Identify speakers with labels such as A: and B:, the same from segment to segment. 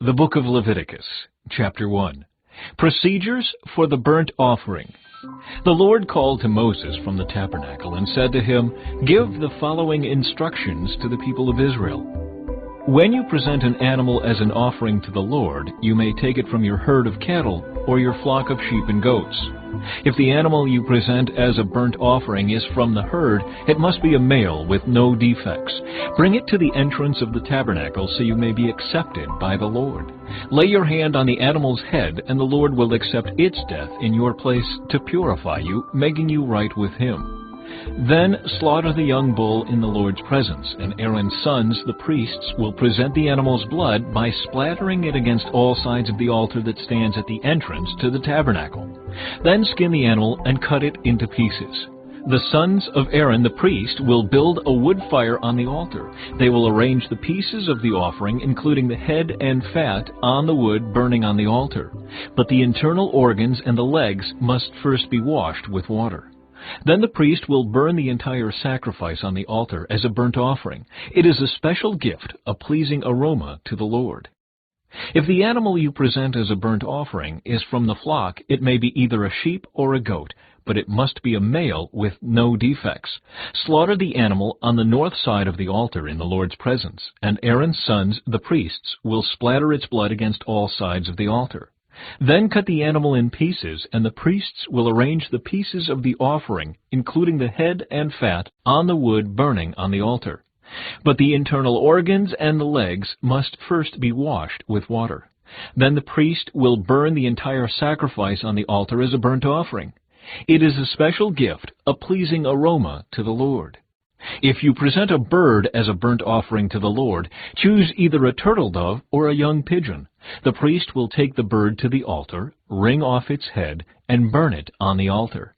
A: The Book of Leviticus, Chapter 1. Procedures for the Burnt Offering. The Lord called to Moses from the tabernacle and said to him, "Give the following instructions to the people of Israel. When you present an animal as an offering to the Lord, you may take it from your herd of cattle or your flock of sheep and goats. If the animal you present as a burnt offering is from the herd, it must be a male with no defects. Bring it to the entrance of the tabernacle so you may be accepted by the Lord. Lay your hand on the animal's head, and the Lord will accept its death in your place to purify you, making you right with Him. Then slaughter the young bull in the Lord's presence, and Aaron's sons, the priests, will present the animal's blood by splattering it against all sides of the altar that stands at the entrance to the tabernacle. Then skin the animal and cut it into pieces. The sons of Aaron the priest will build a wood fire on the altar. They will arrange the pieces of the offering, including the head and fat, on the wood burning on the altar. But the internal organs and the legs must first be washed with water. Then the priest will burn the entire sacrifice on the altar as a burnt offering. It is a special gift, a pleasing aroma to the Lord. If the animal you present as a burnt offering is from the flock, it may be either a sheep or a goat, but it must be a male with no defects. Slaughter the animal on the north side of the altar in the Lord's presence, and Aaron's sons, the priests, will splatter its blood against all sides of the altar. Then cut the animal in pieces, and the priests will arrange the pieces of the offering, including the head and fat, on the wood burning on the altar. But the internal organs and the legs must first be washed with water. Then the priest will burn the entire sacrifice on the altar as a burnt offering. It is a special gift, a pleasing aroma to the Lord. If you present a bird as a burnt offering to the Lord, choose either a turtle dove or a young pigeon. The priest will take the bird to the altar, wring off its head, and burn it on the altar.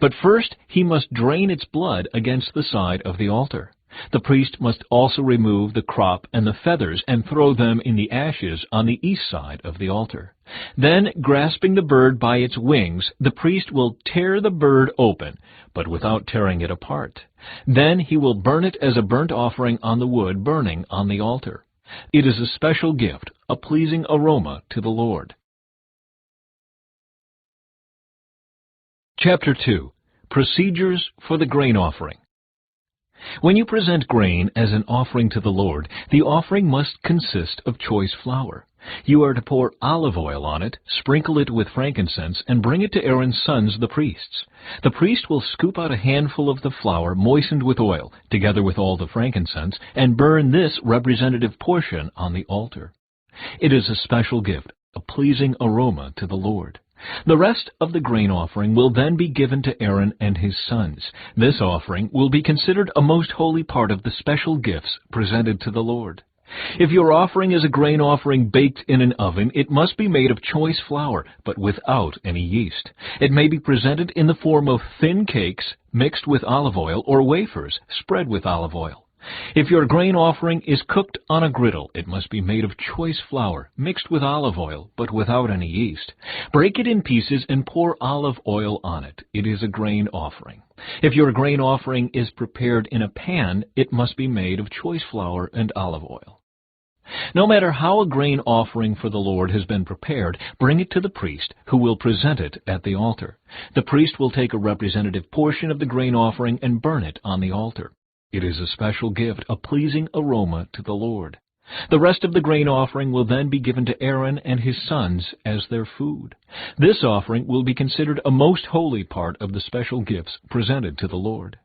A: But first he must drain its blood against the side of the altar. The priest must also remove the crop and the feathers and throw them in the ashes on the east side of the altar. Then, grasping the bird by its wings, the priest will tear the bird open, but without tearing it apart. Then he will burn it as a burnt offering on the wood burning on the altar. It is a special gift, a pleasing aroma to the Lord. Chapter 2. Procedures for the Grain Offering. When you present grain as an offering to the Lord, the offering must consist of choice flour. You are to pour olive oil on it, sprinkle it with frankincense, and bring it to Aaron's sons, the priests. The priest will scoop out a handful of the flour moistened with oil, together with all the frankincense, and burn this representative portion on the altar. It is a special gift, a pleasing aroma to the Lord. The rest of the grain offering will then be given to Aaron and his sons. This offering will be considered a most holy part of the special gifts presented to the Lord. If your offering is a grain offering baked in an oven, it must be made of choice flour, but without any yeast. It may be presented in the form of thin cakes mixed with olive oil or wafers spread with olive oil. If your grain offering is cooked on a griddle, it must be made of choice flour, mixed with olive oil, but without any yeast. Break it in pieces and pour olive oil on it. It is a grain offering. If your grain offering is prepared in a pan, it must be made of choice flour and olive oil. No matter how a grain offering for the Lord has been prepared, bring it to the priest, who will present it at the altar. The priest will take a representative portion of the grain offering and burn it on the altar. It is a special gift, a pleasing aroma to the Lord. The rest of the grain offering will then be given to Aaron and his sons as their food. This offering will be considered a most holy part of the special gifts presented to the Lord.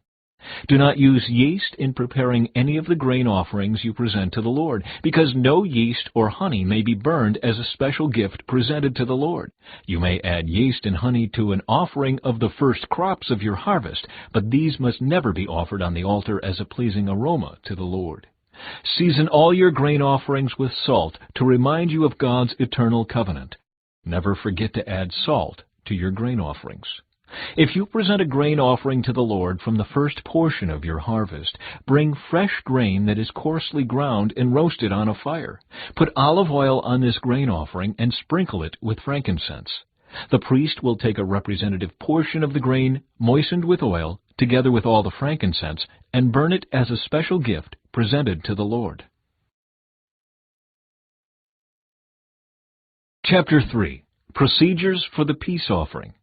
A: Do not use yeast in preparing any of the grain offerings you present to the Lord, because no yeast or honey may be burned as a special gift presented to the Lord. You may add yeast and honey to an offering of the first crops of your harvest, but these must never be offered on the altar as a pleasing aroma to the Lord. Season all your grain offerings with salt to remind you of God's eternal covenant. Never forget to add salt to your grain offerings. If you present a grain offering to the Lord from the first portion of your harvest, bring fresh grain that is coarsely ground and roasted on a fire. Put olive oil on this grain offering and sprinkle it with frankincense. The priest will take a representative portion of the grain moistened with oil, together with all the frankincense, and burn it as a special gift presented to the Lord. Chapter 3. Procedures for the Peace Offering.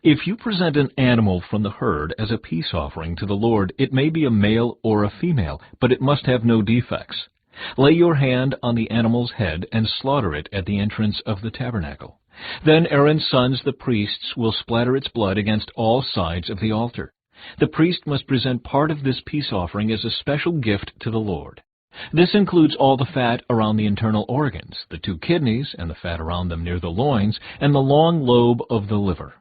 A: If you present an animal from the herd as a peace offering to the Lord, it may be a male or a female, but it must have no defects. Lay your hand on the animal's head and slaughter it at the entrance of the tabernacle. Then Aaron's sons, the priests, will splatter its blood against all sides of the altar. The priest must present part of this peace offering as a special gift to the Lord. This includes all the fat around the internal organs, the 2 kidneys and the fat around them near the loins, and the long lobe of the liver.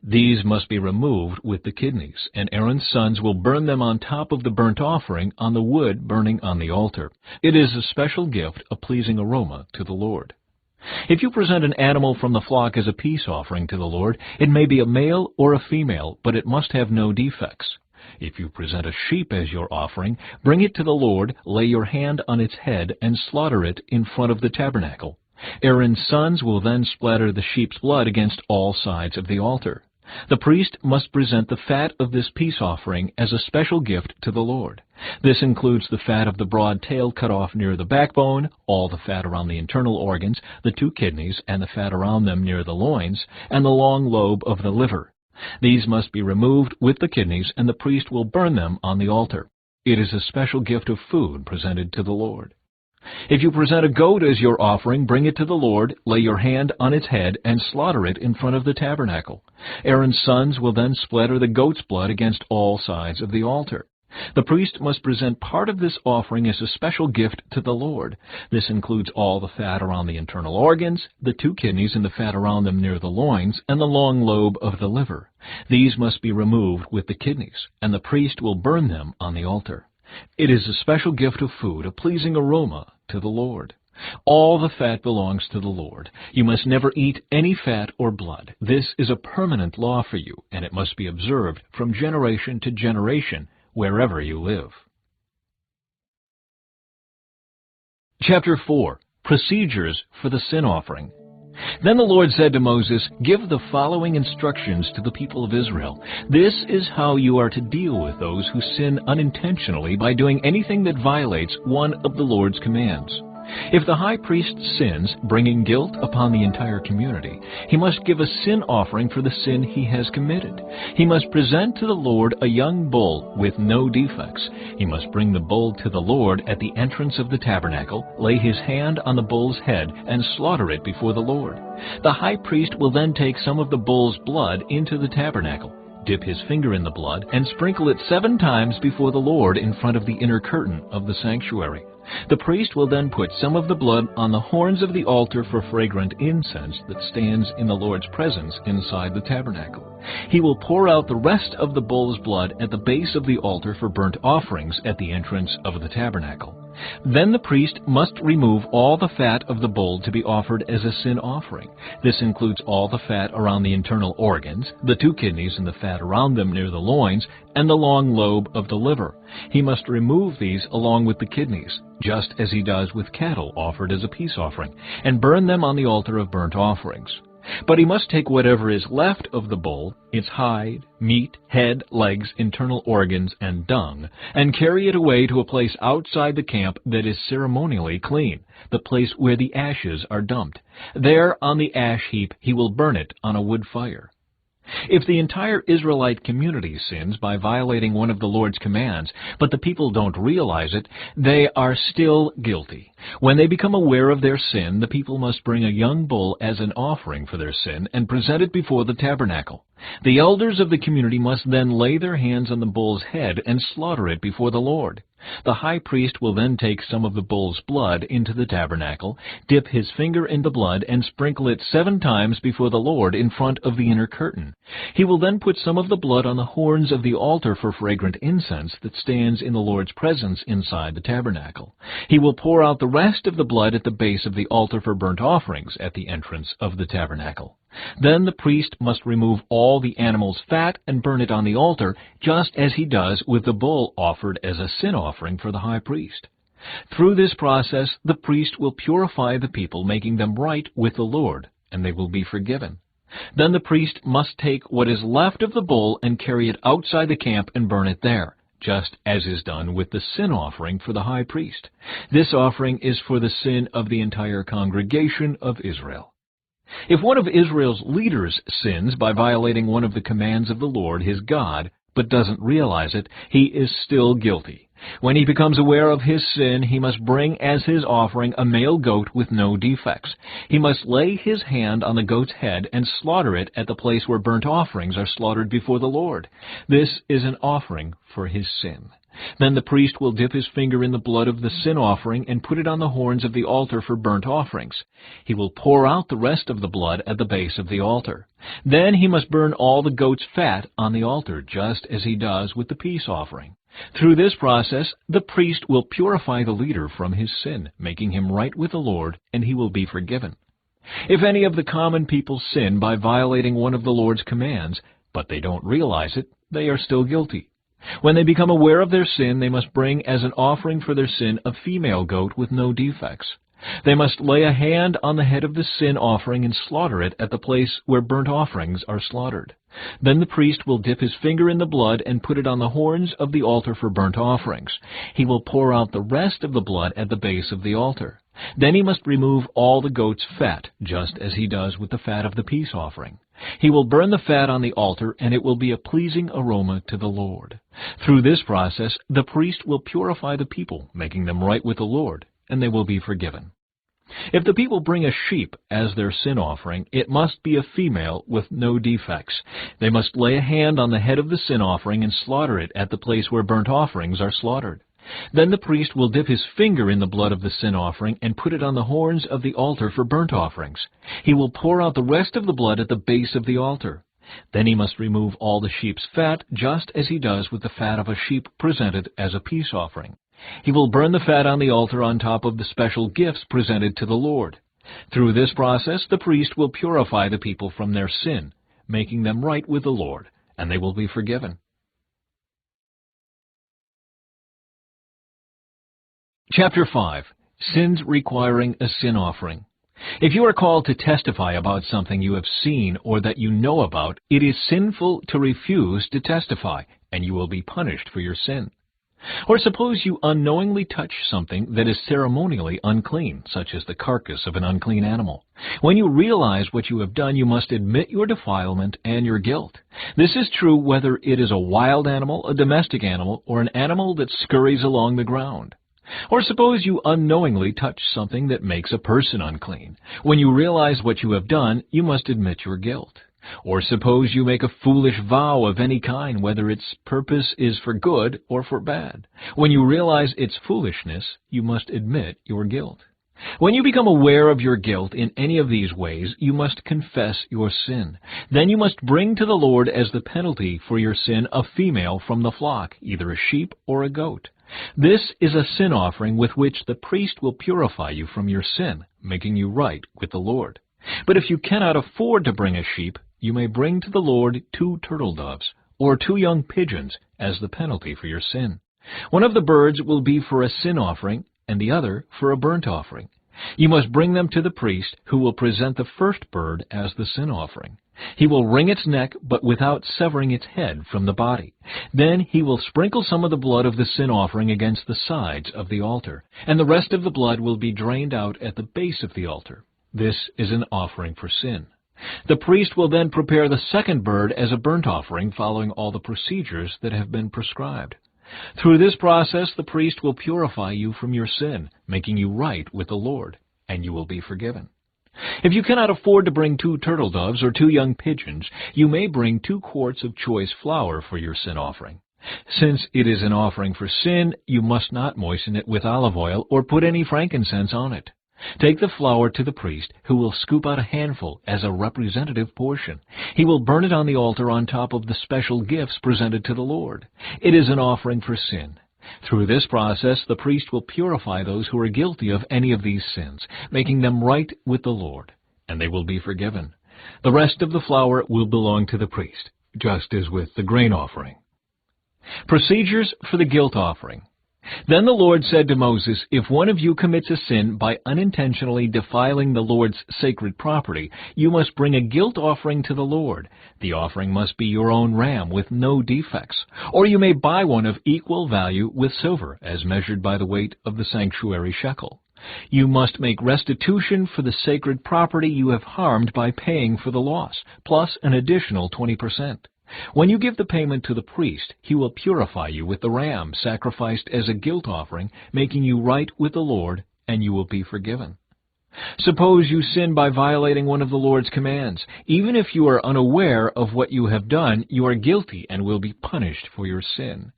A: These must be removed with the kidneys, and Aaron's sons will burn them on top of the burnt offering on the wood burning on the altar. It is a special gift, a pleasing aroma to the Lord. If you present an animal from the flock as a peace offering to the Lord, it may be a male or a female, but it must have no defects. If you present a sheep as your offering, bring it to the Lord, lay your hand on its head, and slaughter it in front of the tabernacle. Aaron's sons will then splatter the sheep's blood against all sides of the altar. The priest must present the fat of this peace offering as a special gift to the Lord. This includes the fat of the broad tail cut off near the backbone, all the fat around the internal organs, the 2 kidneys, and the fat around them near the loins, and the long lobe of the liver. These must be removed with the kidneys, and the priest will burn them on the altar. It is a special gift of food presented to the Lord. If you present a goat as your offering, bring it to the Lord, lay your hand on its head, and slaughter it in front of the tabernacle. Aaron's sons will then splatter the goat's blood against all sides of the altar. The priest must present part of this offering as a special gift to the Lord. This includes all the fat around the internal organs, the 2 kidneys and the fat around them near the loins, and the long lobe of the liver. These must be removed with the kidneys, and the priest will burn them on the altar. It is a special gift of food, a pleasing aroma to the Lord. All the fat belongs to the Lord. You must never eat any fat or blood. This is a permanent law for you, and it must be observed from generation to generation, wherever you live. Chapter 4. Procedures for the Sin Offering. Then the Lord said to Moses, "Give the following instructions to the people of Israel. This is how you are to deal with those who sin unintentionally by doing anything that violates one of the Lord's commands. If the high priest sins, bringing guilt upon the entire community, he must give a sin offering for the sin he has committed. He must present to the Lord a young bull with no defects. He must bring the bull to the Lord at the entrance of the tabernacle, lay his hand on the bull's head, and slaughter it before the Lord. The high priest will then take some of the bull's blood into the tabernacle, dip his finger in the blood, and sprinkle it 7 times before the Lord in front of the inner curtain of the sanctuary. The priest will then put some of the blood on the horns of the altar for fragrant incense that stands in the Lord's presence inside the tabernacle. He will pour out the rest of the bull's blood at the base of the altar for burnt offerings at the entrance of the tabernacle. Then the priest must remove all the fat of the bull to be offered as a sin offering. This includes all the fat around the internal organs, the 2 kidneys and the fat around them near the loins, and the long lobe of the liver. He must remove these along with the kidneys, just as he does with cattle offered as a peace offering, and burn them on the altar of burnt offerings. But he must take whatever is left of the bull, its hide, meat, head, legs, internal organs, and dung, and carry it away to a place outside the camp that is ceremonially clean, the place where the ashes are dumped. There on the ash heap he will burn it on a wood fire. If the entire Israelite community sins by violating one of the Lord's commands, but the people don't realize it, they are still guilty. When they become aware of their sin, the people must bring a young bull as an offering for their sin and present it before the tabernacle. The elders of the community must then lay their hands on the bull's head and slaughter it before the Lord. The high priest will then take some of the bull's blood into the tabernacle, dip his finger in the blood, and sprinkle it 7 times before the Lord in front of the inner curtain. He will then put some of the blood on the horns of the altar for fragrant incense that stands in the Lord's presence inside the tabernacle. He will pour out the rest of the blood at the base of the altar for burnt offerings at the entrance of the tabernacle. Then the priest must remove all the animal's fat and burn it on the altar, just as he does with the bull offered as a sin offering for the high priest. Through this process, the priest will purify the people, making them right with the Lord, and they will be forgiven. Then the priest must take what is left of the bull and carry it outside the camp and burn it there, just as is done with the sin offering for the high priest. This offering is for the sin of the entire congregation of Israel. If one of Israel's leaders sins by violating one of the commands of the Lord his God, but doesn't realize it, he is still guilty. When he becomes aware of his sin, he must bring as his offering a male goat with no defects. He must lay his hand on the goat's head and slaughter it at the place where burnt offerings are slaughtered before the Lord. This is an offering for his sin. Then the priest will dip his finger in the blood of the sin offering and put it on the horns of the altar for burnt offerings. He will pour out the rest of the blood at the base of the altar. Then he must burn all the goat's fat on the altar, just as he does with the peace offering. Through this process, the priest will purify the leader from his sin, making him right with the Lord, and he will be forgiven. If any of the common people sin by violating one of the Lord's commands, but they don't realize it, they are still guilty. When they become aware of their sin, they must bring as an offering for their sin a female goat with no defects. They must lay a hand on the head of the sin offering and slaughter it at the place where burnt offerings are slaughtered. Then the priest will dip his finger in the blood and put it on the horns of the altar for burnt offerings. He will pour out the rest of the blood at the base of the altar. Then he must remove all the goat's fat, just as he does with the fat of the peace offering. He will burn the fat on the altar, and it will be a pleasing aroma to the Lord. Through this process, the priest will purify the people, making them right with the Lord, and they will be forgiven. If the people bring a sheep as their sin offering, it must be a female with no defects. They must lay a hand on the head of the sin offering and slaughter it at the place where burnt offerings are slaughtered. Then the priest will dip his finger in the blood of the sin offering and put it on the horns of the altar for burnt offerings. He will pour out the rest of the blood at the base of the altar. Then he must remove all the sheep's fat, just as he does with the fat of a sheep presented as a peace offering. He will burn the fat on the altar on top of the special gifts presented to the Lord. Through this process, the priest will purify the people from their sin, making them right with the Lord, and they will be forgiven. Chapter 5. Sins requiring a sin offering. If you are called to testify about something you have seen or that you know about, it is sinful to refuse to testify, and you will be punished for your sin. Or suppose you unknowingly touch something that is ceremonially unclean, such as the carcass of an unclean animal. When you realize what you have done, you must admit your defilement and your guilt. This is true whether it is a wild animal, a domestic animal, or an animal that scurries along the ground. Or suppose you unknowingly touch something that makes a person unclean. When you realize what you have done, you must admit your guilt. Or suppose you make a foolish vow of any kind, whether its purpose is for good or for bad. When you realize its foolishness, you must admit your guilt. When you become aware of your guilt in any of these ways, you must confess your sin. Then you must bring to the Lord as the penalty for your sin a female from the flock, either a sheep or a goat. This is a sin offering with which the priest will purify you from your sin, making you right with the Lord. But if you cannot afford to bring a sheep, you may bring to the Lord 2 turtle doves or 2 young pigeons as the penalty for your sin. One of the birds will be for a sin offering, and the other for a burnt offering. You must bring them to the priest, who will present the first bird as the sin offering. He will wring its neck, but without severing its head from the body. Then he will sprinkle some of the blood of the sin offering against the sides of the altar, and the rest of the blood will be drained out at the base of the altar. This is an offering for sin. The priest will then prepare the second bird as a burnt offering, following all the procedures that have been prescribed. Through this process, the priest will purify you from your sin, making you right with the Lord, and you will be forgiven. If you cannot afford to bring 2 turtle doves or 2 young pigeons, you may bring 2 quarts of choice flour for your sin offering. Since it is an offering for sin, you must not moisten it with olive oil or put any frankincense on it. Take the flour to the priest, who will scoop out a handful as a representative portion. He will burn it on the altar on top of the special gifts presented to the Lord. It is an offering for sin. Through this process, the priest will purify those who are guilty of any of these sins, making them right with the Lord, and they will be forgiven. The rest of the flour will belong to the priest, just as with the grain offering. Procedures for the guilt offering. Then the Lord said to Moses, "If one of you commits a sin by unintentionally defiling the Lord's sacred property, you must bring a guilt offering to the Lord. The offering must be your own ram with no defects, or you may buy one of equal value with silver, as measured by the weight of the sanctuary shekel. You must make restitution for the sacred property you have harmed by paying for the loss, plus an additional 20%. When you give the payment to the priest, he will purify you with the ram sacrificed as a guilt offering, making you right with the Lord, and you will be forgiven. Suppose you sin by violating one of the Lord's commands. Even if you are unaware of what you have done, you are guilty and will be punished for your sin.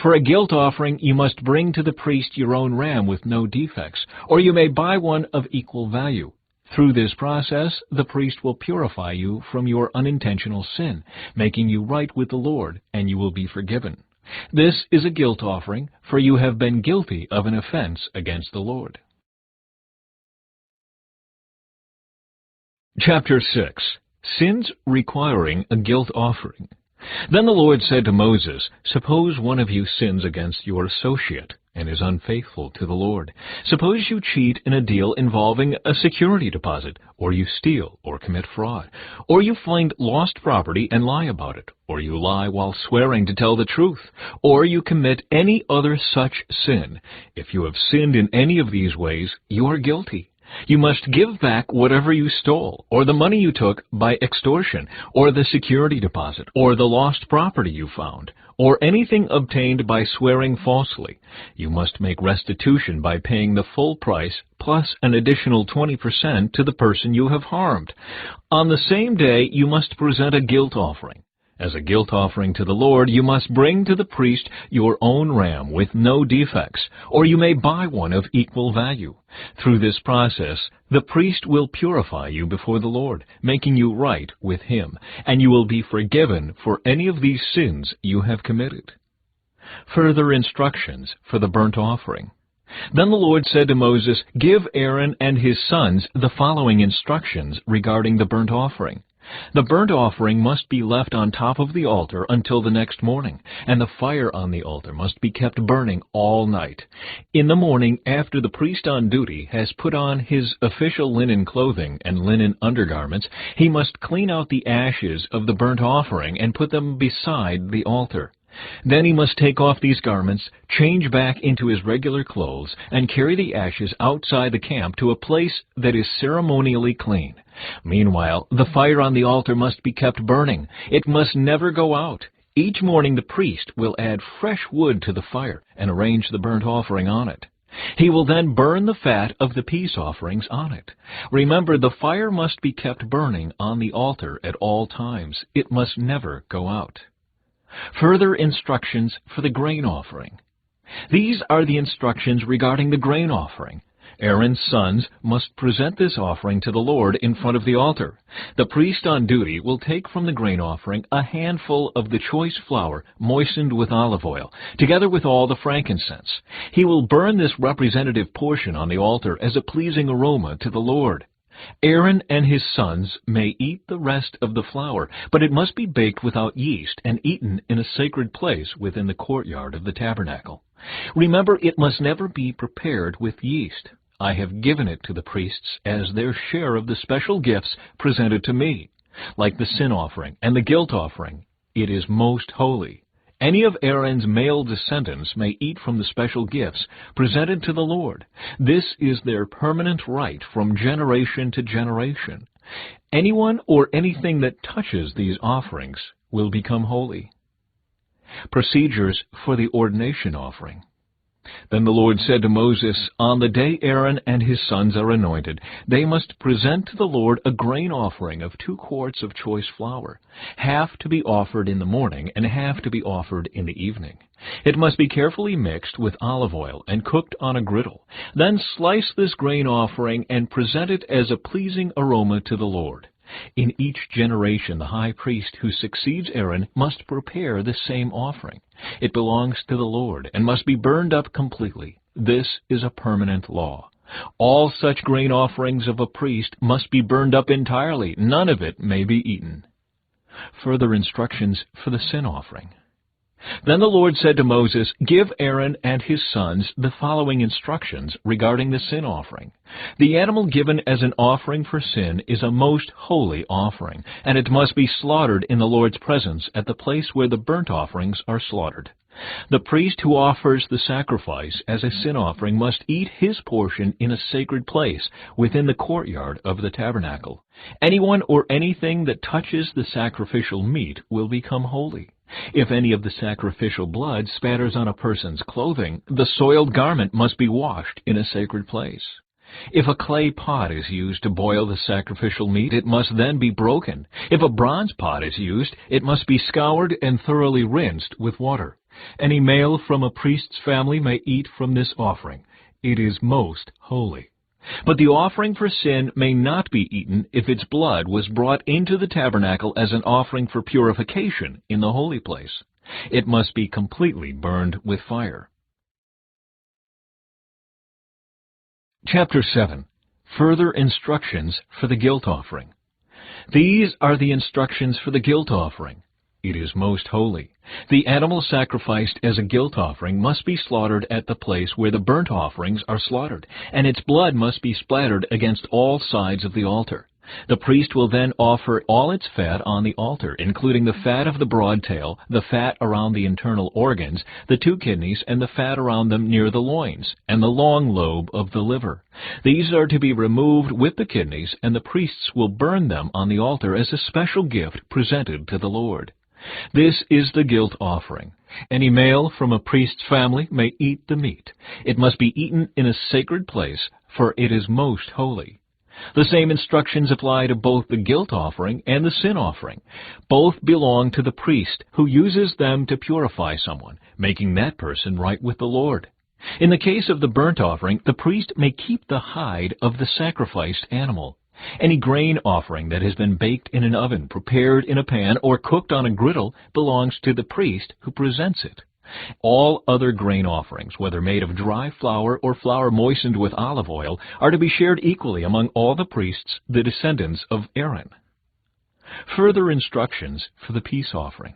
A: For a guilt offering, you must bring to the priest your own ram with no defects, or you may buy one of equal value. Through this process, the priest will purify you from your unintentional sin, making you right with the Lord, and you will be forgiven. This is a guilt offering, for you have been guilty of an offense against the Lord. Chapter 6. Sins requiring a guilt offering. Then the Lord said to Moses, Suppose one of you sins against your associate and is unfaithful to the Lord. Suppose you cheat in a deal involving a security deposit, or you steal or commit fraud, or you find lost property and lie about it, or you lie while swearing to tell the truth, or you commit any other such sin. If you have sinned in any of these ways, you are guilty. You must give back whatever you stole, or the money you took by extortion, or the security deposit, or the lost property you found, or anything obtained by swearing falsely. You must make restitution by paying the full price, plus an additional 20% to the person you have harmed. On the same day, you must present a guilt offering. As a guilt offering to the Lord, you must bring to the priest your own ram with no defects, or you may buy one of equal value. Through this process, the priest will purify you before the Lord, making you right with him, and you will be forgiven for any of these sins you have committed. Further instructions for the burnt offering. Then the Lord said to Moses, Give Aaron and his sons the following instructions regarding the burnt offering. The burnt offering must be left on top of the altar until the next morning, and the fire on the altar must be kept burning all night. In the morning, after the priest on duty has put on his official linen clothing and linen undergarments, he must clean out the ashes of the burnt offering and put them beside the altar. Then he must take off these garments, change back into his regular clothes, and carry the ashes outside the camp to a place that is ceremonially clean. Meanwhile, the fire on the altar must be kept burning. It must never go out. Each morning the priest will add fresh wood to the fire and arrange the burnt offering on it. He will then burn the fat of the peace offerings on it. Remember, the fire must be kept burning on the altar at all times. It must never go out. Further instructions for the grain offering. These are the instructions regarding the grain offering. Aaron's sons must present this offering to the Lord in front of the altar. The priest on duty will take from the grain offering a handful of the choice flour moistened with olive oil, together with all the frankincense. He will burn this representative portion on the altar as a pleasing aroma to the Lord. Aaron and his sons may eat the rest of the flour, but it must be baked without yeast and eaten in a sacred place within the courtyard of the tabernacle. Remember, it must never be prepared with yeast. I have given it to the priests as their share of the special gifts presented to me. Like the sin offering and the guilt offering, it is most holy. Any of Aaron's male descendants may eat from the special gifts presented to the Lord. This is their permanent right from generation to generation. Anyone or anything that touches these offerings will become holy. Procedures for the ordination offering. Then the Lord said to Moses, On the day Aaron and his sons are anointed, they must present to the Lord a grain offering of 2 quarts of choice flour, half to be offered in the morning and half to be offered in the evening. It must be carefully mixed with olive oil and cooked on a griddle. Then slice this grain offering and present it as a pleasing aroma to the Lord. In each generation, the high priest who succeeds Aaron must prepare the same offering. It belongs to the Lord and must be burned up completely. This is a permanent law. All such grain offerings of a priest must be burned up entirely. None of it may be eaten. Further instructions for the sin offering. Then the Lord said to Moses, Give Aaron and his sons the following instructions regarding the sin offering. The animal given as an offering for sin is a most holy offering, and it must be slaughtered in the Lord's presence at the place where the burnt offerings are slaughtered. The priest who offers the sacrifice as a sin offering must eat his portion in a sacred place within the courtyard of the tabernacle. Anyone or anything that touches the sacrificial meat will become holy. If any of the sacrificial blood spatters on a person's clothing, the soiled garment must be washed in a sacred place. If a clay pot is used to boil the sacrificial meat, it must then be broken. If a bronze pot is used, it must be scoured and thoroughly rinsed with water. Any male from a priest's family may eat from this offering. It is most holy. But the offering for sin may not be eaten if its blood was brought into the tabernacle as an offering for purification in the holy place. It must be completely burned with fire. Chapter 7. Further instructions for the guilt offering. These are the instructions for the guilt offering. It is most holy. The animal sacrificed as a guilt offering must be slaughtered at the place where the burnt offerings are slaughtered, and its blood must be splattered against all sides of the altar. The priest will then offer all its fat on the altar, including the fat of the broad tail, the fat around the internal organs, the 2 kidneys, and the fat around them near the loins, and the long lobe of the liver. These are to be removed with the kidneys, and the priests will burn them on the altar as a special gift presented to the Lord. This is the guilt offering. Any male from a priest's family may eat the meat. It must be eaten in a sacred place, for it is most holy. The same instructions apply to both the guilt offering and the sin offering. Both belong to the priest, who uses them to purify someone, making that person right with the Lord. In the case of the burnt offering, the priest may keep the hide of the sacrificed animal. Any grain offering that has been baked in an oven, prepared in a pan, or cooked on a griddle belongs to the priest who presents it. All other grain offerings, whether made of dry flour or flour moistened with olive oil, are to be shared equally among all the priests, the descendants of Aaron. Further instructions for the peace offering.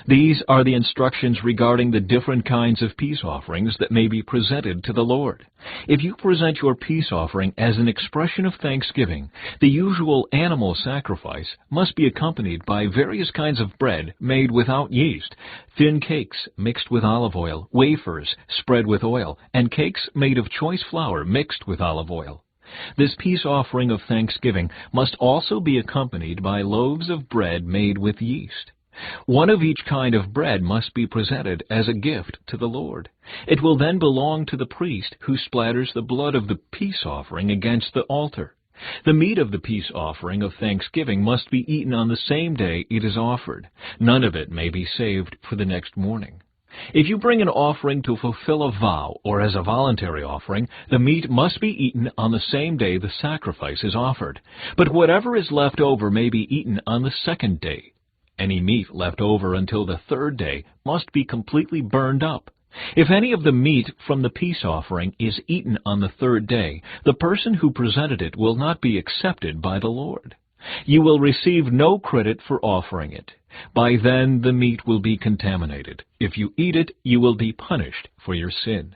A: These are the instructions regarding the different kinds of peace offerings that may be presented to the Lord. If you present your peace offering as an expression of thanksgiving, the usual animal sacrifice must be accompanied by various kinds of bread made without yeast, thin cakes mixed with olive oil, wafers spread with oil, and cakes made of choice flour mixed with olive oil. This peace offering of thanksgiving must also be accompanied by loaves of bread made with yeast. One of each kind of bread must be presented as a gift to the Lord. It will then belong to the priest, who splatters the blood of the peace offering against the altar. The meat of the peace offering of thanksgiving must be eaten on the same day it is offered. None of it may be saved for the next morning. If you bring an offering to fulfill a vow or as a voluntary offering, the meat must be eaten on the same day the sacrifice is offered. But whatever is left over may be eaten on the second day. Any meat left over until the 3rd day must be completely burned up. If any of the meat from the peace offering is eaten on the 3rd day, the person who presented it will not be accepted by the Lord. You will receive no credit for offering it. By then the meat will be contaminated. If you eat it, you will be punished for your sin.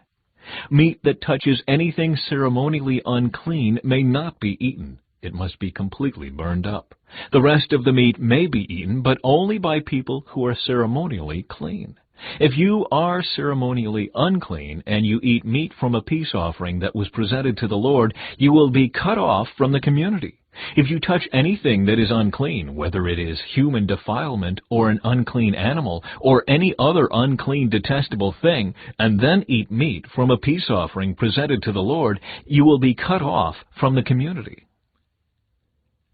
A: Meat that touches anything ceremonially unclean may not be eaten. It must be completely burned up. The rest of the meat may be eaten, but only by people who are ceremonially clean. If you are ceremonially unclean and you eat meat from a peace offering that was presented to the Lord, you will be cut off from the community. If you touch anything that is unclean, whether it is human defilement or an unclean animal or any other unclean detestable thing, and then eat meat from a peace offering presented to the Lord, you will be cut off from the community.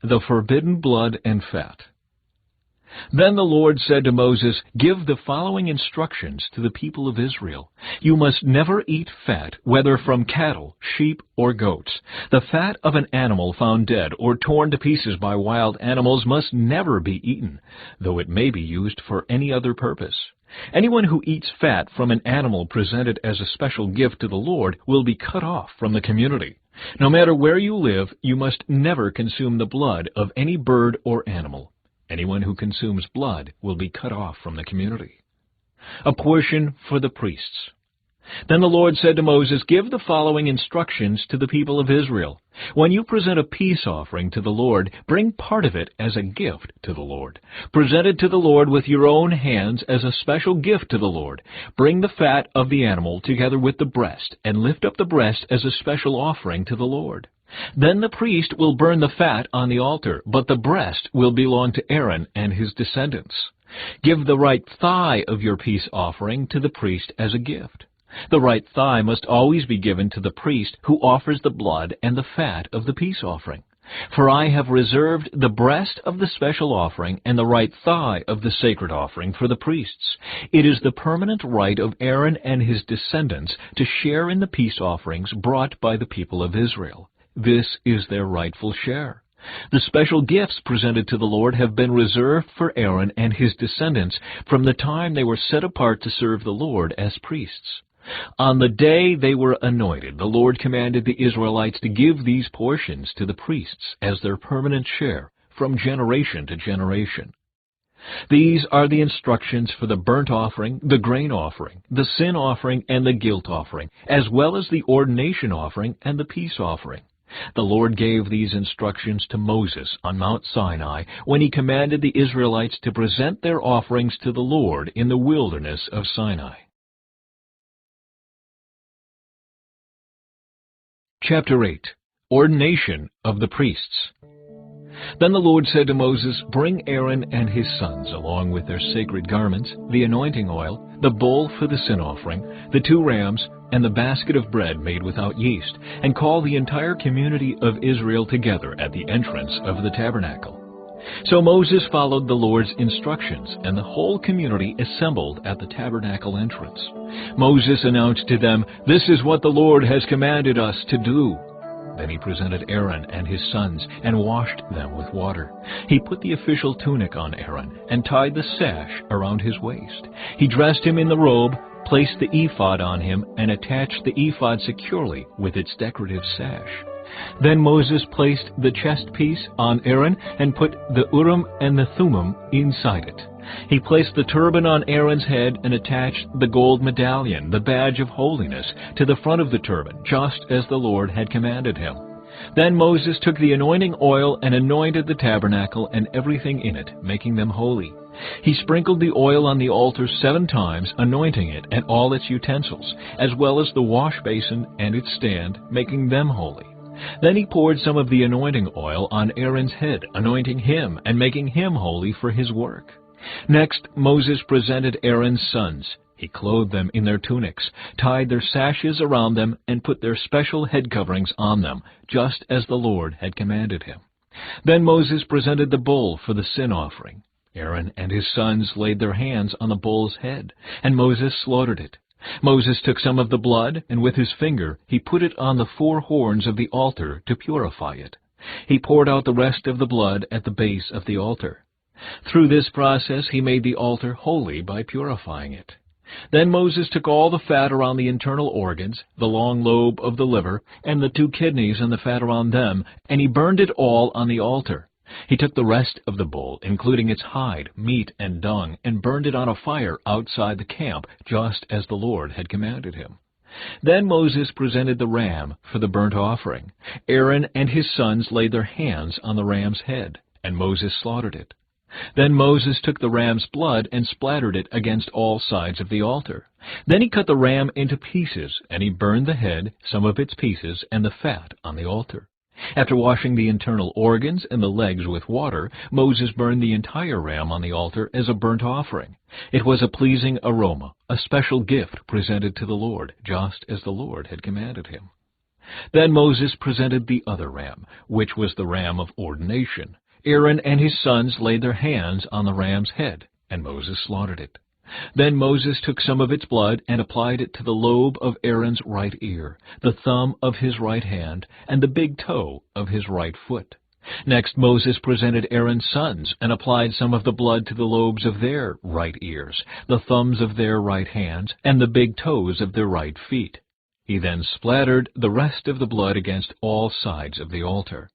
A: The forbidden blood and fat. Then the Lord said to Moses, "Give the following instructions to the people of Israel. You must never eat fat, whether from cattle, sheep, or goats. The fat of an animal found dead or torn to pieces by wild animals must never be eaten, though it may be used for any other purpose. Anyone who eats fat from an animal presented as a special gift to the Lord will be cut off from the community. No matter where you live, you must never consume the blood of any bird or animal. Anyone who consumes blood will be cut off from the community." A portion for the priests. Then the Lord said to Moses, "Give the following instructions to the people of Israel. When you present a peace offering to the Lord, bring part of it as a gift to the Lord. Present it to the Lord with your own hands as a special gift to the Lord. Bring the fat of the animal together with the breast, and lift up the breast as a special offering to the Lord. Then the priest will burn the fat on the altar, but the breast will belong to Aaron and his descendants. Give the right thigh of your peace offering to the priest as a gift. The right thigh must always be given to the priest who offers the blood and the fat of the peace offering. For I have reserved the breast of the special offering and the right thigh of the sacred offering for the priests. It is the permanent right of Aaron and his descendants to share in the peace offerings brought by the people of Israel. This is their rightful share. The special gifts presented to the Lord have been reserved for Aaron and his descendants from the time they were set apart to serve the Lord as priests. On the day they were anointed, the Lord commanded the Israelites to give these portions to the priests as their permanent share from generation to generation. These are the instructions for the burnt offering, the grain offering, the sin offering, and the guilt offering, as well as the ordination offering and the peace offering. The Lord gave these instructions to Moses on Mount Sinai when he commanded the Israelites to present their offerings to the Lord in the wilderness of Sinai. Chapter 8. Ordination of the Priests. Then the Lord said to Moses, "Bring Aaron and his sons, along with their sacred garments, the anointing oil, the bowl for the sin offering, the 2 rams, and the basket of bread made without yeast, and call the entire community of Israel together at the entrance of the tabernacle." So Moses followed the Lord's instructions, and the whole community assembled at the tabernacle entrance. Moses announced to them, "This is what the Lord has commanded us to do." Then he presented Aaron and his sons and washed them with water. He put the official tunic on Aaron and tied the sash around his waist. He dressed him in the robe, placed the ephod on him, and attached the ephod securely with its decorative sash. Then Moses placed the chest piece on Aaron and put the Urim and the Thummim inside it. He placed the turban on Aaron's head and attached the gold medallion, the badge of holiness, to the front of the turban, just as the Lord had commanded him. Then Moses took the anointing oil and anointed the tabernacle and everything in it, making them holy. He sprinkled the oil on the altar 7 times, anointing it and all its utensils, as well as the wash basin and its stand, making them holy. Then he poured some of the anointing oil on Aaron's head, anointing him and making him holy for his work. Next, Moses presented Aaron's sons. He clothed them in their tunics, tied their sashes around them, and put their special head coverings on them, just as the Lord had commanded him. Then Moses presented the bull for the sin offering. Aaron and his sons laid their hands on the bull's head, and Moses slaughtered it. Moses took some of the blood, and with his finger he put it on the 4 horns of the altar to purify it. He poured out the rest of the blood at the base of the altar. Through this process he made the altar holy by purifying it. Then Moses took all the fat around the internal organs, the long lobe of the liver, and the 2 kidneys and the fat around them, and he burned it all on the altar. He took the rest of the bull, including its hide, meat, and dung, and burned it on a fire outside the camp, just as the Lord had commanded him. Then Moses presented the ram for the burnt offering. Aaron and his sons laid their hands on the ram's head, and Moses slaughtered it. Then Moses took the ram's blood and splattered it against all sides of the altar. Then he cut the ram into pieces, and he burned the head, some of its pieces, and the fat on the altar. After washing the internal organs and the legs with water, Moses burned the entire ram on the altar as a burnt offering. It was a pleasing aroma, a special gift presented to the Lord, just as the Lord had commanded him. Then Moses presented the other ram, which was the ram of ordination. Aaron and his sons laid their hands on the ram's head, and Moses slaughtered it. Then Moses took some of its blood and applied it to the lobe of Aaron's right ear, the thumb of his right hand, and the big toe of his right foot. Next Moses presented Aaron's sons and applied some of the blood to the lobes of their right ears, the thumbs of their right hands, and the big toes of their right feet. He then splattered the rest of the blood against all sides of the altar.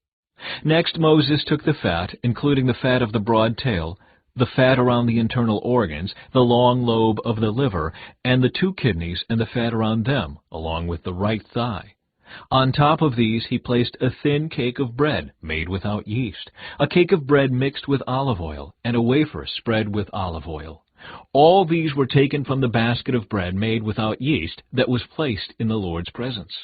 A: Next Moses took the fat, including the fat of the broad tail, the fat around the internal organs, the long lobe of the liver, and the 2 kidneys and the fat around them, along with the right thigh. On top of these he placed a thin cake of bread made without yeast, a cake of bread mixed with olive oil, and a wafer spread with olive oil. All these were taken from the basket of bread made without yeast that was placed in the Lord's presence.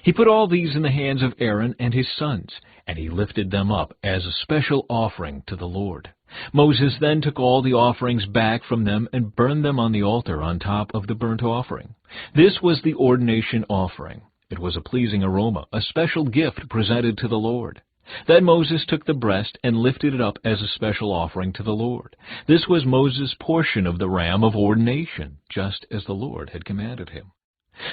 A: He put all these in the hands of Aaron and his sons, and he lifted them up as a special offering to the Lord. Moses then took all the offerings back from them and burned them on the altar on top of the burnt offering. This was the ordination offering. It was a pleasing aroma, a special gift presented to the Lord. Then Moses took the breast and lifted it up as a special offering to the Lord. This was Moses' portion of the ram of ordination, just as the Lord had commanded him.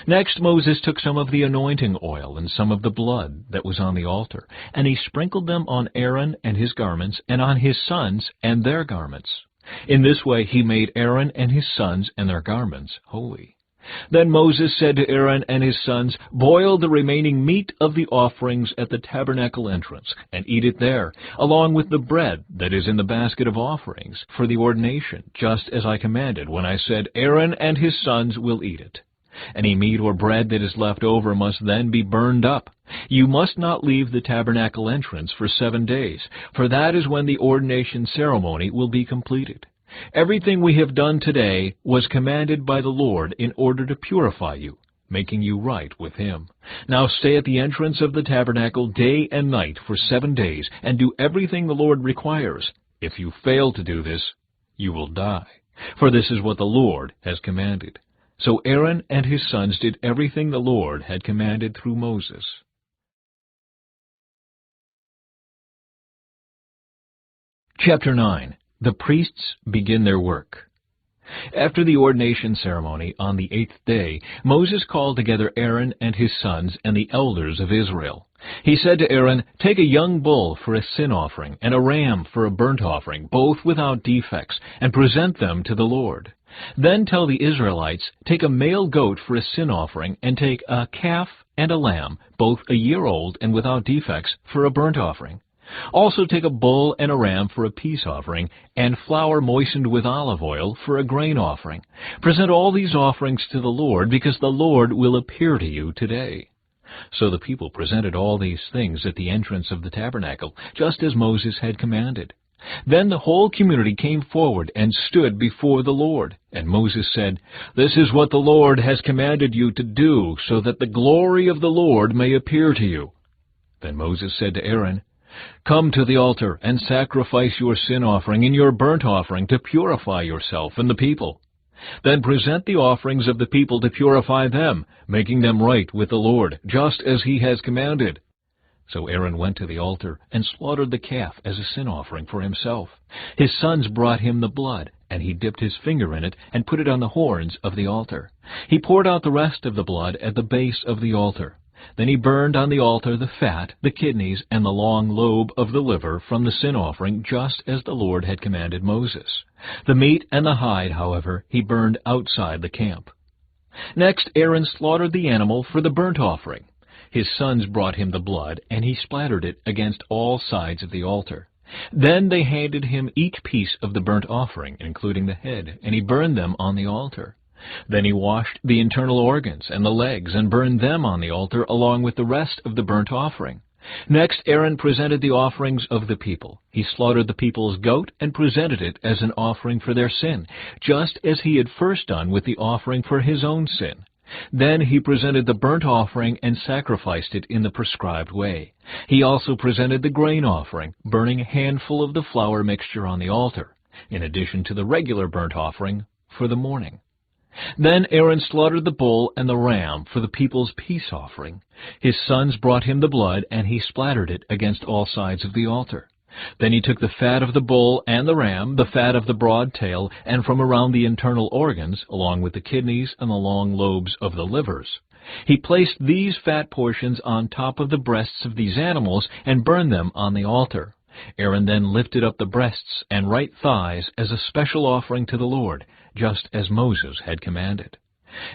A: Next Moses took some of the anointing oil and some of the blood that was on the altar, and he sprinkled them on Aaron and his garments, and on his sons and their garments. In this way he made Aaron and his sons and their garments holy. Then Moses said to Aaron and his sons, "Boil the remaining meat of the offerings at the tabernacle entrance, and eat it there, along with the bread that is in the basket of offerings for the ordination, just as I commanded when I said, Aaron and his sons will eat it. Any meat or bread that is left over must then be burned up. You must not leave the tabernacle entrance for 7 days, for that is when the ordination ceremony will be completed. Everything we have done today was commanded by the Lord in order to purify you, making you right with Him. Now stay at the entrance of the tabernacle day and night for 7 days, and do everything the Lord requires. If you fail to do this, you will die. For this is what the Lord has commanded." So Aaron and his sons did everything the Lord had commanded through Moses. Chapter 9. The priests begin their work. After the ordination ceremony on the 8th day, Moses called together Aaron and his sons and the elders of Israel. He said to Aaron, "Take a young bull for a sin offering and a ram for a burnt offering, both without defects, and present them to the Lord. Then tell the Israelites, take a male goat for a sin offering, and take a calf and a lamb, both a year old and without defects, for a burnt offering. Also take a bull and a ram for a peace offering, and flour moistened with olive oil for a grain offering. Present all these offerings to the Lord, because the Lord will appear to you today." So the people presented all these things at the entrance of the tabernacle, just as Moses had commanded. Then the whole community came forward and stood before the Lord. And Moses said, "This is what the Lord has commanded you to do, so that the glory of the Lord may appear to you." Then Moses said to Aaron, "Come to the altar and sacrifice your sin offering and your burnt offering to purify yourself and the people. Then present the offerings of the people to purify them, making them right with the Lord, just as He has commanded." So Aaron went to the altar and slaughtered the calf as a sin offering for himself. His sons brought him the blood, and he dipped his finger in it and put it on the horns of the altar. He poured out the rest of the blood at the base of the altar. Then he burned on the altar the fat, the kidneys, and the long lobe of the liver from the sin offering, just as the Lord had commanded Moses. The meat and the hide, however, he burned outside the camp. Next Aaron slaughtered the animal for the burnt offering. His sons brought him the blood, and he splattered it against all sides of the altar. Then they handed him each piece of the burnt offering, including the head, and he burned them on the altar. Then he washed the internal organs and the legs and burned them on the altar along with the rest of the burnt offering. Next Aaron presented the offerings of the people. He slaughtered the people's goat and presented it as an offering for their sin, just as he had first done with the offering for his own sin. Then he presented the burnt offering and sacrificed it in the prescribed way. He also presented the grain offering, burning a handful of the flour mixture on the altar, in addition to the regular burnt offering for the morning. Then Aaron slaughtered the bull and the ram for the people's peace offering. His sons brought him the blood, and he splattered it against all sides of the altar. Then he took the fat of the bull and the ram, the fat of the broad tail, and from around the internal organs, along with the kidneys and the long lobes of the livers. He placed these fat portions on top of the breasts of these animals and burned them on the altar. Aaron then lifted up the breasts and right thighs as a special offering to the Lord, just as Moses had commanded.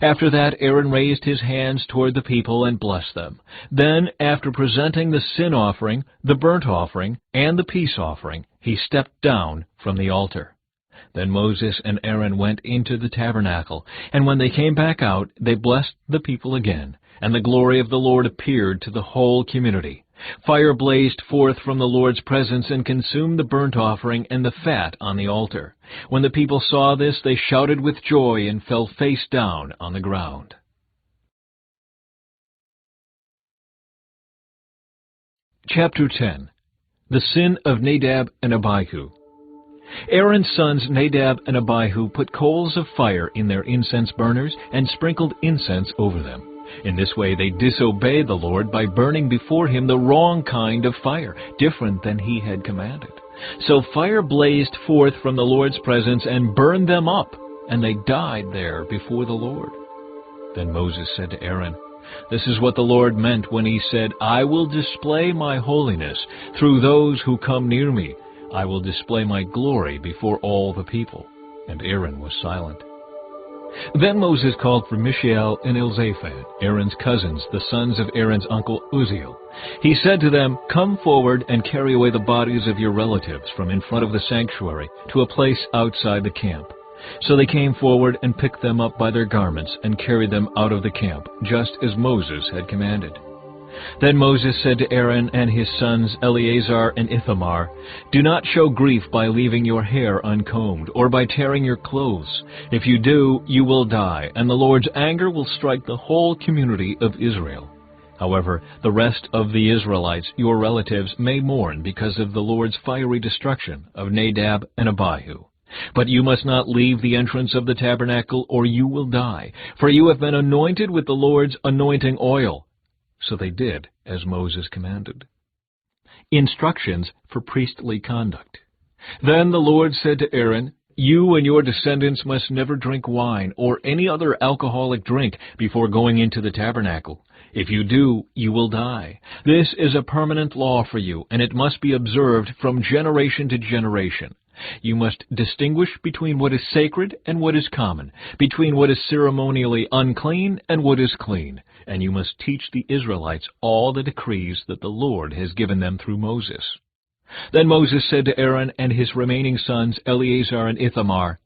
A: After that, Aaron raised his hands toward the people and blessed them. Then, after presenting the sin offering, the burnt offering, and the peace offering, he stepped down from the altar. Then Moses and Aaron went into the tabernacle, and when they came back out, they blessed the people again, and the glory of the Lord appeared to the whole community. Fire blazed forth from the Lord's presence and consumed the burnt offering and the fat on the altar. When the people saw this, they shouted with joy and fell face down on the ground. Chapter 10. The Sin of Nadab and Abihu. Aaron's sons Nadab and Abihu put coals of fire in their incense burners and sprinkled incense over them. In this way they disobeyed the Lord by burning before him the wrong kind of fire, different than he had commanded. So fire blazed forth from the Lord's presence and burned them up, and they died there before the Lord. Then Moses said to Aaron, "This is what the Lord meant when he said, 'I will display my holiness through those who come near me. I will display my glory before all the people.'" And Aaron was silent. Then Moses called for Mishael and Elzaphan, Aaron's cousins, the sons of Aaron's uncle Uzziel. He said to them, "Come forward and carry away the bodies of your relatives from in front of the sanctuary to a place outside the camp." So they came forward and picked them up by their garments and carried them out of the camp, just as Moses had commanded. Then Moses said to Aaron and his sons Eleazar and Ithamar, "Do not show grief by leaving your hair uncombed or by tearing your clothes. If you do, you will die, and the Lord's anger will strike the whole community of Israel. However, the rest of the Israelites, your relatives, may mourn because of the Lord's fiery destruction of Nadab and Abihu. But you must not leave the entrance of the tabernacle, or you will die, for you have been anointed with the Lord's anointing oil." So they did as Moses commanded. Instructions for priestly conduct. Then the Lord said to Aaron, "You and your descendants must never drink wine or any other alcoholic drink before going into the tabernacle. If you do, you will die. This is a permanent law for you, and it must be observed from generation to generation. You must distinguish between what is sacred and what is common, between what is ceremonially unclean and what is clean, and you must teach the Israelites all the decrees that the Lord has given them through Moses." Then Moses said to Aaron and his remaining sons Eleazar and Ithamar,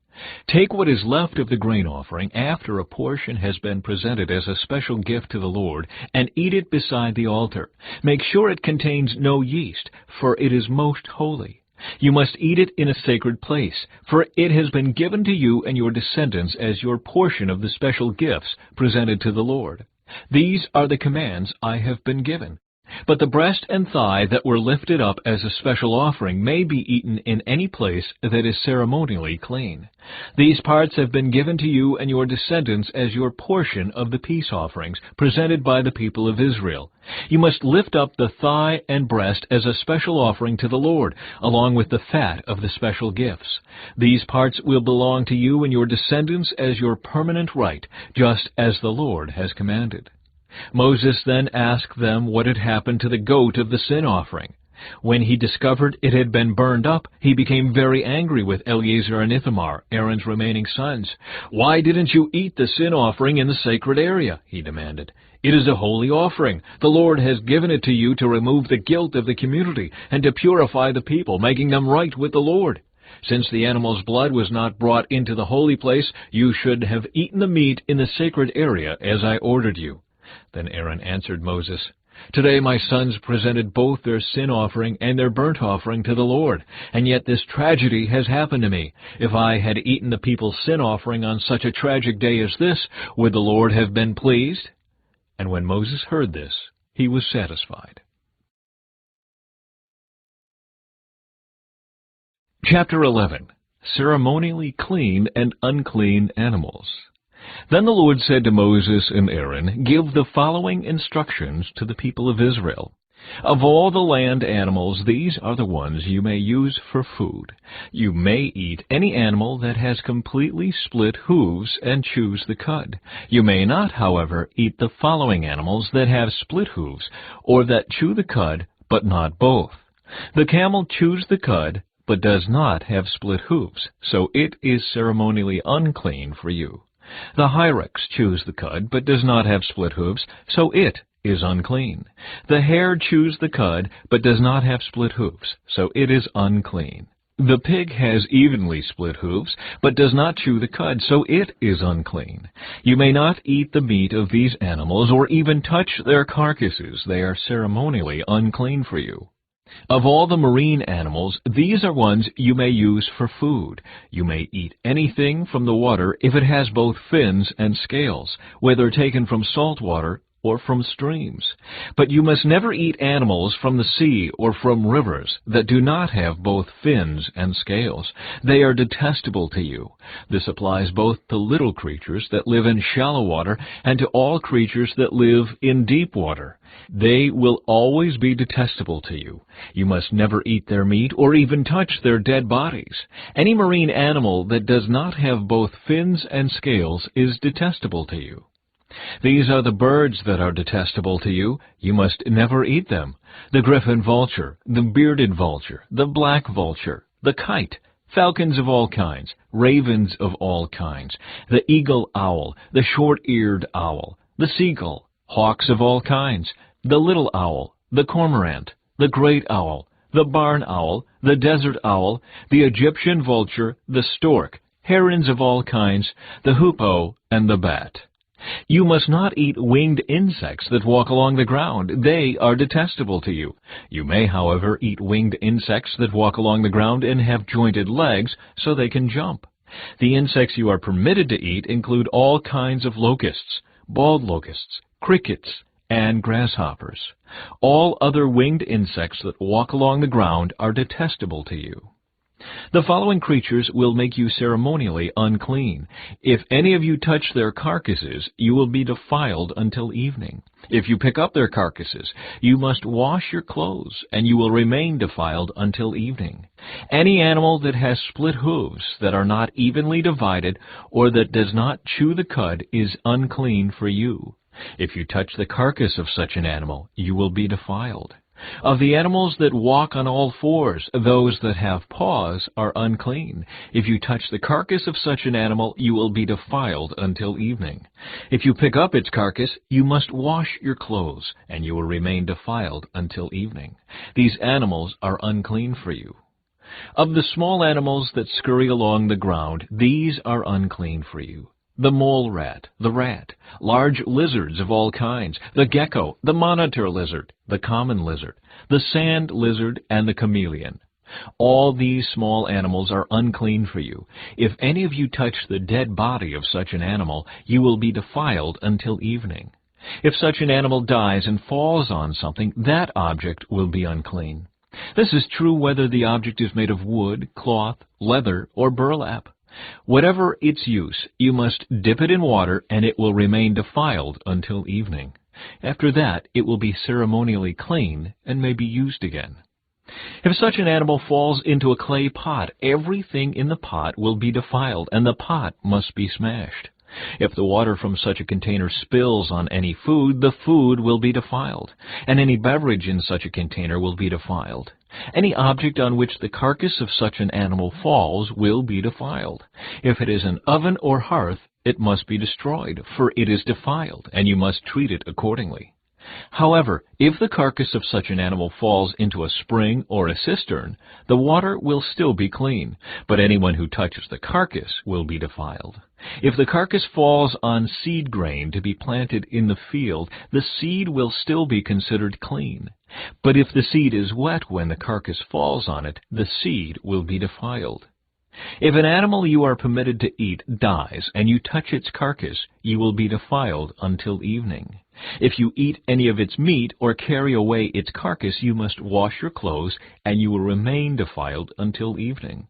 A: "Take what is left of the grain offering after a portion has been presented as a special gift to the Lord, and eat it beside the altar. Make sure it contains no yeast, for it is most holy. You must eat it in a sacred place, for it has been given to you and your descendants as your portion of the special gifts presented to the Lord. These are the commands I have been given. But the breast and thigh that were lifted up as a special offering may be eaten in any place that is ceremonially clean. These parts have been given to you and your descendants as your portion of the peace offerings presented by the people of Israel. You must lift up the thigh and breast as a special offering to the Lord, along with the fat of the special gifts. These parts will belong to you and your descendants as your permanent right, just as the Lord has commanded." Moses then asked them what had happened to the goat of the sin offering. When he discovered it had been burned up, he became very angry with Eleazar and Ithamar, Aaron's remaining sons. "Why didn't you eat the sin offering in the sacred area?" he demanded. "It is a holy offering. The Lord has given it to you to remove the guilt of the community and to purify the people, making them right with the Lord. Since the animal's blood was not brought into the holy place, you should have eaten the meat in the sacred area as I ordered you." Then Aaron answered Moses, "Today my sons presented both their sin offering and their burnt offering to the Lord, and yet this tragedy has happened to me. If I had eaten the people's sin offering on such a tragic day as this, would the Lord have been pleased?" And when Moses heard this, he was satisfied. Chapter 11. Ceremonially clean and unclean animals. Then the Lord said to Moses and Aaron, "Give the following instructions to the people of Israel. Of all the land animals, these are the ones you may use for food. You may eat any animal that has completely split hooves and choose the cud. You may not, however, eat the following animals that have split hooves, or that chew the cud, but not both. The camel chews the cud, but does not have split hooves, so it is ceremonially unclean for you. The hyrax chews the cud, but does not have split hooves, so it is unclean. The hare chews the cud, but does not have split hooves, so it is unclean. The pig has evenly split hooves, but does not chew the cud, so it is unclean. You may not eat the meat of these animals, or even touch their carcasses. They are ceremonially unclean for you. Of all the marine animals, these are ones you may use for food. You may eat anything from the water if it has both fins and scales, whether taken from salt water or from streams. But you must never eat animals from the sea or from rivers that do not have both fins and scales. They are detestable to you. This applies both to little creatures that live in shallow water and to all creatures that live in deep water. They will always be detestable to you. You must never eat their meat or even touch their dead bodies. Any marine animal that does not have both fins and scales is detestable to you. These are the birds that are detestable to you. You must never eat them: the griffin vulture, the bearded vulture, the black vulture, the kite, falcons of all kinds, ravens of all kinds, the eagle owl, the short-eared owl, the seagull, hawks of all kinds, the little owl, the cormorant, the great owl, the barn owl, the desert owl, the Egyptian vulture, the stork, herons of all kinds, the hoopoe, and the bat. You must not eat winged insects that walk along the ground. They are detestable to you. You may, however, eat winged insects that walk along the ground and have jointed legs so they can jump. The insects you are permitted to eat include all kinds of locusts, bald locusts, crickets, and grasshoppers. All other winged insects that walk along the ground are detestable to you. The following creatures will make you ceremonially unclean. If any of you touch their carcasses, you will be defiled until evening. If you pick up their carcasses, you must wash your clothes, and you will remain defiled until evening. Any animal that has split hooves that are not evenly divided, or that does not chew the cud, is unclean for you. If you touch the carcass of such an animal, you will be defiled. Of the animals that walk on all fours, those that have paws are unclean. If you touch the carcass of such an animal, you will be defiled until evening. If you pick up its carcass, you must wash your clothes, and you will remain defiled until evening. These animals are unclean for you. Of the small animals that scurry along the ground, these are unclean for you: the mole rat, the rat, large lizards of all kinds, the gecko, the monitor lizard, the common lizard, the sand lizard, and the chameleon. All these small animals are unclean for you. If any of you touch the dead body of such an animal, you will be defiled until evening. If such an animal dies and falls on something, that object will be unclean. This is true whether the object is made of wood, cloth, leather, or burlap. Whatever its use, you must dip it in water, and it will remain defiled until evening. After that, it will be ceremonially clean and may be used again. If such an animal falls into a clay pot, everything in the pot will be defiled, and the pot must be smashed. If the water from such a container spills on any food, the food will be defiled, and any beverage in such a container will be defiled. Any object on which the carcass of such an animal falls will be defiled. If it is an oven or hearth, it must be destroyed, for it is defiled, and you must treat it accordingly. However, if the carcass of such an animal falls into a spring or a cistern, the water will still be clean, but anyone who touches the carcass will be defiled. If the carcass falls on seed grain to be planted in the field, the seed will still be considered clean. But if the seed is wet when the carcass falls on it, the seed will be defiled. If an animal you are permitted to eat dies, and you touch its carcass, you will be defiled until evening. If you eat any of its meat or carry away its carcass, you must wash your clothes, and you will remain defiled until evening.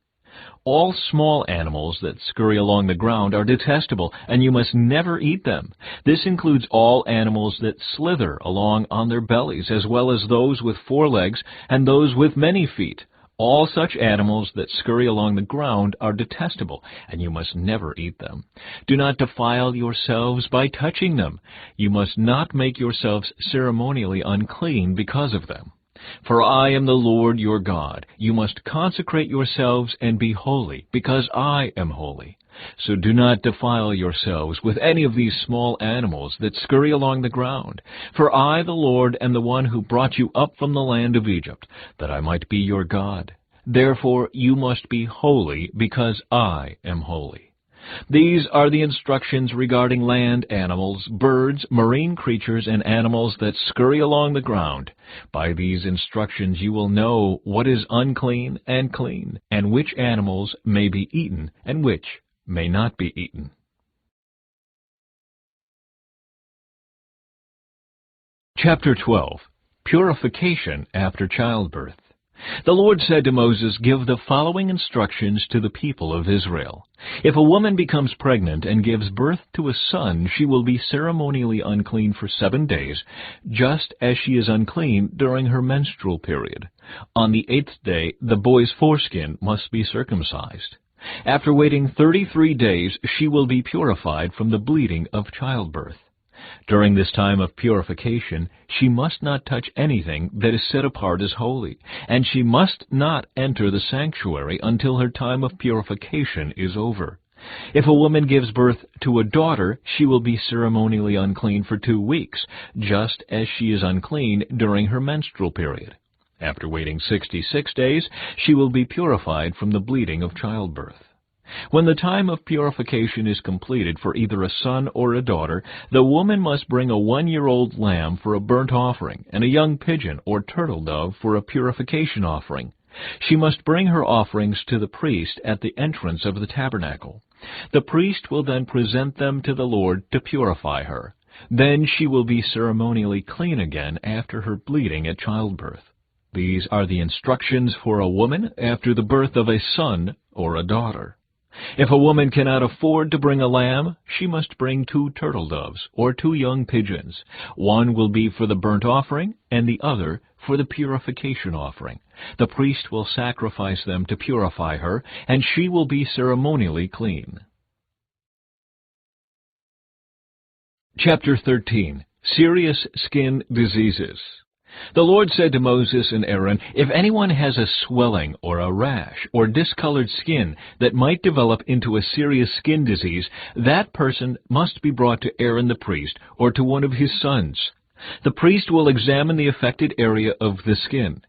A: All small animals that scurry along the ground are detestable, and you must never eat them. This includes all animals that slither along on their bellies, as well as those with 4 legs and those with many feet. All such animals that scurry along the ground are detestable, and you must never eat them. Do not defile yourselves by touching them. You must not make yourselves ceremonially unclean because of them. For I am the Lord your God. You must consecrate yourselves and be holy, because I am holy. So do not defile yourselves with any of these small animals that scurry along the ground. For I, the Lord, am the one who brought you up from the land of Egypt, that I might be your God. Therefore you must be holy, because I am holy. These are the instructions regarding land animals, birds, marine creatures, and animals that scurry along the ground. By these instructions you will know what is unclean and clean, and which animals may be eaten and which may not be eaten. Chapter 12. Purification after childbirth. The Lord said to Moses, "Give the following instructions to the people of Israel. If a woman becomes pregnant and gives birth to a son, she will be ceremonially unclean for 7 days, just as she is unclean during her menstrual period. On the 8th day, the boy's foreskin must be circumcised. After waiting 33 days, she will be purified from the bleeding of childbirth. During this time of purification, she must not touch anything that is set apart as holy, and she must not enter the sanctuary until her time of purification is over. If a woman gives birth to a daughter, she will be ceremonially unclean for 2 weeks, just as she is unclean during her menstrual period. After waiting 66 days, she will be purified from the bleeding of childbirth. When the time of purification is completed for either a son or a daughter, the woman must bring a 1-year-old lamb for a burnt offering and a young pigeon or turtle dove for a purification offering. She must bring her offerings to the priest at the entrance of the tabernacle. The priest will then present them to the Lord to purify her. Then she will be ceremonially clean again after her bleeding at childbirth. These are the instructions for a woman after the birth of a son or a daughter. If a woman cannot afford to bring a lamb, she must bring 2 turtle doves or 2 young pigeons. One will be for the burnt offering, and the other for the purification offering. The priest will sacrifice them to purify her, and she will be ceremonially clean. Chapter 13. Serious Skin Diseases. The Lord said to Moses and Aaron, "If anyone has a swelling or a rash or discolored skin that might develop into a serious skin disease, that person must be brought to Aaron the priest or to one of his sons. The priest will examine the affected area of the skin.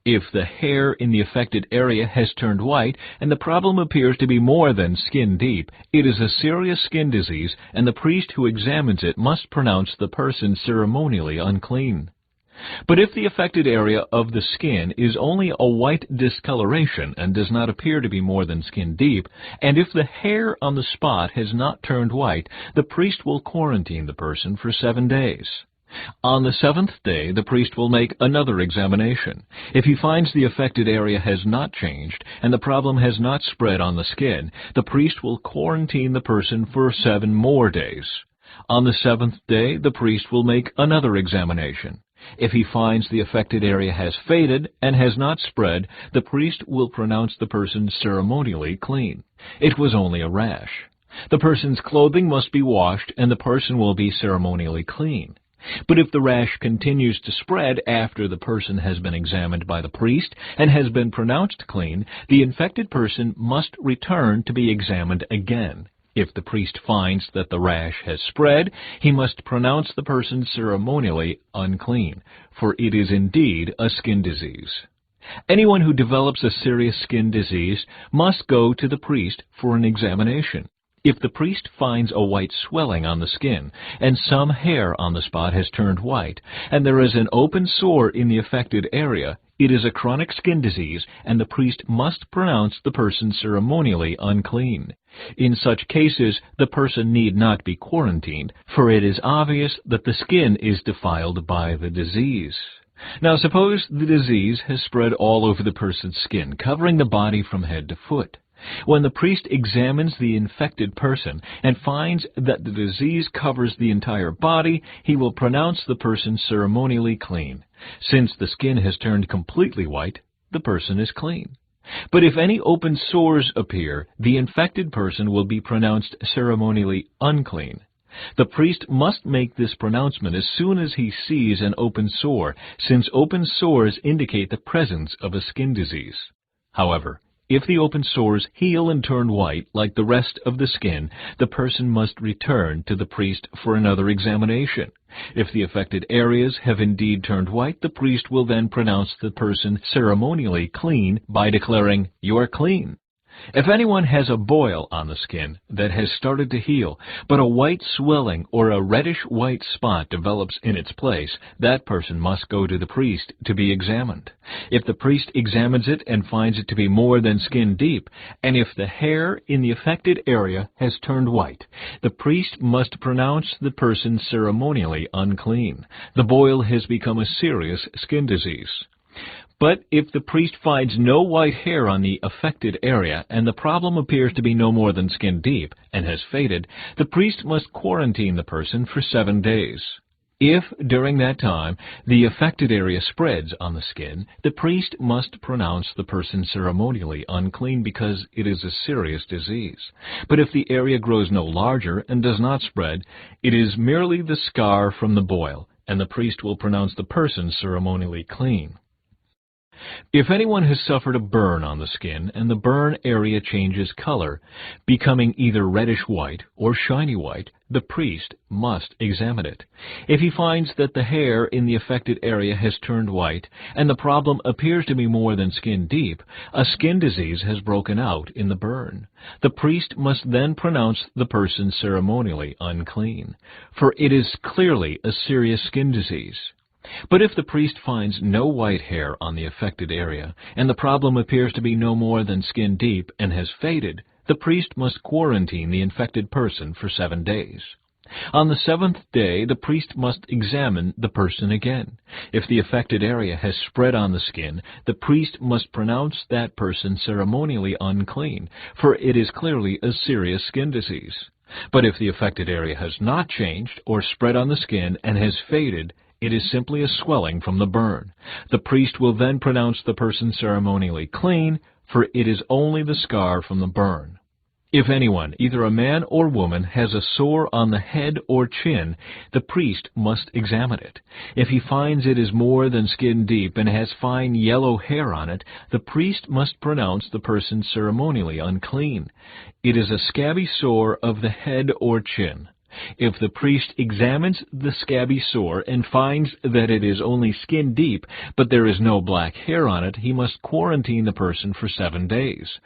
A: If the hair in the affected area has turned white and the problem appears to be more than skin deep, it is a serious skin disease, and the priest who examines it must pronounce the person ceremonially unclean. But if the affected area of the skin is only a white discoloration and does not appear to be more than skin deep, and if the hair on the spot has not turned white, the priest will quarantine the person for 7 days. On the 7th day, the priest will make another examination. If he finds the affected area has not changed and the problem has not spread on the skin, the priest will quarantine the person for 7 more days. On the 7th day, the priest will make another examination. If he finds the affected area has faded and has not spread, the priest will pronounce the person ceremonially clean. It was only a rash. The person's clothing must be washed, and the person will be ceremonially clean. But if the rash continues to spread after the person has been examined by the priest and has been pronounced clean, the infected person must return to be examined again. If the priest finds that the rash has spread, he must pronounce the person ceremonially unclean, for it is indeed a skin disease. Anyone who develops a serious skin disease must go to the priest for an examination. If the priest finds a white swelling on the skin, and some hair on the spot has turned white, and there is an open sore in the affected area, it is a chronic skin disease, and the priest must pronounce the person ceremonially unclean. In such cases, the person need not be quarantined, for it is obvious that the skin is defiled by the disease. Now suppose the disease has spread all over the person's skin, covering the body from head to foot. When the priest examines the infected person and finds that the disease covers the entire body, he will pronounce the person ceremonially clean. Since the skin has turned completely white, the person is clean. But if any open sores appear, the infected person will be pronounced ceremonially unclean. The priest must make this pronouncement as soon as he sees an open sore, since open sores indicate the presence of a skin disease. However, If the open sores heal and turn white like the rest of the skin, the person must return to the priest for another examination. If the affected areas have indeed turned white, the priest will then pronounce the person ceremonially clean by declaring, "You are clean." If anyone has a boil on the skin that has started to heal, but a white swelling or a reddish-white spot develops in its place, that person must go to the priest to be examined. If the priest examines it and finds it to be more than skin deep, and if the hair in the affected area has turned white, the priest must pronounce the person ceremonially unclean. The boil has become a serious skin disease. But if the priest finds no white hair on the affected area and the problem appears to be no more than skin deep and has faded, the priest must quarantine the person for 7 days. If, during that time, the affected area spreads on the skin, the priest must pronounce the person ceremonially unclean because it is a serious disease. But if the area grows no larger and does not spread, it is merely the scar from the boil, and the priest will pronounce the person ceremonially clean. If anyone has suffered a burn on the skin and the burn area changes color, becoming either reddish-white or shiny-white, the priest must examine it. If he finds that the hair in the affected area has turned white and the problem appears to be more than skin deep, a skin disease has broken out in the burn. The priest must then pronounce the person ceremonially unclean, for it is clearly a serious skin disease. But if the priest finds no white hair on the affected area, and the problem appears to be no more than skin deep and has faded, the priest must quarantine the infected person for 7 days. On the 7th day, the priest must examine the person again. If the affected area has spread on the skin, the priest must pronounce that person ceremonially unclean, for it is clearly a serious skin disease. But if the affected area has not changed or spread on the skin and has faded, it is simply a swelling from the burn. The priest will then pronounce the person ceremonially clean, for it is only the scar from the burn. If anyone, either a man or woman, has a sore on the head or chin, the priest must examine it. If he finds it is more than skin deep and has fine yellow hair on it, the priest must pronounce the person ceremonially unclean. It is a scabby sore of the head or chin. If the priest examines the scabby sore and finds that it is only skin deep, but there is no black hair on it, he must quarantine the person for 7 days.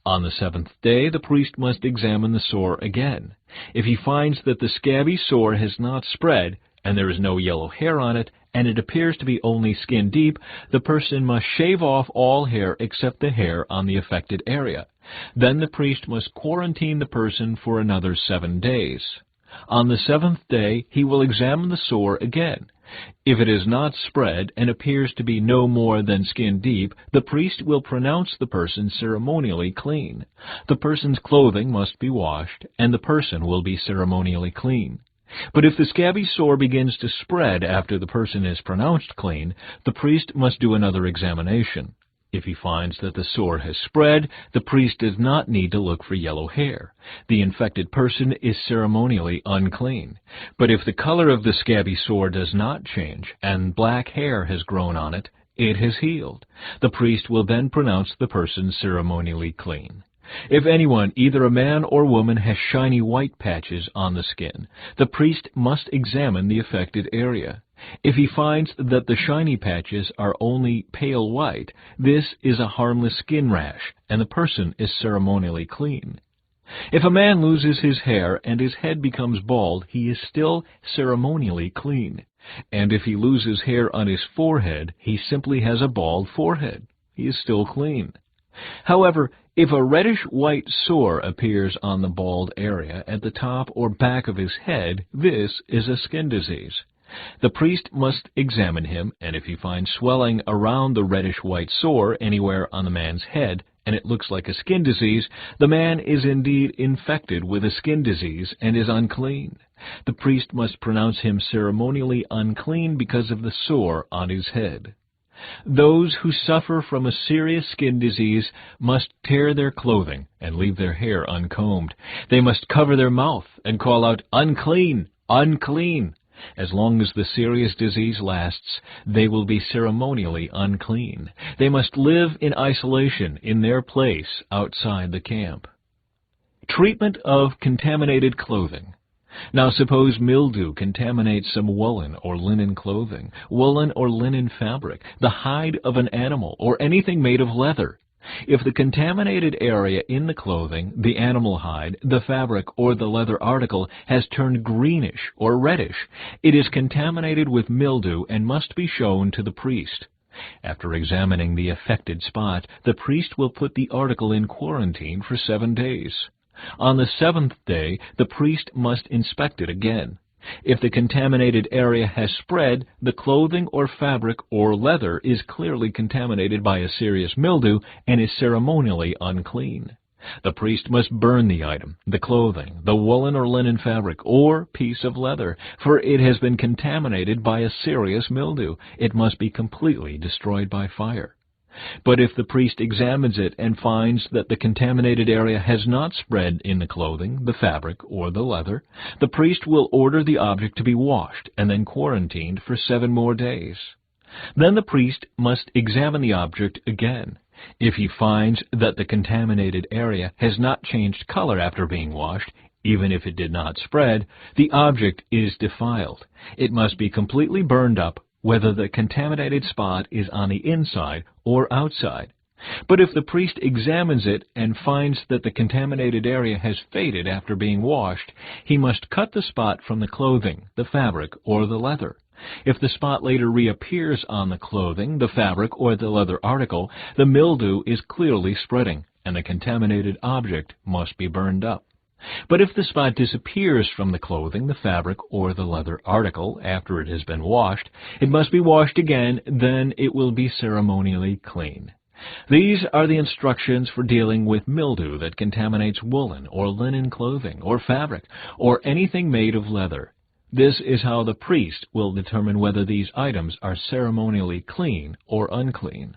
A: On the 7th day, the priest must examine the sore again. If he finds that the scabby sore has not spread, and there is no yellow hair on it, and it appears to be only skin deep, the person must shave off all hair except the hair on the affected area. Then the priest must quarantine the person for another 7 days. On the 7th day, he will examine the sore again. If it is not spread and appears to be no more than skin deep, the priest will pronounce the person ceremonially clean. The person's clothing must be washed, and the person will be ceremonially clean. But if the scabby sore begins to spread after the person is pronounced clean, the priest must do another examination. If he finds that the sore has spread, the priest does not need to look for yellow hair. The infected person is ceremonially unclean. But if the color of the scabby sore does not change and black hair has grown on it, it has healed. The priest will then pronounce the person ceremonially clean. If anyone, either a man or woman, has shiny white patches on the skin, the priest must examine the affected area. If he finds that the shiny patches are only pale white, this is a harmless skin rash, and the person is ceremonially clean. If a man loses his hair and his head becomes bald, he is still ceremonially clean. And if he loses hair on his forehead, he simply has a bald forehead. He is still clean. However, if a reddish-white sore appears on the bald area at the top or back of his head, this is a skin disease. The priest must examine him, and if he finds swelling around the reddish-white sore anywhere on the man's head, and it looks like a skin disease, the man is indeed infected with a skin disease and is unclean. The priest must pronounce him ceremonially unclean because of the sore on his head. Those who suffer from a serious skin disease must tear their clothing and leave their hair uncombed. They must cover their mouth and call out, "Unclean! Unclean!" As long as the serious disease lasts, they will be ceremonially unclean. They must live in isolation in their place outside the camp. Treatment of contaminated clothing. Now suppose mildew contaminates some woolen or linen clothing, woolen or linen fabric, the hide of an animal, or anything made of leather. If the contaminated area in the clothing, the animal hide, the fabric, or the leather article has turned greenish or reddish, it is contaminated with mildew and must be shown to the priest. After examining the affected spot, the priest will put the article in quarantine for 7 days. On the 7th day, the priest must inspect it again. If the contaminated area has spread, the clothing or fabric or leather is clearly contaminated by a serious mildew and is ceremonially unclean. The priest must burn the item, the clothing, the woolen or linen fabric, or piece of leather, for it has been contaminated by a serious mildew. It must be completely destroyed by fire. But if the priest examines it and finds that the contaminated area has not spread in the clothing, the fabric, or the leather, the priest will order the object to be washed and then quarantined for 7 more days. Then the priest must examine the object again. If he finds that the contaminated area has not changed color after being washed, even if it did not spread, the object is defiled. It must be completely burned up, whether the contaminated spot is on the inside or outside. But if the priest examines it and finds that the contaminated area has faded after being washed, he must cut the spot from the clothing, the fabric, or the leather. If the spot later reappears on the clothing, the fabric, or the leather article, the mildew is clearly spreading, and the contaminated object must be burned up. But if the spot disappears from the clothing, the fabric, or the leather article after it has been washed, it must be washed again, then it will be ceremonially clean. These are the instructions for dealing with mildew that contaminates woolen or linen clothing or fabric or anything made of leather. This is how the priest will determine whether these items are ceremonially clean or unclean.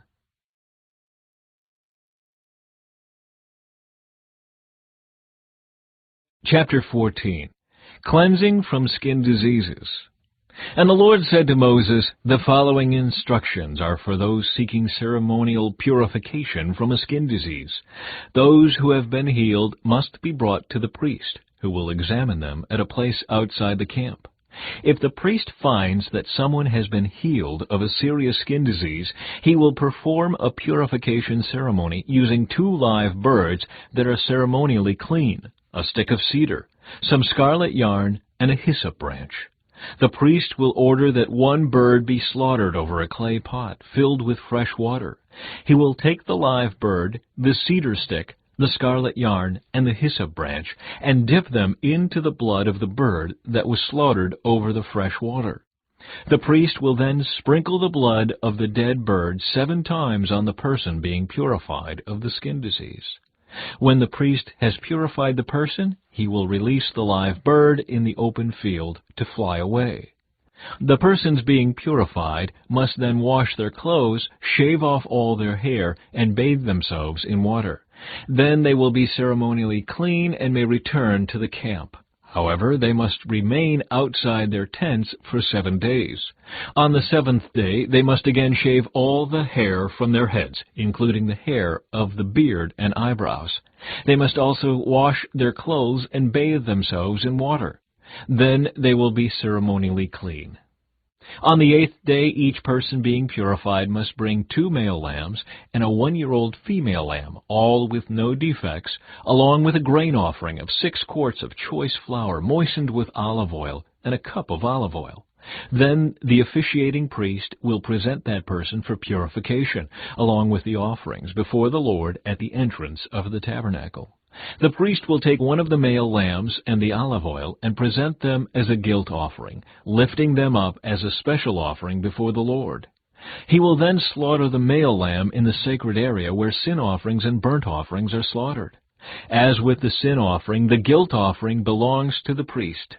A: Chapter 14. Cleansing from Skin Diseases. And the Lord said to Moses, "The following instructions are for those seeking ceremonial purification from a skin disease. Those who have been healed must be brought to the priest, who will examine them at a place outside the camp. If the priest finds that someone has been healed of a serious skin disease, he will perform a purification ceremony using 2 live birds that are ceremonially clean, a stick of cedar, some scarlet yarn, and a hyssop branch. The priest will order that 1 bird be slaughtered over a clay pot filled with fresh water. He will take the live bird, the cedar stick, the scarlet yarn, and the hyssop branch, and dip them into the blood of the bird that was slaughtered over the fresh water. The priest will then sprinkle the blood of the dead bird 7 times on the person being purified of the skin disease. When the priest has purified the person, he will release the live bird in the open field to fly away. The persons being purified must then wash their clothes, shave off all their hair, and bathe themselves in water. Then they will be ceremonially clean and may return to the camp. However, they must remain outside their tents for 7 days. On the 7th day, they must again shave all the hair from their heads, including the hair of the beard and eyebrows. They must also wash their clothes and bathe themselves in water. Then they will be ceremonially clean. On the 8th day, each person being purified must bring 2 male lambs and a 1-year-old female lamb, all with no defects, along with a grain offering of 6 quarts of choice flour moistened with olive oil and a cup of olive oil. Then the officiating priest will present that person for purification, along with the offerings, before the Lord at the entrance of the tabernacle. The priest will take 1 of the male lambs and the olive oil and present them as a guilt offering, lifting them up as a special offering before the Lord. He will then slaughter the male lamb in the sacred area where sin offerings and burnt offerings are slaughtered. As with the sin offering, the guilt offering belongs to the priest.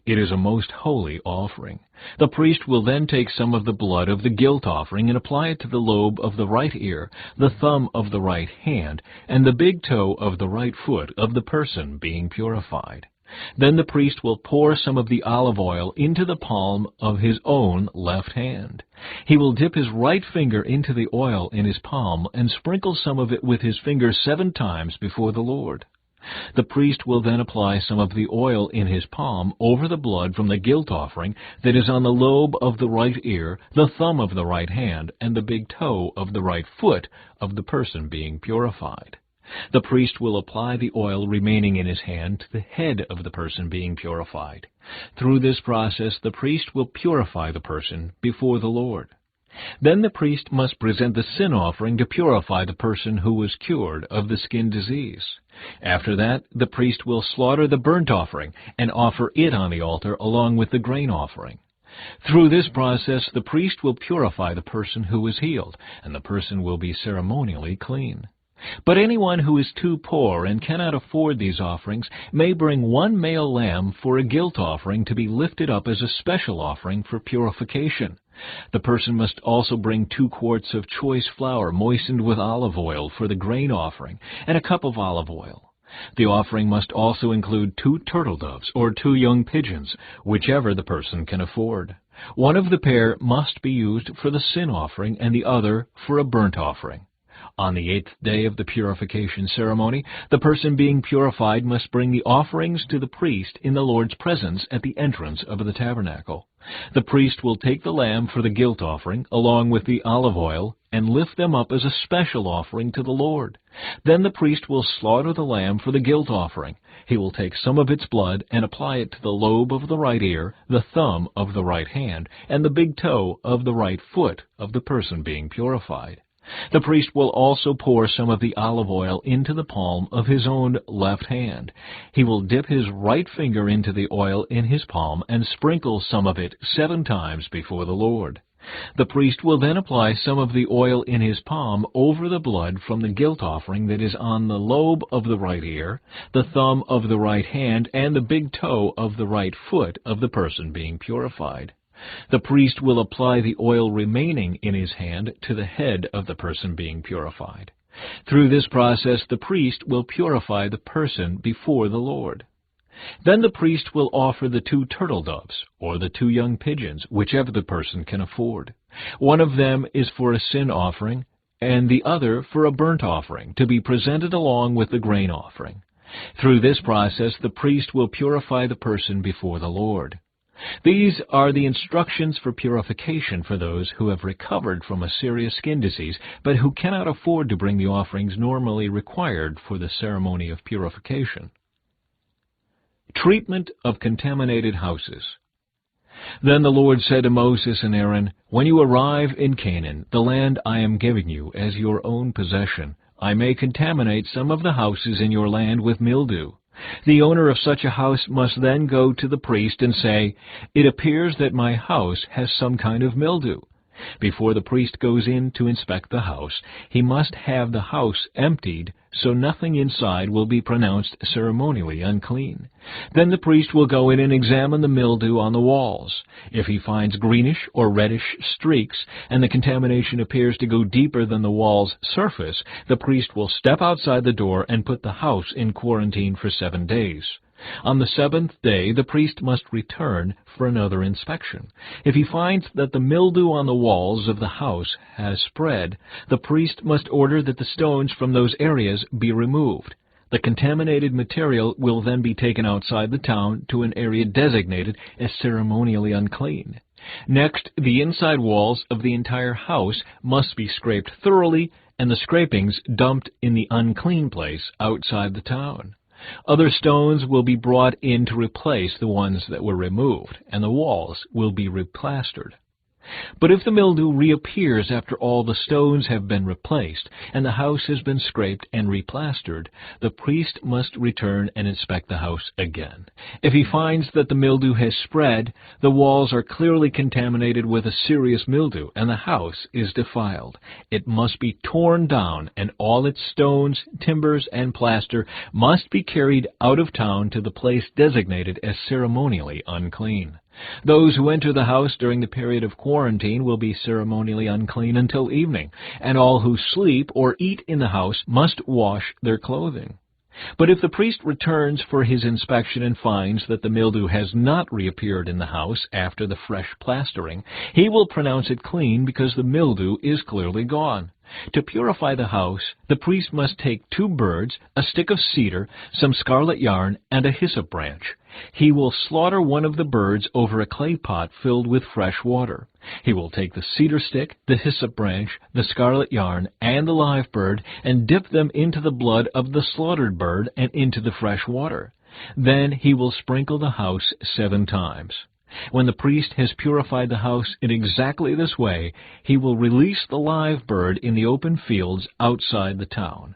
A: It is a most holy offering. The priest will then take some of the blood of the guilt offering and apply it to the lobe of the right ear, the thumb of the right hand, and the big toe of the right foot of the person being purified. Then the priest will pour some of the olive oil into the palm of his own left hand. He will dip his right finger into the oil in his palm and sprinkle some of it with his finger 7 times before the Lord. The priest will then apply some of the oil in his palm over the blood from the guilt offering that is on the lobe of the right ear, the thumb of the right hand, and the big toe of the right foot of the person being purified. The priest will apply the oil remaining in his hand to the head of the person being purified. Through this process, the priest will purify the person before the Lord. Then the priest must present the sin offering to purify the person who was cured of the skin disease. After that, the priest will slaughter the burnt offering and offer it on the altar along with the grain offering. Through this process, the priest will purify the person who was healed, and the person will be ceremonially clean. But anyone who is too poor and cannot afford these offerings may bring 1 male lamb for a guilt offering to be lifted up as a special offering for purification. The person must also bring 2 quarts of choice flour moistened with olive oil for the grain offering, and a cup of olive oil. The offering must also include 2 turtle doves or 2 young pigeons, whichever the person can afford. One of the pair must be used for the sin offering and the other for a burnt offering. On the 8th day of the purification ceremony, the person being purified must bring the offerings to the priest in the Lord's presence at the entrance of the tabernacle. The priest will take the lamb for the guilt offering, along with the olive oil, and lift them up as a special offering to the Lord. Then the priest will slaughter the lamb for the guilt offering. He will take some of its blood and apply it to the lobe of the right ear, the thumb of the right hand, and the big toe of the right foot of the person being purified. The priest will also pour some of the olive oil into the palm of his own left hand. He will dip his right finger into the oil in his palm and sprinkle some of it 7 times before the Lord. The priest will then apply some of the oil in his palm over the blood from the guilt offering that is on the lobe of the right ear, the thumb of the right hand, and the big toe of the right foot of the person being purified. The priest will apply the oil remaining in his hand to the head of the person being purified. Through this process, the priest will purify the person before the Lord. Then the priest will offer the 2 turtle doves, or the 2 young pigeons, whichever the person can afford. One of them is for a sin offering, and the other for a burnt offering, to be presented along with the grain offering. Through this process, the priest will purify the person before the Lord. These are the instructions for purification for those who have recovered from a serious skin disease, but who cannot afford to bring the offerings normally required for the ceremony of purification. Treatment of contaminated houses. Then the Lord said to Moses and Aaron, "When you arrive in Canaan, the land I am giving you as your own possession, I may contaminate some of the houses in your land with mildew. The owner of such a house must then go to the priest and say, 'It appears that my house has some kind of mildew.' Before the priest goes in to inspect the house, he must have the house emptied, so nothing inside will be pronounced ceremonially unclean. Then the priest will go in and examine the mildew on the walls. If he finds greenish or reddish streaks, and the contamination appears to go deeper than the wall's surface, the priest will step outside the door and put the house in quarantine for 7 days. On the 7th day, the priest must return for another inspection. If he finds that the mildew on the walls of the house has spread, the priest must order that the stones from those areas be removed. The contaminated material will then be taken outside the town to an area designated as ceremonially unclean. Next, the inside walls of the entire house must be scraped thoroughly, and the scrapings dumped in the unclean place outside the town. Other stones will be brought in to replace the ones that were removed, and the walls will be replastered. But if the mildew reappears after all the stones have been replaced, and the house has been scraped and replastered, the priest must return and inspect the house again. If he finds that the mildew has spread, the walls are clearly contaminated with a serious mildew, and the house is defiled. It must be torn down, and all its stones, timbers, and plaster must be carried out of town to the place designated as ceremonially unclean. Those who enter the house during the period of quarantine will be ceremonially unclean until evening, and all who sleep or eat in the house must wash their clothing. But if the priest returns for his inspection and finds that the mildew has not reappeared in the house after the fresh plastering, he will pronounce it clean because the mildew is clearly gone. To purify the house, the priest must take 2 birds, a stick of cedar, some scarlet yarn, and a hyssop branch. He will slaughter one of the birds over a clay pot filled with fresh water. He will take the cedar stick, the hyssop branch, the scarlet yarn, and the live bird, and dip them into the blood of the slaughtered bird and into the fresh water. Then he will sprinkle the house 7 times. When the priest has purified the house in exactly this way, he will release the live bird in the open fields outside the town.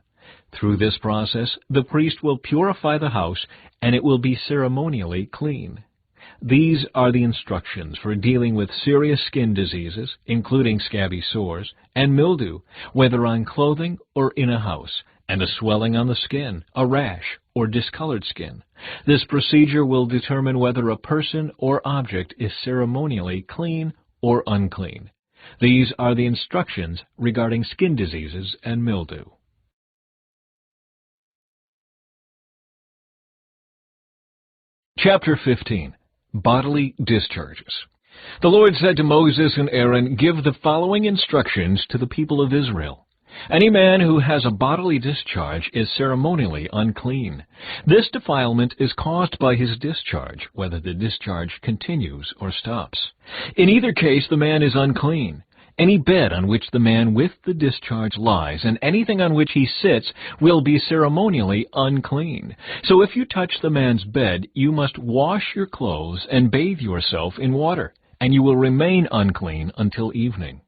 A: Through this process, the priest will purify the house, and it will be ceremonially clean. These are the instructions for dealing with serious skin diseases, including scabby sores, and mildew, whether on clothing or in a house, and a swelling on the skin, a rash, or discolored skin. This procedure will determine whether a person or object is ceremonially clean or unclean. These are the instructions regarding skin diseases and mildew. Chapter 15. Bodily Discharges. The Lord said to Moses and Aaron, "Give the following instructions to the people of Israel. Any man who has a bodily discharge is ceremonially unclean. This defilement is caused by his discharge, whether the discharge continues or stops. In either case, the man is unclean. Any bed on which the man with the discharge lies, and anything on which he sits, will be ceremonially unclean. So if you touch the man's bed, you must wash your clothes and bathe yourself in water, and you will remain unclean until evening.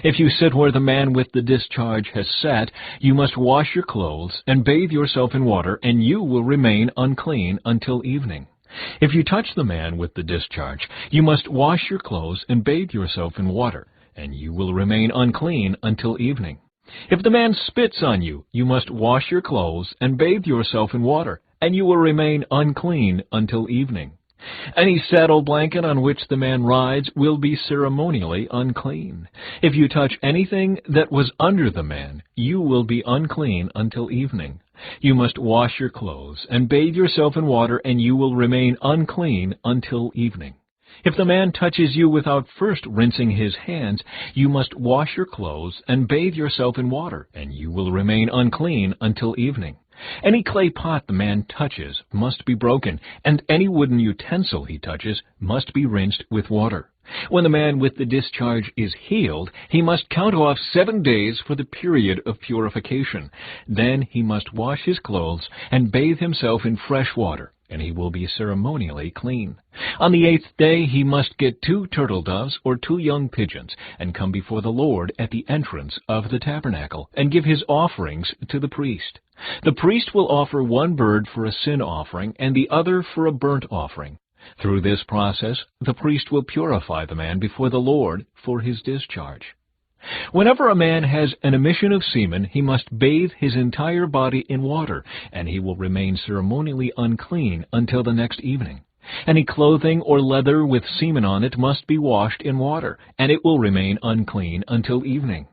A: If you sit where the man with the discharge has sat, you must wash your clothes and bathe yourself in water, and you will remain unclean until evening. If you touch the man with the discharge, you must wash your clothes and bathe yourself in water, and you will remain unclean until evening. If the man spits on you, you must wash your clothes and bathe yourself in water, and you will remain unclean until evening. Any saddle blanket on which the man rides will be ceremonially unclean. If you touch anything that was under the man, you will be unclean until evening. You must wash your clothes and bathe yourself in water, and you will remain unclean until evening. If the man touches you without first rinsing his hands, you must wash your clothes and bathe yourself in water, and you will remain unclean until evening. Any clay pot the man touches must be broken, and any wooden utensil he touches must be rinsed with water. When the man with the discharge is healed, he must count off 7 days for the period of purification. Then he must wash his clothes and bathe himself in fresh water, and he will be ceremonially clean. On the 8th day he must get 2 turtle doves or 2 young pigeons, and come before the Lord at the entrance of the tabernacle, and give his offerings to the priest. The priest will offer 1 bird for a sin offering, and the other for a burnt offering. Through this process, the priest will purify the man before the Lord for his discharge. Whenever a man has an emission of semen, he must bathe his entire body in water, and he will remain ceremonially unclean until the next evening. Any clothing or leather with semen on it must be washed in water, and it will remain unclean until evening.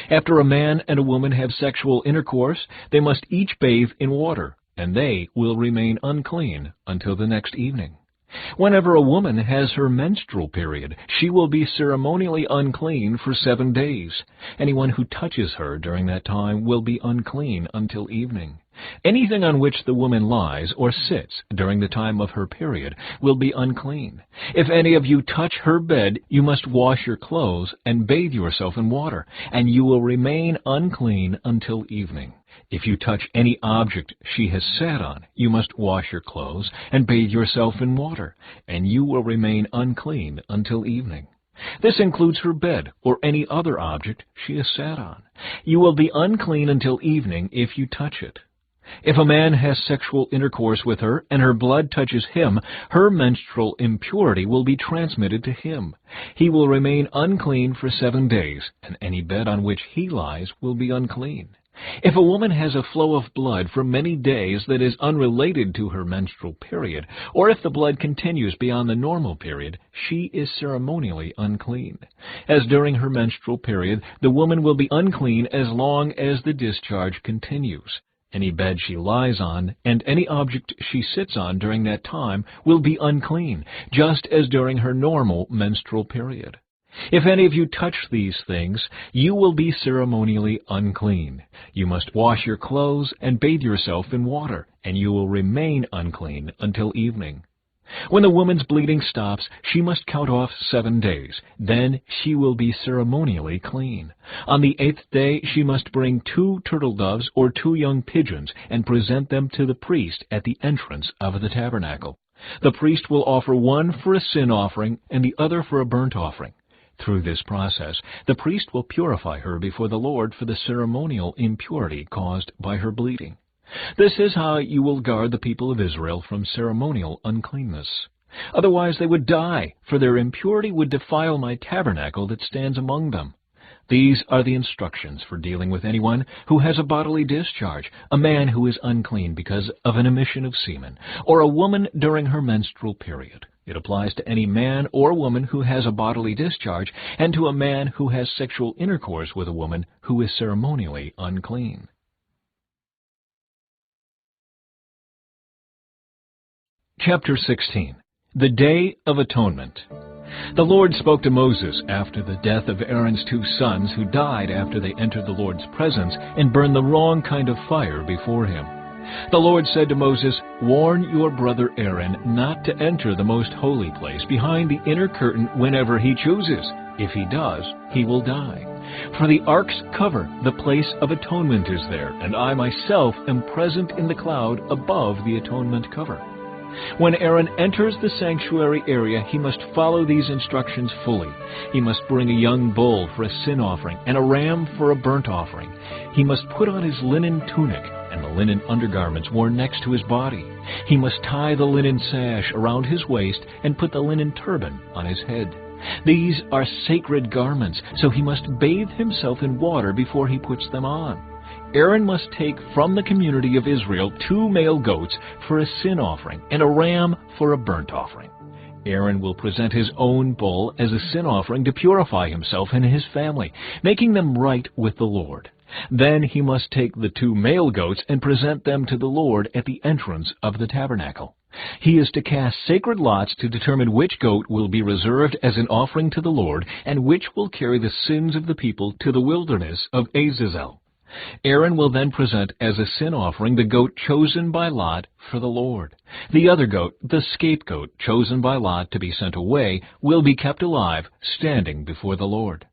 A: After a man and a woman have sexual intercourse, they must each bathe in water, and they will remain unclean until the next evening. Whenever a woman has her menstrual period, she will be ceremonially unclean for 7 days. Anyone who touches her during that time will be unclean until evening. Anything on which the woman lies or sits during the time of her period will be unclean. If any of you touch her bed, you must wash your clothes and bathe yourself in water, and you will remain unclean until evening. If you touch any object she has sat on, you must wash your clothes and bathe yourself in water, and you will remain unclean until evening. This includes her bed or any other object she has sat on. You will be unclean until evening if you touch it. If a man has sexual intercourse with her and her blood touches him, her menstrual impurity will be transmitted to him. He will remain unclean for 7 days, and any bed on which he lies will be unclean. If a woman has a flow of blood for many days that is unrelated to her menstrual period, or if the blood continues beyond the normal period, she is ceremonially unclean. As during her menstrual period, the woman will be unclean as long as the discharge continues. Any bed she lies on and any object she sits on during that time will be unclean, just as during her normal menstrual period. If any of you touch these things, you will be ceremonially unclean. You must wash your clothes and bathe yourself in water, and you will remain unclean until evening. When the woman's bleeding stops, she must count off 7 days. Then she will be ceremonially clean. On the 8th day she must bring 2 turtle doves or 2 young pigeons and present them to the priest at the entrance of the tabernacle. The priest will offer one for a sin offering and the other for a burnt offering. Through this process, the priest will purify her before the Lord for the ceremonial impurity caused by her bleeding. This is how you will guard the people of Israel from ceremonial uncleanness. Otherwise they would die, for their impurity would defile my tabernacle that stands among them. These are the instructions for dealing with anyone who has a bodily discharge, a man who is unclean because of an emission of semen, or a woman during her menstrual period. It applies to any man or woman who has a bodily discharge, and to a man who has sexual intercourse with a woman who is ceremonially unclean. Chapter 16. The Day of Atonement. The Lord spoke to Moses after the death of Aaron's 2 sons who died after they entered the Lord's presence and burned the wrong kind of fire before him. The Lord said to Moses, "Warn your brother Aaron not to enter the most holy place behind the inner curtain whenever he chooses. If he does, he will die. For the ark's cover, the place of atonement, is there, and I myself am present in the cloud above the atonement cover." When Aaron enters the sanctuary area, he must follow these instructions fully. He must bring a young bull for a sin offering and a ram for a burnt offering. He must put on his linen tunic and the linen undergarments worn next to his body. He must tie the linen sash around his waist and put the linen turban on his head. These are sacred garments, so he must bathe himself in water before he puts them on. Aaron must take from the community of Israel 2 male goats for a sin offering and a ram for a burnt offering. Aaron will present his own bull as a sin offering to purify himself and his family, making them right with the Lord. Then he must take the 2 male goats and present them to the Lord at the entrance of the tabernacle. He is to cast sacred lots to determine which goat will be reserved as an offering to the Lord and which will carry the sins of the people to the wilderness of Azazel. Aaron will then present as a sin offering the goat chosen by lot for the Lord. The other goat, the scapegoat chosen by lot to be sent away, will be kept alive, standing before the Lord.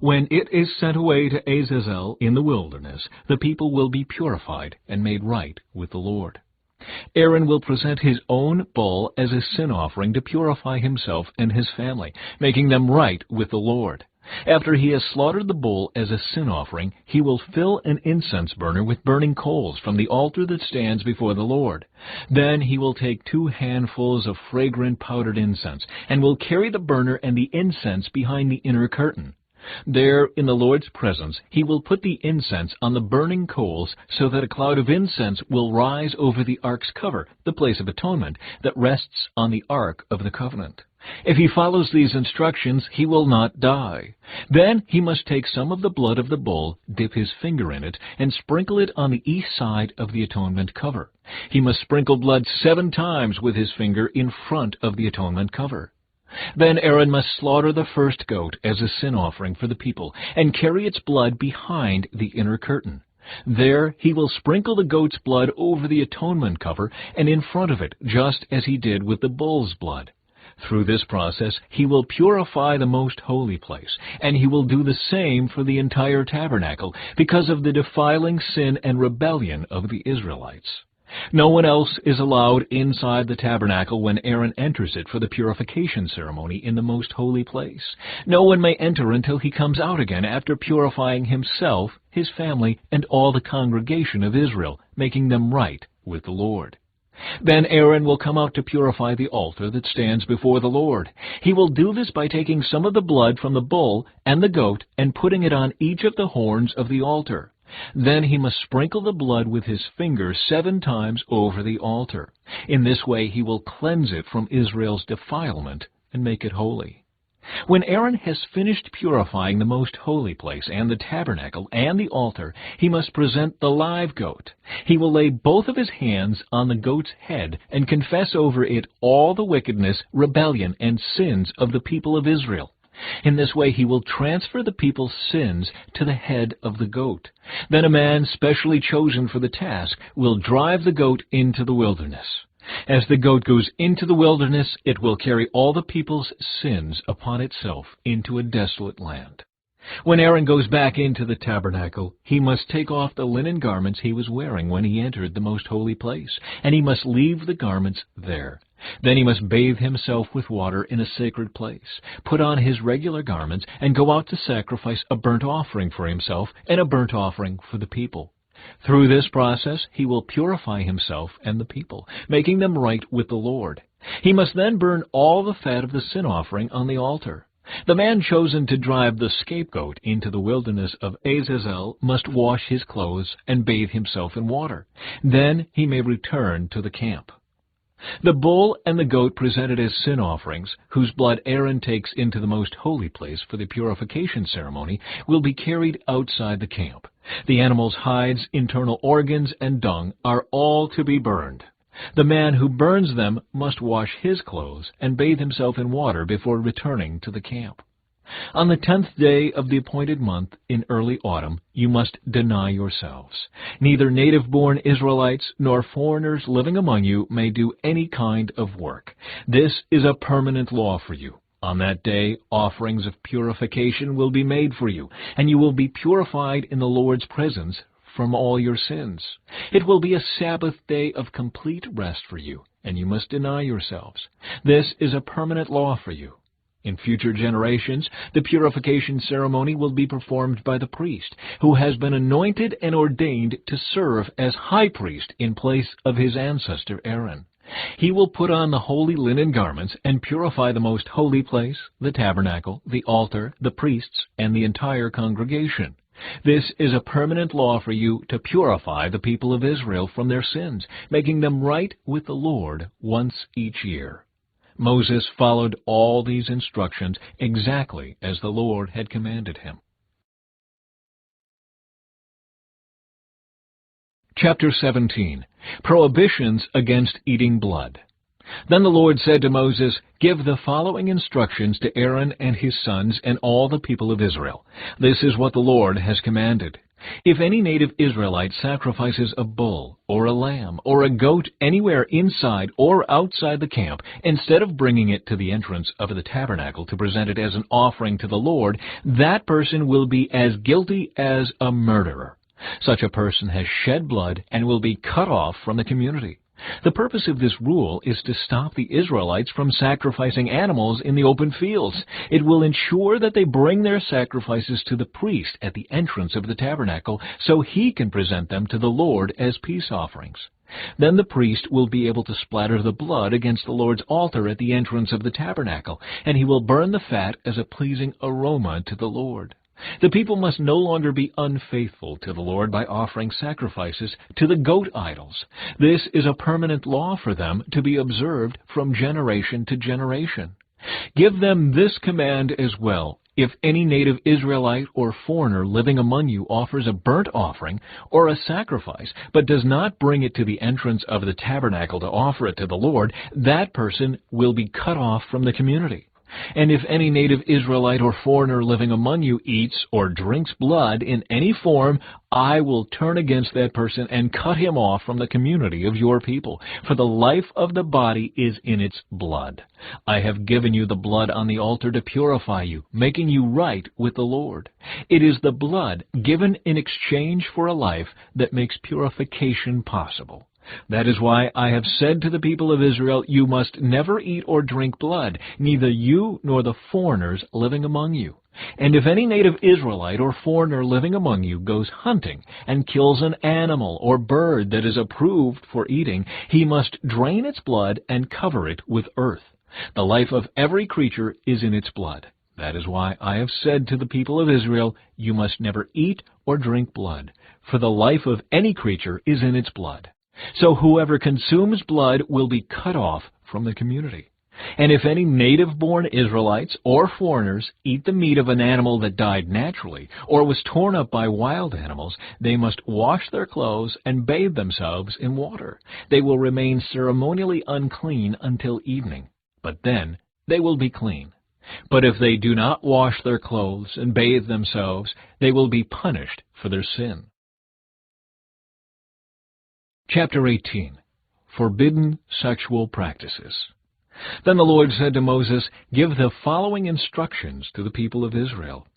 A: When it is sent away to Azazel in the wilderness, the people will be purified and made right with the Lord. Aaron will present his own bull as a sin offering to purify himself and his family, making them right with the Lord. After he has slaughtered the bull as a sin offering, he will fill an incense burner with burning coals from the altar that stands before the Lord. Then he will take 2 handfuls of fragrant powdered incense, and will carry the burner and the incense behind the inner curtain. There, in the Lord's presence, he will put the incense on the burning coals so that a cloud of incense will rise over the ark's cover, the place of atonement, that rests on the ark of the covenant. If he follows these instructions, he will not die. Then he must take some of the blood of the bull, dip his finger in it, and sprinkle it on the east side of the atonement cover. He must sprinkle blood 7 times with his finger in front of the atonement cover. Then Aaron must slaughter the first goat as a sin offering for the people, and carry its blood behind the inner curtain. There he will sprinkle the goat's blood over the atonement cover and in front of it, just as he did with the bull's blood. Through this process, he will purify the most holy place, and he will do the same for the entire tabernacle because of the defiling sin and rebellion of the Israelites. No one else is allowed inside the tabernacle when Aaron enters it for the purification ceremony in the most holy place. No one may enter until he comes out again after purifying himself, his family, and all the congregation of Israel, making them right with the Lord. Then Aaron will come out to purify the altar that stands before the Lord. He will do this by taking some of the blood from the bull and the goat and putting it on each of the horns of the altar. Then he must sprinkle the blood with his finger 7 times over the altar. In this way he will cleanse it from Israel's defilement and make it holy. When Aaron has finished purifying the most holy place and the tabernacle and the altar, he must present the live goat. He will lay both of his hands on the goat's head and confess over it all the wickedness, rebellion, and sins of the people of Israel. In this way he will transfer the people's sins to the head of the goat. Then a man specially chosen for the task will drive the goat into the wilderness. As the goat goes into the wilderness, it will carry all the people's sins upon itself into a desolate land. When Aaron goes back into the tabernacle, he must take off the linen garments he was wearing when he entered the most holy place, and he must leave the garments there. Then he must bathe himself with water in a sacred place, put on his regular garments, and go out to sacrifice a burnt offering for himself and a burnt offering for the people. Through this process, he will purify himself and the people, making them right with the Lord. He must then burn all the fat of the sin offering on the altar. The man chosen to drive the scapegoat into the wilderness of Azazel must wash his clothes and bathe himself in water. Then he may return to the camp. The bull and the goat presented as sin offerings, whose blood Aaron takes into the most holy place for the purification ceremony, will be carried outside the camp. The animal's hides, internal organs, and dung are all to be burned. The man who burns them must wash his clothes and bathe himself in water before returning to the camp. On the 10th day of the appointed month in early autumn, you must deny yourselves. Neither native-born Israelites nor foreigners living among you may do any kind of work. This is a permanent law for you. On that day, offerings of purification will be made for you, and you will be purified in the Lord's presence from all your sins. It will be a Sabbath day of complete rest for you, and you must deny yourselves. This is a permanent law for you. In future generations, the purification ceremony will be performed by the priest, who has been anointed and ordained to serve as high priest in place of his ancestor Aaron. He will put on the holy linen garments and purify the most holy place, the tabernacle, the altar, the priests, and the entire congregation. This is a permanent law for you to purify the people of Israel from their sins, making them right with the Lord once each year. Moses followed all these instructions exactly as the Lord had commanded him. Chapter 17. Prohibitions against eating blood. Then the Lord said to Moses, "Give the following instructions to Aaron and his sons and all the people of Israel. This is what the Lord has commanded. If any native Israelite sacrifices a bull or a lamb or a goat anywhere inside or outside the camp, instead of bringing it to the entrance of the tabernacle to present it as an offering to the Lord, that person will be as guilty as a murderer. Such a person has shed blood and will be cut off from the community. The purpose of this rule is to stop the Israelites from sacrificing animals in the open fields. It will ensure that they bring their sacrifices to the priest at the entrance of the tabernacle so he can present them to the Lord as peace offerings. Then the priest will be able to splatter the blood against the Lord's altar at the entrance of the tabernacle, and he will burn the fat as a pleasing aroma to the Lord. The people must no longer be unfaithful to the Lord by offering sacrifices to the goat idols. This is a permanent law for them to be observed from generation to generation. Give them this command as well. If any native Israelite or foreigner living among you offers a burnt offering or a sacrifice, but does not bring it to the entrance of the tabernacle to offer it to the Lord, that person will be cut off from the community. And if any native Israelite or foreigner living among you eats or drinks blood in any form, I will turn against that person and cut him off from the community of your people, for the life of the body is in its blood. I have given you the blood on the altar to purify you, making you right with the Lord. It is the blood given in exchange for a life that makes purification possible. That is why I have said to the people of Israel, you must never eat or drink blood, neither you nor the foreigners living among you. And if any native Israelite or foreigner living among you goes hunting and kills an animal or bird that is approved for eating, he must drain its blood and cover it with earth. The life of every creature is in its blood. That is why I have said to the people of Israel, you must never eat or drink blood, for the life of any creature is in its blood. So whoever consumes blood will be cut off from the community. And if any native-born Israelites or foreigners eat the meat of an animal that died naturally or was torn up by wild animals, they must wash their clothes and bathe themselves in water. They will remain ceremonially unclean until evening, but then they will be clean. But if they do not wash their clothes and bathe themselves, they will be punished for their sin. Chapter 18. Forbidden Sexual Practices. Then the Lord said to Moses, "Give the following instructions to the people of Israel.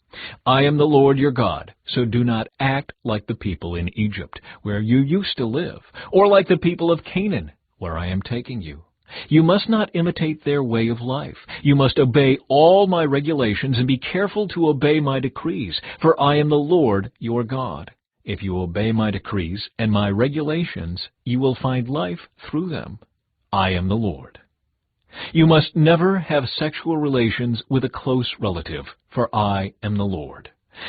A: I am the Lord your God, so do not act like the people in Egypt, where you used to live, or like the people of Canaan, where I am taking you. You must not imitate their way of life. You must obey all my regulations and be careful to obey my decrees, for I am the Lord your God. If you obey my decrees and my regulations, you will find life through them. I am the Lord. You must never have sexual relations with a close relative, for I am the Lord.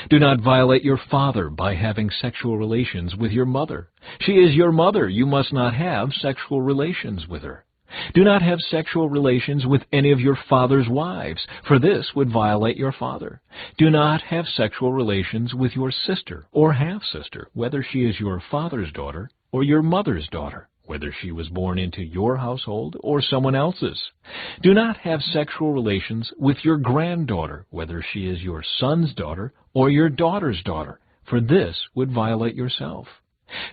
A: Do not violate your father by having sexual relations with your mother. She is your mother. You must not have sexual relations with her. Do not have sexual relations with any of your father's wives, for this would violate your father. Do not have sexual relations with your sister or half-sister, whether she is your father's daughter or your mother's daughter, whether she was born into your household or someone else's. Do not have sexual relations with your granddaughter, whether she is your son's daughter or your daughter's daughter, for this would violate yourself.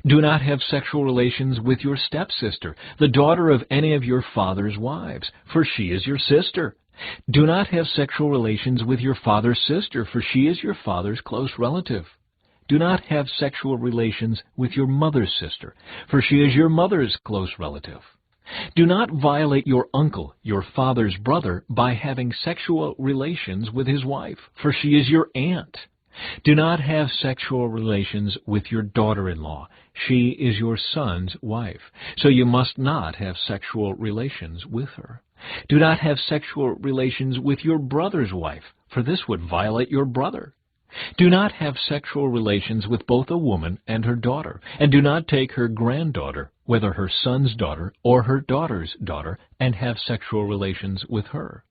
A: Do not have sexual relations with your stepsister, the daughter of any of your father's wives, for she is your sister. Do not have sexual relations with your father's sister, for she is your father's close relative. Do not have sexual relations with your mother's sister, for she is your mother's close relative. Do not violate your uncle, your father's brother, by having sexual relations with his wife, for she is your aunt. Do not have sexual relations with your daughter-in-law. She is your son's wife, so you must not have sexual relations with her. Do not have sexual relations with your brother's wife, for this would violate your brother. Do not have sexual relations with both a woman and her daughter, and do not take her granddaughter, whether her son's daughter or her daughter's daughter, and have sexual relations with her.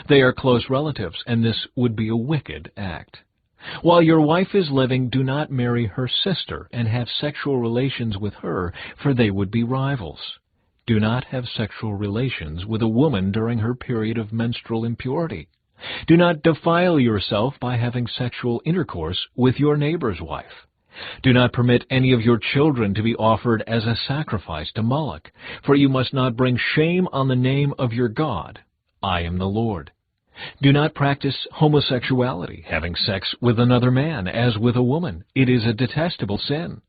A: They are close relatives, and this would be a wicked act. While your wife is living, do not marry her sister and have sexual relations with her, for they would be rivals. Do not have sexual relations with a woman during her period of menstrual impurity. Do not defile yourself by having sexual intercourse with your neighbor's wife. Do not permit any of your children to be offered as a sacrifice to Moloch, for you must not bring shame on the name of your God. I am the Lord. Do not practice homosexuality, having sex with another man as with a woman. It is a detestable sin.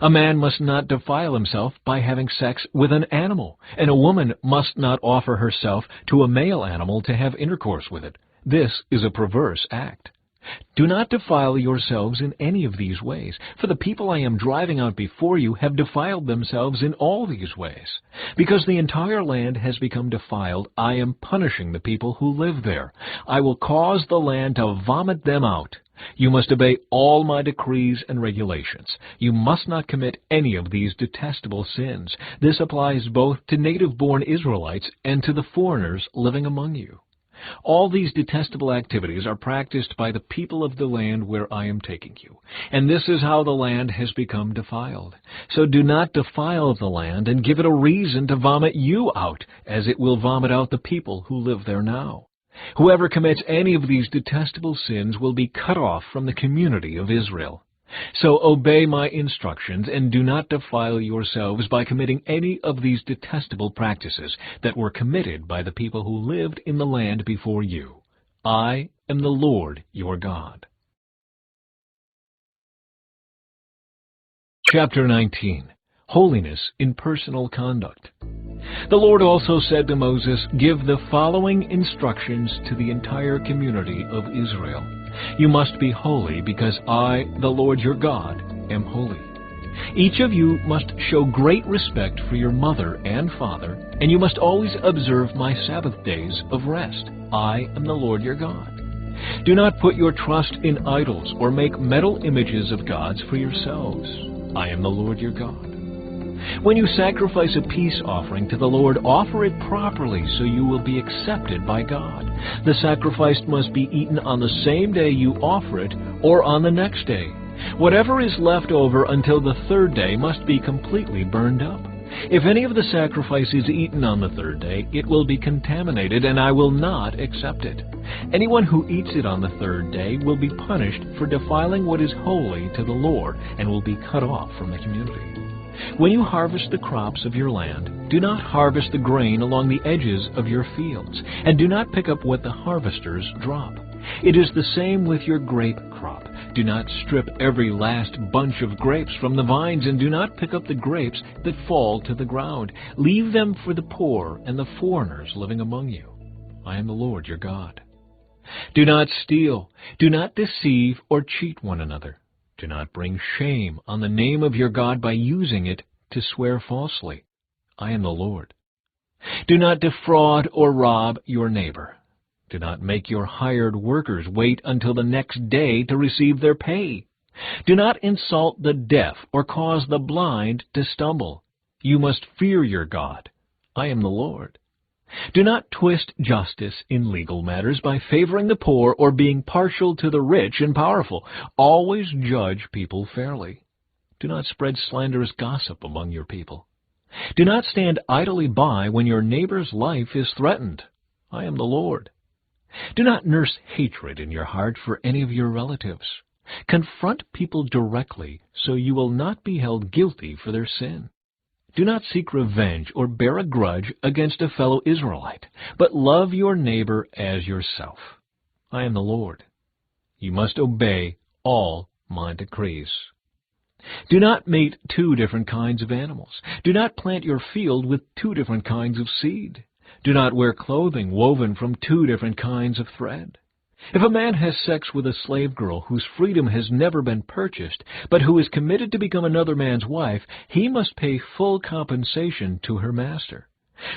A: A man must not defile himself by having sex with an animal, and a woman must not offer herself to a male animal to have intercourse with it. This is a perverse act. Do not defile yourselves in any of these ways, for the people I am driving out before you have defiled themselves in all these ways. Because the entire land has become defiled, I am punishing the people who live there. I will cause the land to vomit them out. You must obey all my decrees and regulations. You must not commit any of these detestable sins. This applies both to native-born Israelites and to the foreigners living among you. All these detestable activities are practiced by the people of the land where I am taking you, and this is how the land has become defiled. So do not defile the land and give it a reason to vomit you out, as it will vomit out the people who live there now. Whoever commits any of these detestable sins will be cut off from the community of Israel. So obey my instructions and do not defile yourselves by committing any of these detestable practices that were committed by the people who lived in the land before you. I am the Lord your God. Chapter 19. Holiness in Personal Conduct. The Lord also said to Moses, "Give the following instructions to the entire community of Israel. You must be holy because I, the Lord your God, am holy. Each of you must show great respect for your mother and father, and you must always observe my Sabbath days of rest. I am the Lord your God. Do not put your trust in idols or make metal images of gods for yourselves. I am the Lord your God. When you sacrifice a peace offering to the Lord, offer it properly so you will be accepted by God. The sacrifice must be eaten on the same day you offer it or on the next day. Whatever is left over until the third day must be completely burned up. If any of the sacrifice is eaten on the third day, it will be contaminated, and I will not accept it. Anyone who eats it on the third day will be punished for defiling what is holy to the Lord and will be cut off from the community. When you harvest the crops of your land, do not harvest the grain along the edges of your fields, and do not pick up what the harvesters drop. It is the same with your grape crop. Do not strip every last bunch of grapes from the vines, and do not pick up the grapes that fall to the ground. Leave them for the poor and the foreigners living among you. I am the Lord your God. Do not steal. Do not deceive or cheat one another. Do not bring shame on the name of your God by using it to swear falsely. I am the Lord. Do not defraud or rob your neighbor. Do not make your hired workers wait until the next day to receive their pay. Do not insult the deaf or cause the blind to stumble. You must fear your God. I am the Lord. Do not twist justice in legal matters by favoring the poor or being partial to the rich and powerful. Always judge people fairly. Do not spread slanderous gossip among your people. Do not stand idly by when your neighbor's life is threatened. I am the Lord. Do not nurse hatred in your heart for any of your relatives. Confront people directly so you will not be held guilty for their sin. Do not seek revenge or bear a grudge against a fellow Israelite, but love your neighbor as yourself. I am the Lord. You must obey all my decrees. Do not mate 2 different kinds of animals. Do not plant your field with 2 different kinds of seed. Do not wear clothing woven from 2 different kinds of thread. If a man has sex with a slave girl whose freedom has never been purchased, but who is committed to become another man's wife, he must pay full compensation to her master.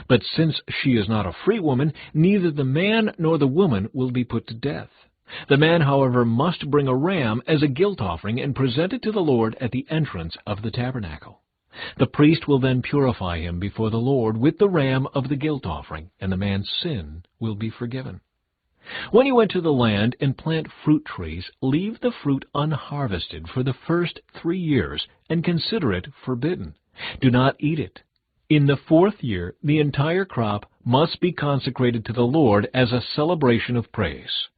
A: But since she is not a free woman, neither the man nor the woman will be put to death. The man, however, must bring a ram as a guilt offering and present it to the Lord at the entrance of the tabernacle. The priest will then purify him before the Lord with the ram of the guilt offering, and the man's sin will be forgiven. When you enter the land and plant fruit trees, leave the fruit unharvested for the first 3 years and consider it forbidden. Do not eat it. In the 4th year, the entire crop must be consecrated to the Lord as a celebration of praise.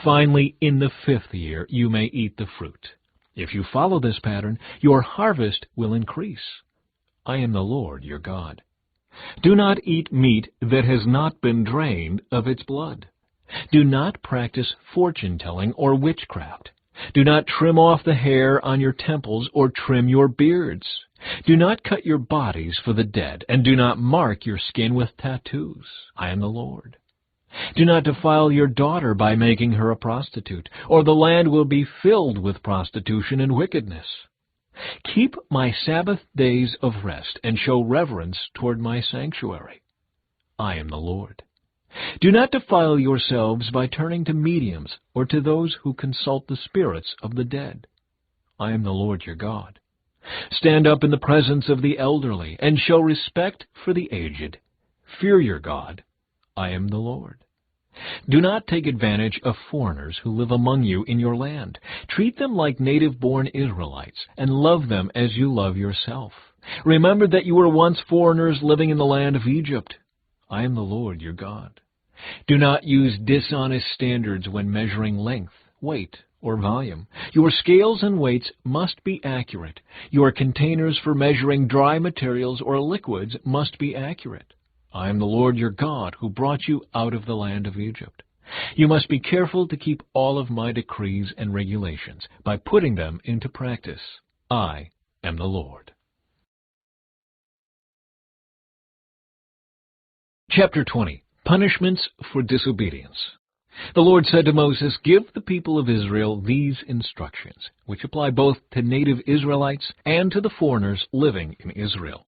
A: Finally, in the 5th year, you may eat the fruit. If you follow this pattern, your harvest will increase. I am the Lord your God. Do not eat meat that has not been drained of its blood. Do not practice fortune-telling or witchcraft. Do not trim off the hair on your temples or trim your beards. Do not cut your bodies for the dead, and do not mark your skin with tattoos. I am the Lord. Do not defile your daughter by making her a prostitute, or the land will be filled with prostitution and wickedness. Keep my Sabbath days of rest and show reverence toward my sanctuary. I am the Lord. Do not defile yourselves by turning to mediums or to those who consult the spirits of the dead. I am the Lord your God. Stand up in the presence of the elderly and show respect for the aged. Fear your God. I am the Lord. Do not take advantage of foreigners who live among you in your land. Treat them like native-born Israelites and love them as you love yourself. Remember that you were once foreigners living in the land of Egypt. I am the Lord your God. Do not use dishonest standards when measuring length, weight, or volume. Your scales and weights must be accurate. Your containers for measuring dry materials or liquids must be accurate. I am the Lord your God who brought you out of the land of Egypt. You must be careful to keep all of my decrees and regulations by putting them into practice. I am the Lord. Chapter 20. Punishments for Disobedience. The Lord said to Moses, "Give the people of Israel these instructions, which apply both to native Israelites and to the foreigners living in Israel.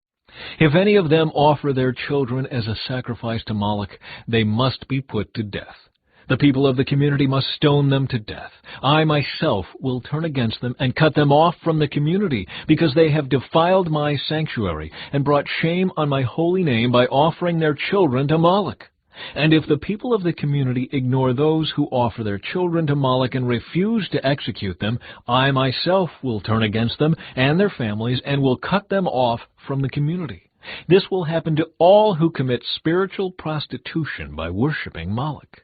A: If any of them offer their children as a sacrifice to Moloch, they must be put to death. The people of the community must stone them to death. I myself will turn against them and cut them off from the community, because they have defiled my sanctuary and brought shame on my holy name by offering their children to Moloch. And if the people of the community ignore those who offer their children to Moloch and refuse to execute them, I myself will turn against them and their families and will cut them off from the community. This will happen to all who commit spiritual prostitution by worshiping Moloch.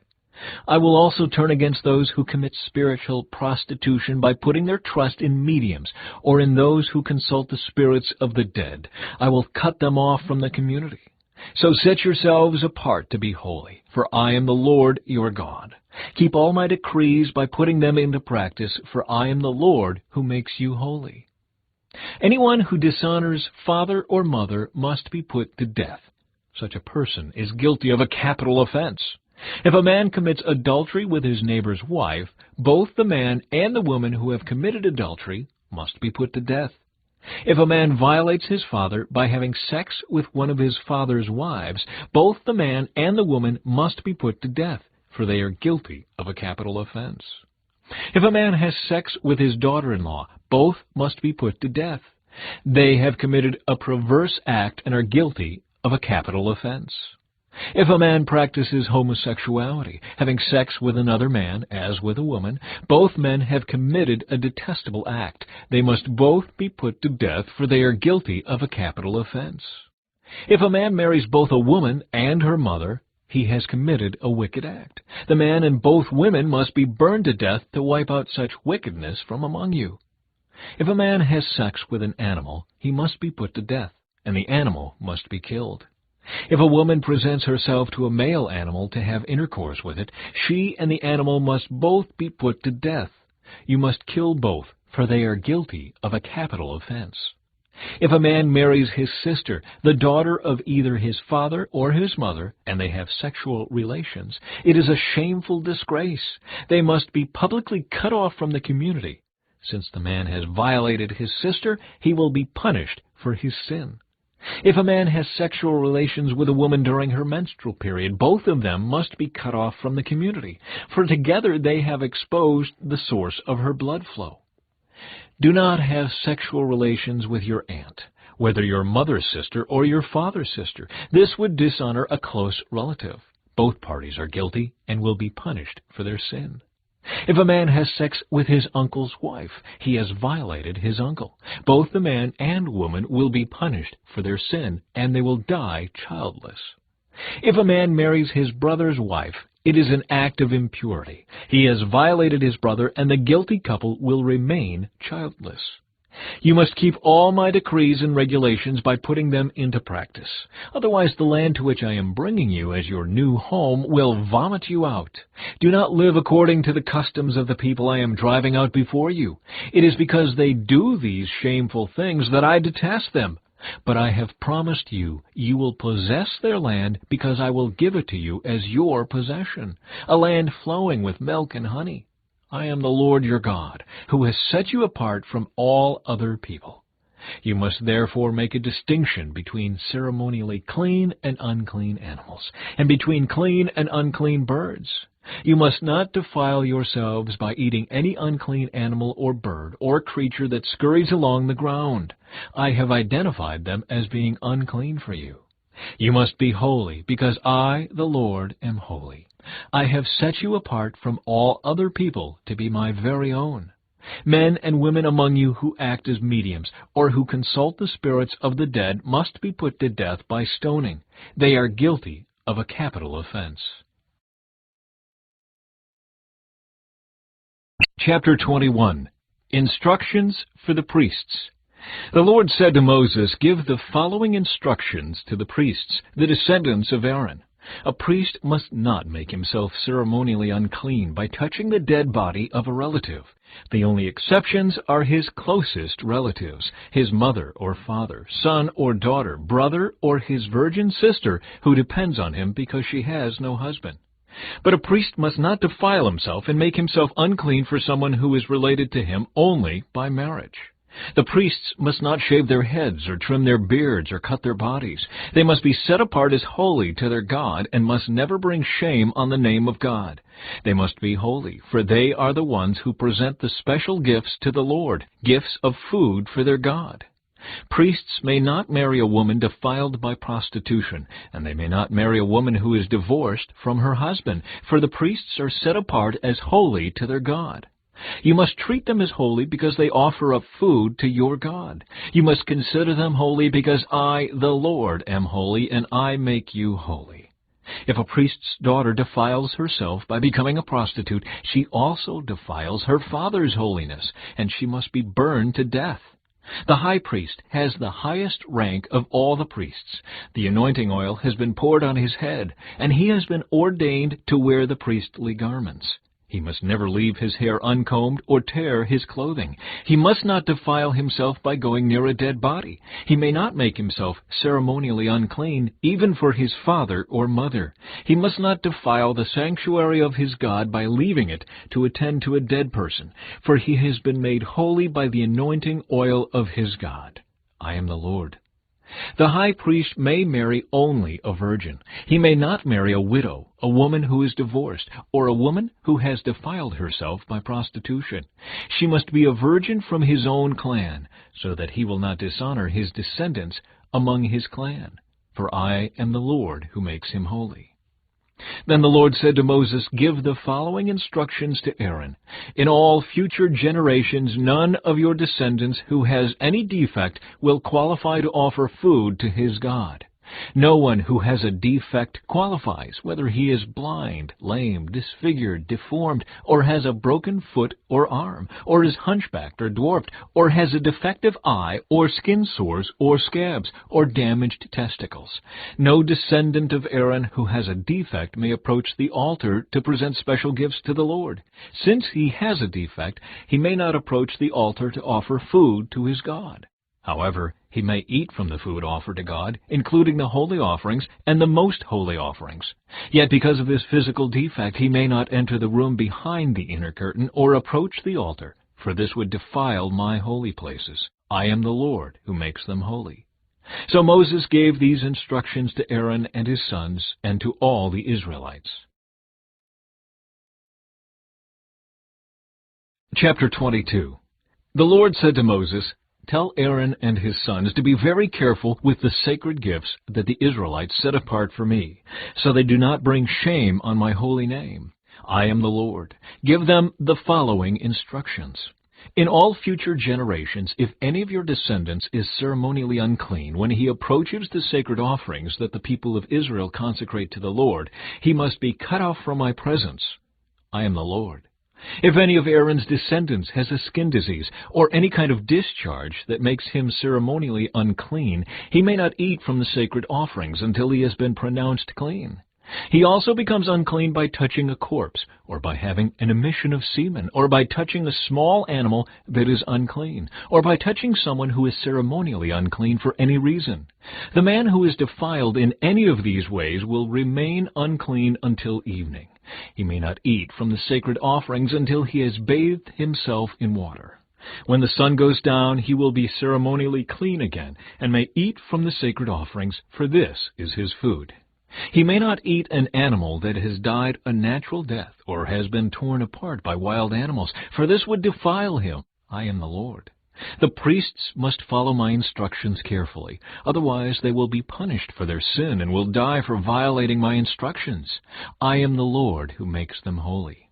A: I will also turn against those who commit spiritual prostitution by putting their trust in mediums or in those who consult the spirits of the dead. I will cut them off from the community. So set yourselves apart to be holy, for I am the Lord your God. Keep all my decrees by putting them into practice, for I am the Lord who makes you holy. Anyone who dishonors father or mother must be put to death. Such a person is guilty of a capital offense. If a man commits adultery with his neighbor's wife, both the man and the woman who have committed adultery must be put to death. If a man violates his father by having sex with one of his father's wives, both the man and the woman must be put to death, for they are guilty of a capital offense. If a man has sex with his daughter-in-law, both must be put to death. They have committed a perverse act and are guilty of a capital offense. If a man practices homosexuality, having sex with another man as with a woman, both men have committed a detestable act. They must both be put to death, for they are guilty of a capital offense. If a man marries both a woman and her mother, he has committed a wicked act. The man and both women must be burned to death to wipe out such wickedness from among you. If a man has sex with an animal, he must be put to death, and the animal must be killed. If a woman presents herself to a male animal to have intercourse with it, she and the animal must both be put to death. You must kill both, for they are guilty of a capital offense. If a man marries his sister, the daughter of either his father or his mother, and they have sexual relations, it is a shameful disgrace. They must be publicly cut off from the community. Since the man has violated his sister, he will be punished for his sin. If a man has sexual relations with a woman during her menstrual period, both of them must be cut off from the community, for together they have exposed the source of her blood flow. Do not have sexual relations with your aunt, whether your mother's sister or your father's sister. This would dishonor a close relative. Both parties are guilty and will be punished for their sin. If a man has sex with his uncle's wife, he has violated his uncle. Both the man and woman will be punished for their sin, and they will die childless. If a man marries his brother's wife, it is an act of impurity. He has violated his brother, and the guilty couple will remain childless. You must keep all my decrees and regulations by putting them into practice. Otherwise, the land to which I am bringing you as your new home will vomit you out. Do not live according to the customs of the people I am driving out before you. It is because they do these shameful things that I detest them. But I have promised you, you will possess their land, because I will give it to you as your possession, a land flowing with milk and honey. I am the Lord your God, who has set you apart from all other people. You must therefore make a distinction between ceremonially clean and unclean animals, and between clean and unclean birds. You must not defile yourselves by eating any unclean animal or bird or creature that scurries along the ground. I have identified them as being unclean for you. You must be holy, because I, the Lord, am holy. I have set you apart from all other people to be my very own. Men and women among you who act as mediums or who consult the spirits of the dead must be put to death by stoning. They are guilty of a capital offense. Chapter 21. Instructions for the priests. The Lord said to Moses, "Give the following instructions to the priests, the descendants of Aaron. A priest must not make himself ceremonially unclean by touching the dead body of a relative. The only exceptions are his closest relatives, his mother or father, son or daughter, brother, or his virgin sister who depends on him because she has no husband. But a priest must not defile himself and make himself unclean for someone who is related to him only by marriage. The priests must not shave their heads or trim their beards or cut their bodies. They must be set apart as holy to their God and must never bring shame on the name of God. They must be holy, for they are the ones who present the special gifts to the Lord, gifts of food for their God. Priests may not marry a woman defiled by prostitution, and they may not marry a woman who is divorced from her husband, for the priests are set apart as holy to their God. You must treat them as holy because they offer up food to your God. You must consider them holy because I, the Lord, am holy, and I make you holy. If a priest's daughter defiles herself by becoming a prostitute, she also defiles her father's holiness, and she must be burned to death. The high priest has the highest rank of all the priests. The anointing oil has been poured on his head, and he has been ordained to wear the priestly garments. He must never leave his hair uncombed or tear his clothing. He must not defile himself by going near a dead body. He may not make himself ceremonially unclean, even for his father or mother. He must not defile the sanctuary of his God by leaving it to attend to a dead person, for he has been made holy by the anointing oil of his God. I am the Lord. The high priest may marry only a virgin. He may not marry a widow, a woman who is divorced, or a woman who has defiled herself by prostitution. She must be a virgin from his own clan, so that he will not dishonor his descendants among his clan. For I am the Lord who makes him holy. Then the Lord said to Moses, "Give the following instructions to Aaron. In all future generations, none of your descendants who has any defect will qualify to offer food to his God. No one who has a defect qualifies, whether he is blind, lame, disfigured, deformed, or has a broken foot or arm, or is hunchbacked or dwarfed, or has a defective eye, or skin sores, or scabs, or damaged testicles. No descendant of Aaron who has a defect may approach the altar to present special gifts to the Lord. Since he has a defect, he may not approach the altar to offer food to his God. However, he may eat from the food offered to God, including the holy offerings and the most holy offerings. Yet because of this physical defect, he may not enter the room behind the inner curtain or approach the altar, for this would defile my holy places. I am the Lord who makes them holy." So Moses gave these instructions to Aaron and his sons and to all the Israelites. Chapter 22. The Lord said to Moses, "Tell Aaron and his sons to be very careful with the sacred gifts that the Israelites set apart for me, so they do not bring shame on my holy name. I am the Lord. Give them the following instructions. In all future generations, if any of your descendants is ceremonially unclean when he approaches the sacred offerings that the people of Israel consecrate to the Lord, he must be cut off from my presence. I am the Lord. If any of Aaron's descendants has a skin disease or any kind of discharge that makes him ceremonially unclean, he may not eat from the sacred offerings until he has been pronounced clean. He also becomes unclean by touching a corpse, or by having an emission of semen, or by touching a small animal that is unclean, or by touching someone who is ceremonially unclean for any reason. The man who is defiled in any of these ways will remain unclean until evening. He may not eat from the sacred offerings until he has bathed himself in water. When the sun goes down, he will be ceremonially clean again, and may eat from the sacred offerings, for this is his food. He may not eat an animal that has died a natural death or has been torn apart by wild animals, for this would defile him. I am the Lord. The priests must follow my instructions carefully, otherwise they will be punished for their sin and will die for violating my instructions. I am the Lord who makes them holy.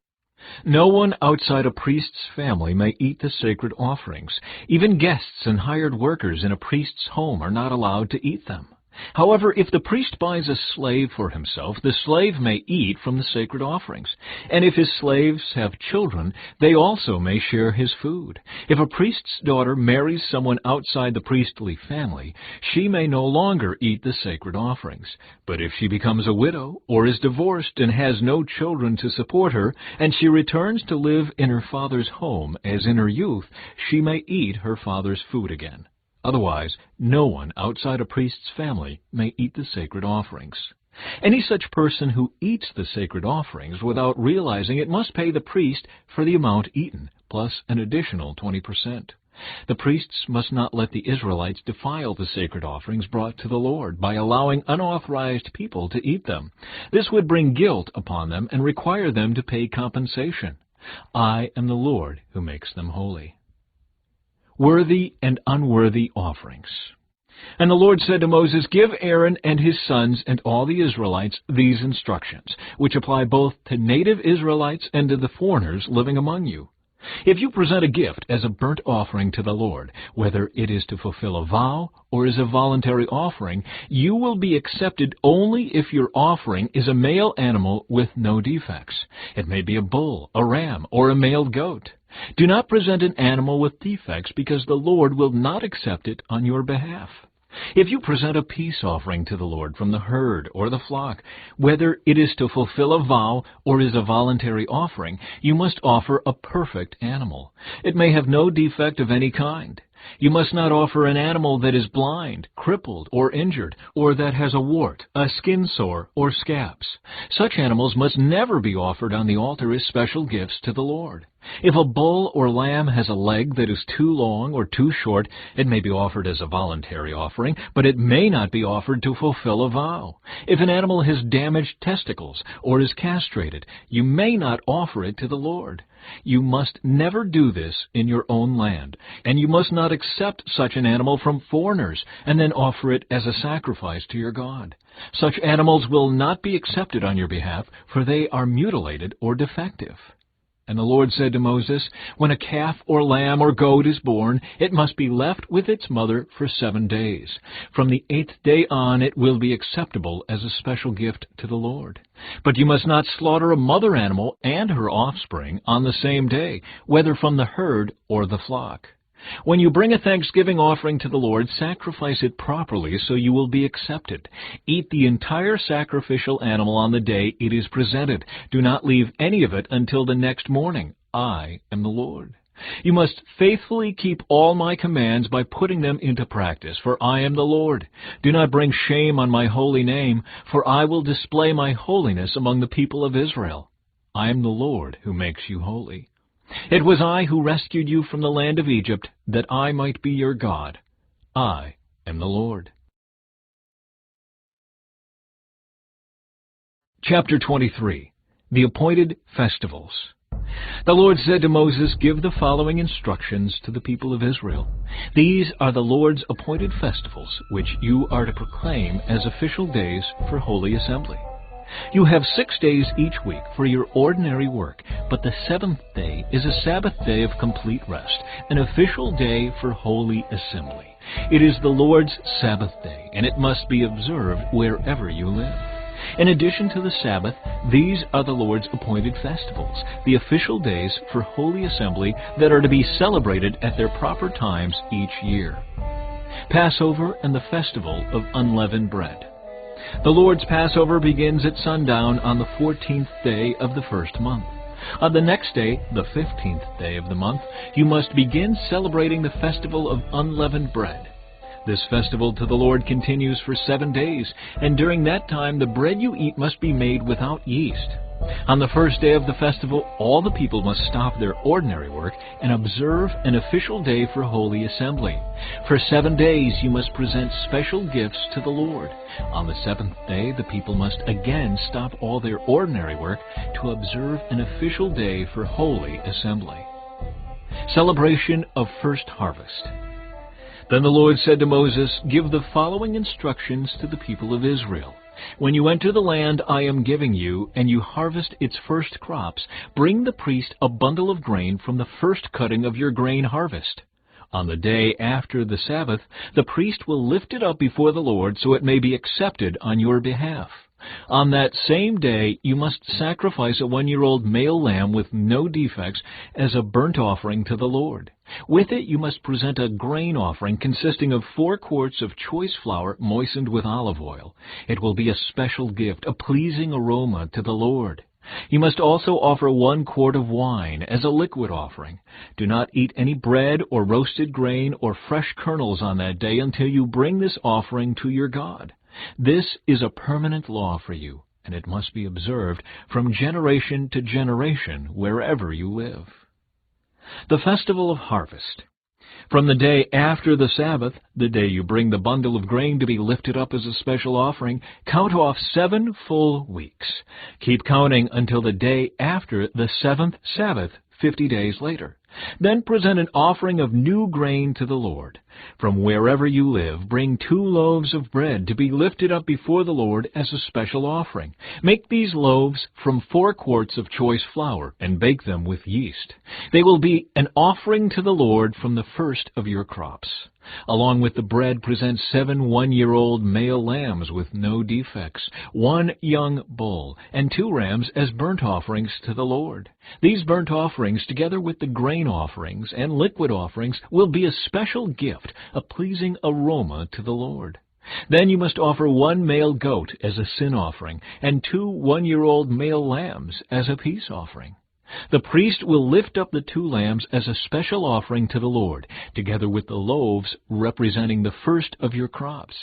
A: No one outside a priest's family may eat the sacred offerings. Even guests and hired workers in a priest's home are not allowed to eat them. However, if the priest buys a slave for himself, the slave may eat from the sacred offerings. And if his slaves have children, they also may share his food. If a priest's daughter marries someone outside the priestly family, she may no longer eat the sacred offerings. But if she becomes a widow or is divorced and has no children to support her, and she returns to live in her father's home as in her youth, she may eat her father's food again. Otherwise, no one outside a priest's family may eat the sacred offerings. Any such person who eats the sacred offerings without realizing it must pay the priest for the amount eaten, plus an additional 20%. The priests must not let the Israelites defile the sacred offerings brought to the Lord by allowing unauthorized people to eat them. This would bring guilt upon them and require them to pay compensation. I am the Lord who makes them holy. Worthy and unworthy offerings. And the Lord said to Moses, Give Aaron and his sons and all the Israelites these instructions, which apply both to native Israelites and to the foreigners living among you. If you present a gift as a burnt offering to the Lord, whether it is to fulfill a vow or is a voluntary offering, you will be accepted only if your offering is a male animal with no defects. It may be a bull, a ram, or a male goat. Do not present an animal with defects, because the Lord will not accept it on your behalf. If you present a peace offering to the Lord from the herd or the flock, whether it is to fulfill a vow or is a voluntary offering, you must offer a perfect animal. It may have no defect of any kind. You must not offer an animal that is blind, crippled, or injured, or that has a wart, a skin sore, or scabs. Such animals must never be offered on the altar as special gifts to the Lord. If a bull or lamb has a leg that is too long or too short, it may be offered as a voluntary offering, but it may not be offered to fulfill a vow. If an animal has damaged testicles or is castrated, you may not offer it to the Lord. You must never do this in your own land, and you must not accept such an animal from foreigners and then offer it as a sacrifice to your God. Such animals will not be accepted on your behalf, for they are mutilated or defective. And the Lord said to Moses, When a calf or lamb or goat is born, it must be left with its mother for 7 days. From the 8th day on it will be acceptable as a special gift to the Lord. But you must not slaughter a mother animal and her offspring on the same day, whether from the herd or the flock. When you bring a thanksgiving offering to the Lord, sacrifice it properly so you will be accepted. Eat the entire sacrificial animal on the day it is presented. Do not leave any of it until the next morning. I am the Lord. You must faithfully keep all my commands by putting them into practice, for I am the Lord. Do not bring shame on my holy name, for I will display my holiness among the people of Israel. I am the Lord who makes you holy. It was I who rescued you from the land of Egypt, that I might be your God. I am the Lord. Chapter 23. The Appointed Festivals. The Lord said to Moses, Give the following instructions to the people of Israel. These are the Lord's appointed festivals, which you are to proclaim as official days for holy assembly. You have 6 days each week for your ordinary work, but the 7th day is a Sabbath day of complete rest, an official day for holy assembly. It is the Lord's Sabbath day, and it must be observed wherever you live. In addition to the Sabbath, these are the Lord's appointed festivals, the official days for holy assembly that are to be celebrated at their proper times each year. Passover and the Festival of Unleavened Bread. The Lord's Passover begins at sundown on the 14th day of the first month. On the next day, the 15th day of the month, you must begin celebrating the Festival of Unleavened Bread. This festival to the Lord continues for 7 days, and during that time the bread you eat must be made without yeast. On the first day of the festival, all the people must stop their ordinary work and observe an official day for holy assembly. For 7 days you must present special gifts to the Lord. On the 7th day, the people must again stop all their ordinary work to observe an official day for holy assembly. Celebration of First Harvest. Then the Lord said to Moses, Give the following instructions to the people of Israel. When you enter the land I am giving you, and you harvest its first crops, bring the priest a bundle of grain from the first cutting of your grain harvest. On the day after the Sabbath, the priest will lift it up before the Lord so it may be accepted on your behalf. On that same day you must sacrifice a 1-year-old male lamb with no defects as a burnt offering to the Lord. With it you must present a grain offering consisting of 4 quarts of choice flour moistened with olive oil. It will be a special gift, a pleasing aroma to the Lord. You must also offer 1 quart of wine as a liquid offering. Do not eat any bread or roasted grain or fresh kernels on that day until you bring this offering to your God. This is a permanent law for you, and it must be observed from generation to generation wherever you live. The Festival of Harvest. From the day after the Sabbath, the day you bring the bundle of grain to be lifted up as a special offering, count off 7 full weeks. Keep counting until the day after the 7th Sabbath, 50 days later. Then present an offering of new grain to the Lord. From wherever you live, bring 2 loaves of bread to be lifted up before the Lord as a special offering. Make these loaves from 4 quarts of choice flour and bake them with yeast. They will be an offering to the Lord from the first of your crops. Along with the bread, present 7 one-year-old male lambs with no defects, 1 young bull, and 2 rams as burnt offerings to the Lord. These burnt offerings, together with the grain offerings and liquid offerings, will be a special gift, a pleasing aroma to the Lord. Then you must offer 1 male goat as a sin offering, and 2 one-year-old male lambs as a peace offering. The priest will lift up the 2 lambs as a special offering to the Lord, together with the loaves representing the first of your crops.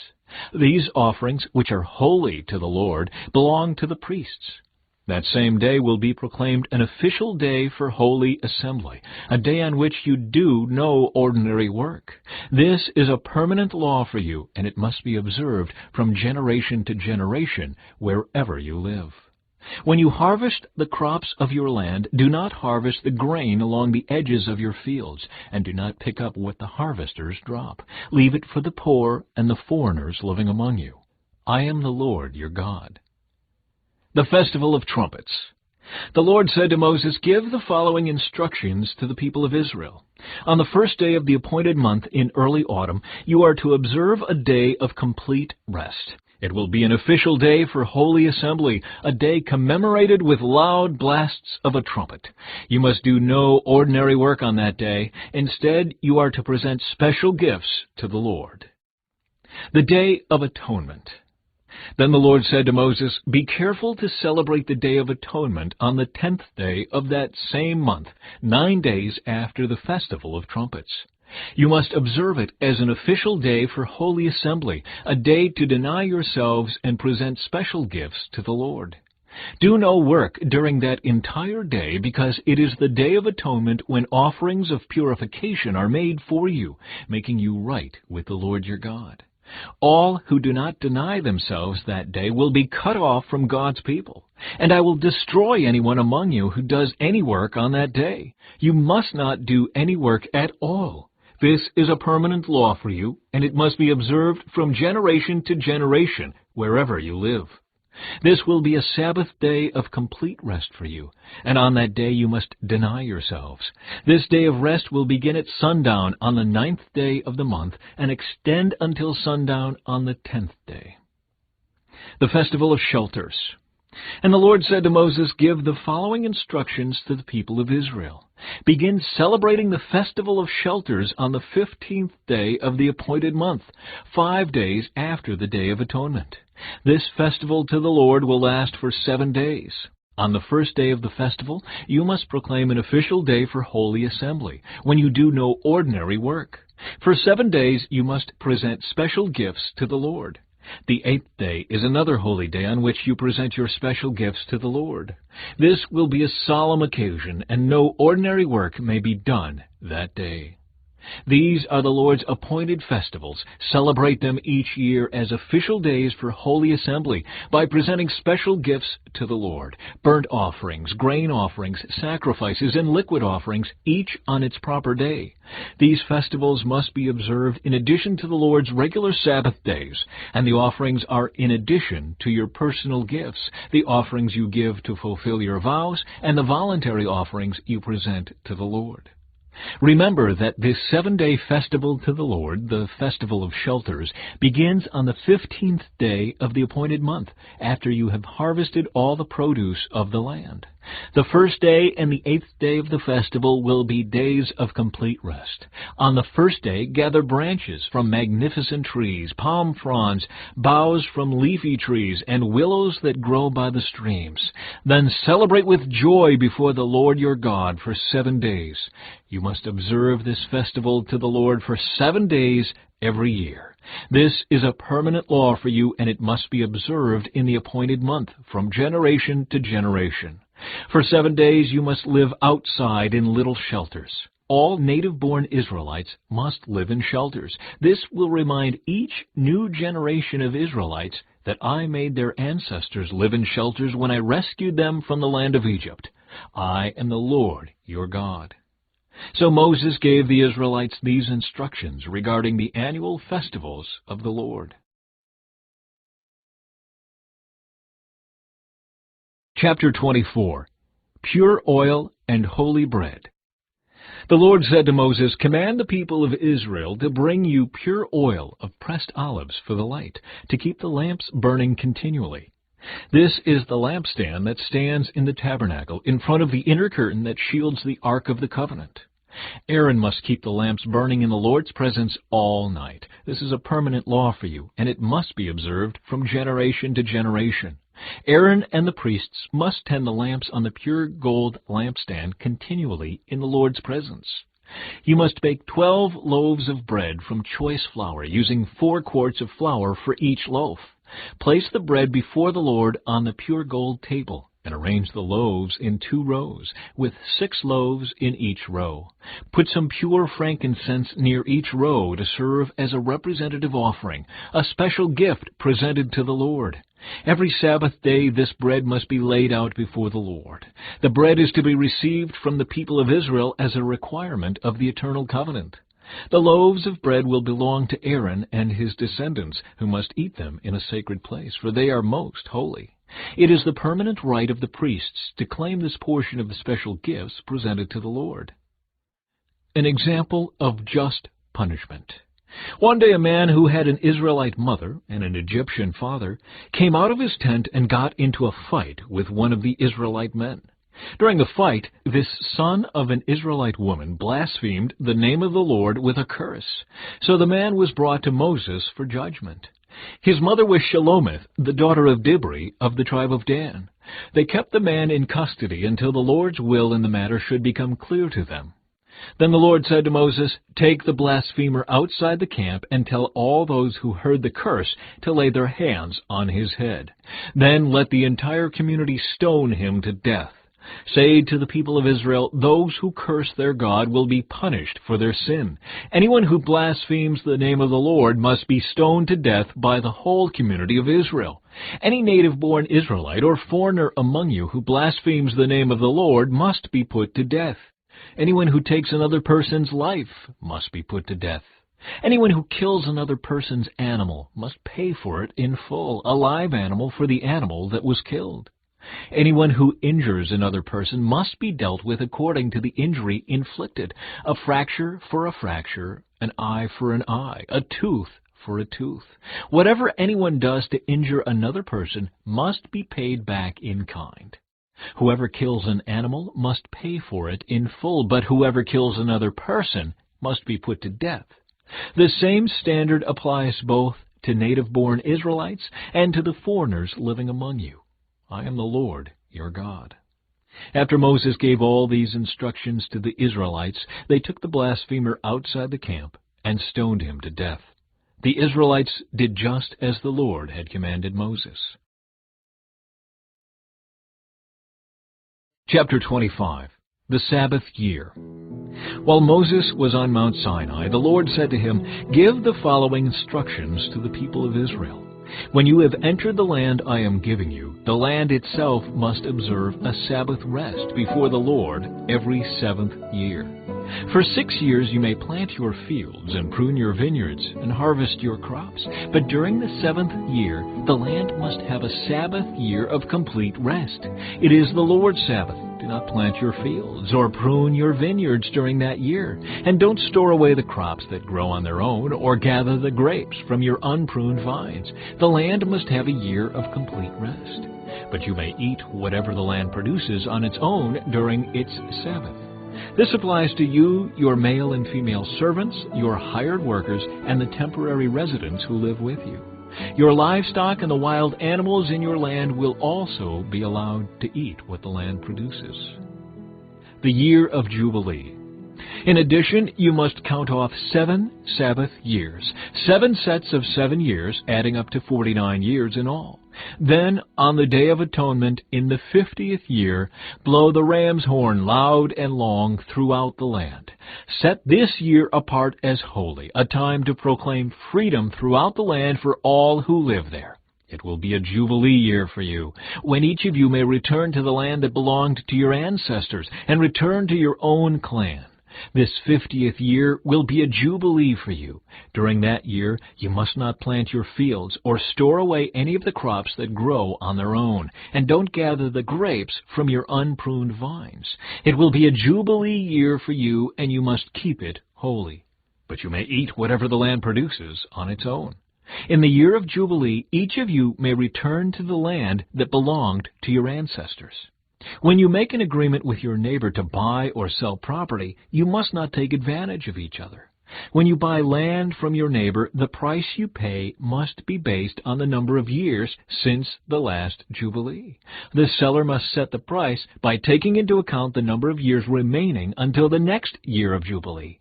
A: These offerings, which are holy to the Lord, belong to the priests. That same day will be proclaimed an official day for holy assembly, a day on which you do no ordinary work. This is a permanent law for you, and it must be observed from generation to generation wherever you live. When you harvest the crops of your land, do not harvest the grain along the edges of your fields, and do not pick up what the harvesters drop. Leave it for the poor and the foreigners living among you. I am the Lord your God. The Festival of Trumpets. The Lord said to Moses, "Give the following instructions to the people of Israel. On the first day of the appointed month in early autumn, you are to observe a day of complete rest. It will be an official day for holy assembly, a day commemorated with loud blasts of a trumpet. You must do no ordinary work on that day. Instead, you are to present special gifts to the Lord." The Day of Atonement. Then the Lord said to Moses, "Be careful to celebrate the Day of Atonement on the 10th day of that same month, 9 days after the Festival of Trumpets. You must observe it as an official day for holy assembly, a day to deny yourselves and present special gifts to the Lord. Do no work during that entire day, because it is the Day of Atonement when offerings of purification are made for you, making you right with the Lord your God. All who do not deny themselves that day will be cut off from God's people, and I will destroy anyone among you who does any work on that day. You must not do any work at all. This is a permanent law for you, and it must be observed from generation to generation, wherever you live. This will be a Sabbath day of complete rest for you, and on that day you must deny yourselves. This day of rest will begin at sundown on the 9th day of the month, and extend until sundown on the 10th day. The Festival of Shelters. And the Lord said to Moses, "Give the following instructions to the people of Israel. Begin celebrating the Festival of Shelters on the 15th day of the appointed month, 5 days after the Day of Atonement. This festival to the Lord will last for 7 days. On the first day of the festival, you must proclaim an official day for holy assembly, when you do no ordinary work. For 7 days you must present special gifts to the Lord. The 8th day is another holy day on which you present your special gifts to the Lord. This will be a solemn occasion, and no ordinary work may be done that day. These are the Lord's appointed festivals. Celebrate them each year as official days for holy assembly by presenting special gifts to the Lord, burnt offerings, grain offerings, sacrifices, and liquid offerings, each on its proper day. These festivals must be observed in addition to the Lord's regular Sabbath days, and the offerings are in addition to your personal gifts, the offerings you give to fulfill your vows, and the voluntary offerings you present to the Lord. Remember that this 7-day festival to the Lord, the Festival of Shelters, begins on the 15th day of the appointed month, after you have harvested all the produce of the land. The first day and the 8th day of the festival will be days of complete rest. On the first day, gather branches from magnificent trees, palm fronds, boughs from leafy trees, and willows that grow by the streams. Then celebrate with joy before the Lord your God for 7 days. You must observe this festival to the Lord for 7 days every year. This is a permanent law for you, and it must be observed in the appointed month, from generation to generation. For 7 days you must live outside in little shelters. all native-born Israelites must live in shelters. This will remind each new generation of Israelites that I made their ancestors live in shelters when I rescued them from the land of Egypt. I am the Lord, your God. So Moses gave the Israelites these instructions regarding the annual festivals of the Lord. Chapter 24. Pure oil and holy bread. The Lord said to Moses, "Command the people of Israel to bring you pure oil of pressed olives for the light, to keep the lamps burning continually. This is the lampstand that stands in the tabernacle, in front of the inner curtain that shields the ark of the covenant. Aaron must keep the lamps burning in the Lord's presence all night. This is a permanent law for you, and it must be observed from generation to generation. Aaron and the priests must tend the lamps on the pure gold lampstand continually in the Lord's presence. You must bake 12 loaves of bread from choice flour, using 4 quarts of flour for each loaf. Place the bread before the Lord on the pure gold table, and arrange the loaves in 2 rows, with 6 loaves in each row. Put some pure frankincense near each row to serve as a representative offering, a special gift presented to the Lord. Every Sabbath day this bread must be laid out before the Lord. The bread is to be received from the people of Israel as a requirement of the eternal covenant. The loaves of bread will belong to Aaron and his descendants, who must eat them in a sacred place, for they are most holy. It is the permanent right of the priests to claim this portion of the special gifts presented to the Lord." An example of just punishment. One day a man who had an Israelite mother and an Egyptian father came out of his tent and got into a fight with one of the Israelite men. During the fight, this son of an Israelite woman blasphemed the name of the Lord with a curse. So the man was brought to Moses for judgment. His mother was Shelomith, the daughter of Dibri of the tribe of Dan. They kept the man in custody until the Lord's will in the matter should become clear to them. Then the Lord said to Moses, "Take the blasphemer outside the camp and tell all those who heard the curse to lay their hands on his head. Then let the entire community stone him to death. Say to the people of Israel, those who curse their God will be punished for their sin. Anyone who blasphemes the name of the Lord must be stoned to death by the whole community of Israel. Any native-born Israelite or foreigner among you who blasphemes the name of the Lord must be put to death. Anyone who takes another person's life must be put to death. Anyone who kills another person's animal must pay for it in full, a live animal for the animal that was killed. Anyone who injures another person must be dealt with according to the injury inflicted, a fracture for a fracture, an eye for an eye, a tooth for a tooth. Whatever anyone does to injure another person must be paid back in kind. Whoever kills an animal must pay for it in full, but whoever kills another person must be put to death. The same standard applies both to native-born Israelites and to the foreigners living among you. I am the Lord, your God." After Moses gave all these instructions to the Israelites, they took the blasphemer outside the camp and stoned him to death. The Israelites did just as the Lord had commanded Moses. Chapter 25. The Sabbath Year. While Moses was on Mount Sinai, the Lord said to him, "Give the following instructions to the people of Israel. When you have entered the land I am giving you, the land itself must observe a Sabbath rest before the Lord every 7th year. For 6 years you may plant your fields and prune your vineyards and harvest your crops, but during the 7th year the land must have a Sabbath year of complete rest. It is the Lord's Sabbath. Do not plant your fields or prune your vineyards during that year, and don't store away the crops that grow on their own or gather the grapes from your unpruned vines. The land must have a year of complete rest. But you may eat whatever the land produces on its own during its Sabbath. This applies to you, your male and female servants, your hired workers, and the temporary residents who live with you. Your livestock and the wild animals in your land will also be allowed to eat what the land produces." The Year of Jubilee. In addition, you must count off 7 Sabbath years, 7 sets of 7 years, adding up to 49 years in all. Then, on the Day of Atonement, in the 50th year, blow the ram's horn loud and long throughout the land. Set this year apart as holy, a time to proclaim freedom throughout the land for all who live there. It will be a jubilee year for you, when each of you may return to the land that belonged to your ancestors, and return to your own clan. This 50th year will be a jubilee for you. During that year, you must not plant your fields or store away any of the crops that grow on their own, and don't gather the grapes from your unpruned vines. It will be a jubilee year for you, and you must keep it holy. But you may eat whatever the land produces on its own. In the year of Jubilee, each of you may return to the land that belonged to your ancestors. When you make an agreement with your neighbor to buy or sell property, you must not take advantage of each other. When you buy land from your neighbor, the price you pay must be based on the number of years since the last Jubilee. The seller must set the price by taking into account the number of years remaining until the next year of Jubilee.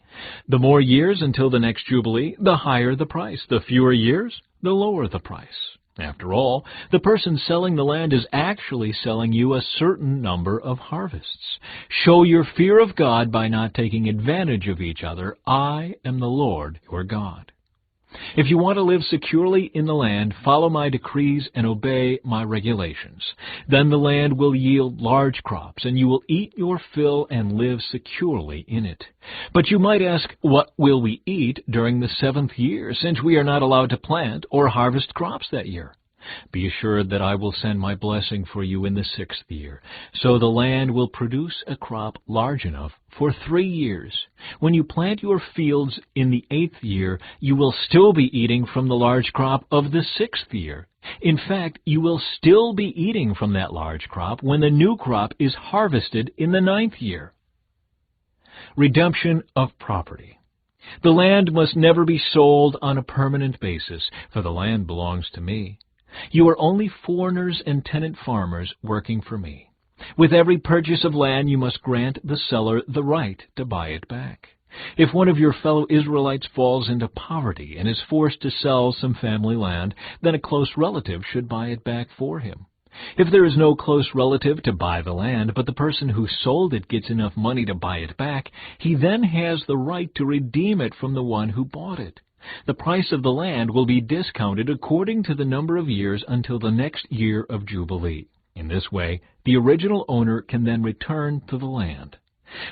A: The more years until the next Jubilee, the higher the price. The fewer years, the lower the price. After all, the person selling the land is actually selling you a certain number of harvests. Show your fear of God by not taking advantage of each other. I am the Lord your God. If you want to live securely in the land, follow my decrees and obey my regulations. Then the land will yield large crops, and you will eat your fill and live securely in it. But you might ask, what will we eat during the 7th year, since we are not allowed to plant or harvest crops that year? Be assured that I will send my blessing for you in the 6th year, so the land will produce a crop large enough for 3 years. When you plant your fields in the 8th year, you will still be eating from the large crop of the 6th year. In fact, you will still be eating from that large crop when the new crop is harvested in the 9th year. Redemption of property. The land must never be sold on a permanent basis, for the land belongs to me. You are only foreigners and tenant farmers working for me. With every purchase of land, you must grant the seller the right to buy it back. If one of your fellow Israelites falls into poverty and is forced to sell some family land, then a close relative should buy it back for him. If there is no close relative to buy the land, but the person who sold it gets enough money to buy it back, he then has the right to redeem it from the one who bought it. The price of the land will be discounted according to the number of years until the next year of Jubilee. In this way, the original owner can then return to the land.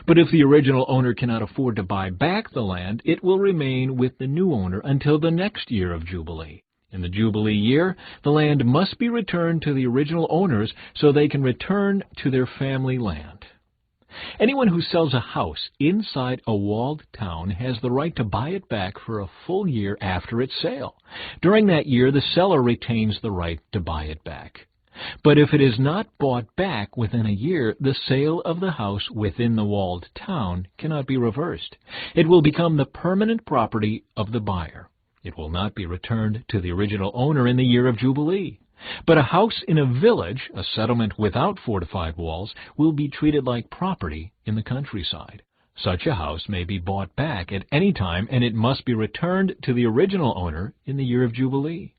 A: But if the original owner cannot afford to buy back the land, it will remain with the new owner until the next year of Jubilee. In the Jubilee year, the land must be returned to the original owners so they can return to their family land. Anyone who sells a house inside a walled town has the right to buy it back for a full year after its sale. During that year, the seller retains the right to buy it back. But if it is not bought back within a year, the sale of the house within the walled town cannot be reversed. It will become the permanent property of the buyer. It will not be returned to the original owner in the year of Jubilee. But a house in a village, a settlement without fortified walls, will be treated like property in the countryside. Such a house may be bought back at any time, and it must be returned to the original owner in the year of Jubilee.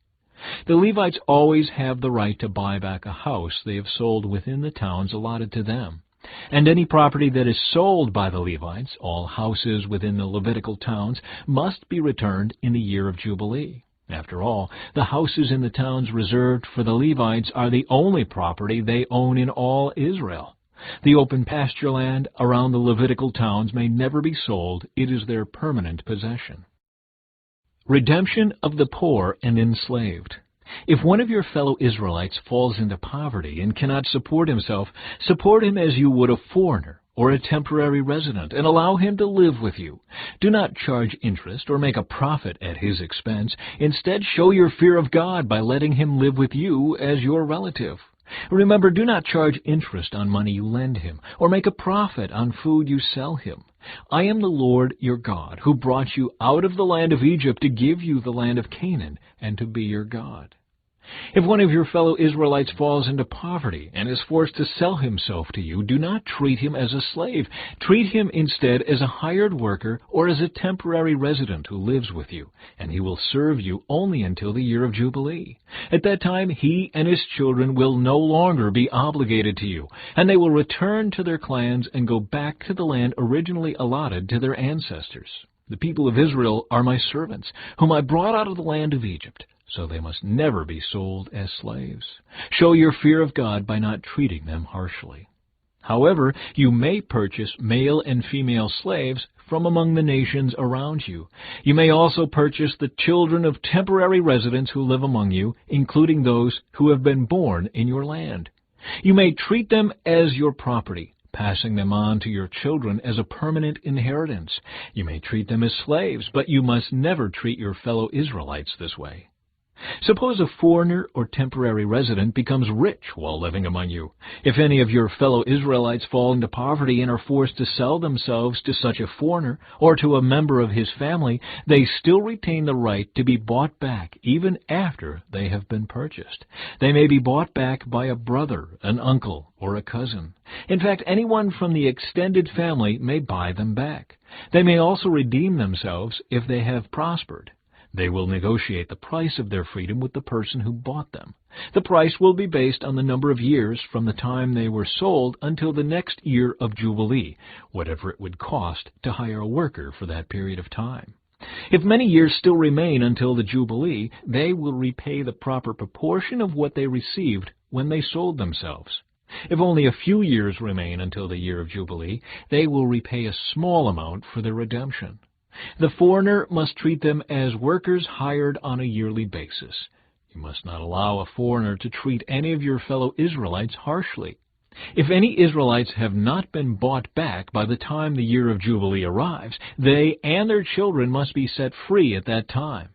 A: The Levites always have the right to buy back a house they have sold within the towns allotted to them. And any property that is sold by the Levites, all houses within the Levitical towns, must be returned in the year of Jubilee. After all, the houses in the towns reserved for the Levites are the only property they own in all Israel. The open pasture land around the Levitical towns may never be sold. It is their permanent possession. Redemption of the poor and enslaved. If one of your fellow Israelites falls into poverty and cannot support himself, support him as you would a foreigner or a temporary resident, and allow him to live with you. Do not charge interest or make a profit at his expense. Instead, show your fear of God by letting him live with you as your relative. Remember, do not charge interest on money you lend him, or make a profit on food you sell him. I am the Lord your God, who brought you out of the land of Egypt to give you the land of Canaan and to be your God. If one of your fellow Israelites falls into poverty and is forced to sell himself to you, do not treat him as a slave. Treat him instead as a hired worker or as a temporary resident who lives with you, and he will serve you only until the year of Jubilee. At that time, he and his children will no longer be obligated to you, and they will return to their clans and go back to the land originally allotted to their ancestors. The people of Israel are my servants, whom I brought out of the land of Egypt. So they must never be sold as slaves. Show your fear of God by not treating them harshly. However, you may purchase male and female slaves from among the nations around you. You may also purchase the children of temporary residents who live among you, including those who have been born in your land. You may treat them as your property, passing them on to your children as a permanent inheritance. You may treat them as slaves, but you must never treat your fellow Israelites this way. Suppose a foreigner or temporary resident becomes rich while living among you. If any of your fellow Israelites fall into poverty and are forced to sell themselves to such a foreigner or to a member of his family, they still retain the right to be bought back even after they have been purchased. They may be bought back by a brother, an uncle, or a cousin. In fact, anyone from the extended family may buy them back. They may also redeem themselves if they have prospered. They will negotiate the price of their freedom with the person who bought them. The price will be based on the number of years from the time they were sold until the next year of Jubilee, whatever it would cost to hire a worker for that period of time. If many years still remain until the Jubilee, they will repay the proper proportion of what they received when they sold themselves. If only a few years remain until the year of Jubilee, they will repay a small amount for their redemption. The foreigner must treat them as workers hired on a yearly basis. You must not allow a foreigner to treat any of your fellow Israelites harshly. If any Israelites have not been bought back by the time the year of Jubilee arrives, they and their children must be set free at that time.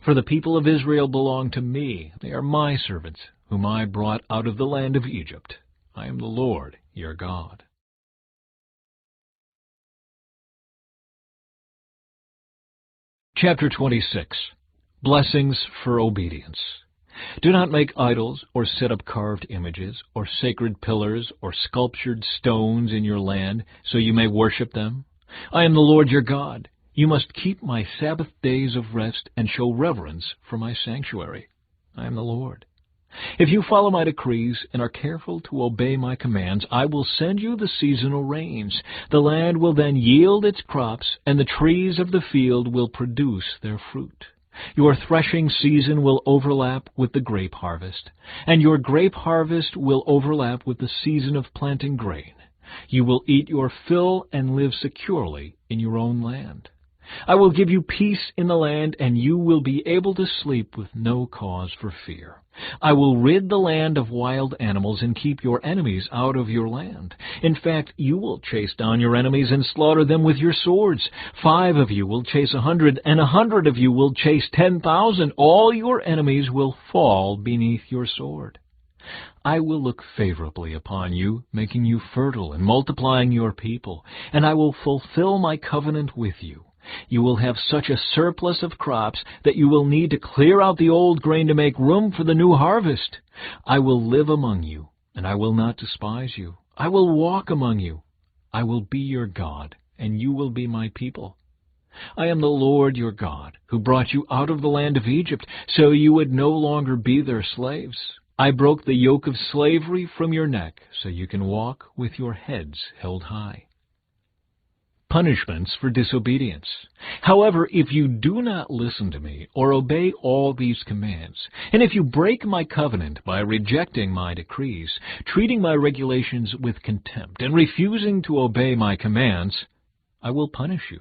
A: For the people of Israel belong to me. They are my servants, whom I brought out of the land of Egypt. I am the Lord, your God. Chapter 26. Blessings for Obedience. Do not make idols or set up carved images or sacred pillars or sculptured stones in your land so you may worship them. I am the Lord your God. You must keep my Sabbath days of rest and show reverence for my sanctuary. I am the Lord. If you follow my decrees and are careful to obey my commands, I will send you the seasonal rains. The land will then yield its crops, and the trees of the field will produce their fruit. Your threshing season will overlap with the grape harvest, and your grape harvest will overlap with the season of planting grain. You will eat your fill and live securely in your own land. I will give you peace in the land, and you will be able to sleep with no cause for fear. I will rid the land of wild animals and keep your enemies out of your land. In fact, you will chase down your enemies and slaughter them with your swords. 5 of you will chase 100, and 100 of you will chase 10,000. All your enemies will fall beneath your sword. I will look favorably upon you, making you fertile and multiplying your people, and I will fulfill my covenant with you. You will have such a surplus of crops that you will need to clear out the old grain to make room for the new harvest. I will live among you, and I will not despise you. I will walk among you. I will be your God, and you will be my people. I am the Lord your God, who brought you out of the land of Egypt, so you would no longer be their slaves. I broke the yoke of slavery from your neck, so you can walk with your heads held high. Punishments for disobedience. However, if you do not listen to me or obey all these commands, and if you break my covenant by rejecting my decrees, treating my regulations with contempt, and refusing to obey my commands, I will punish you.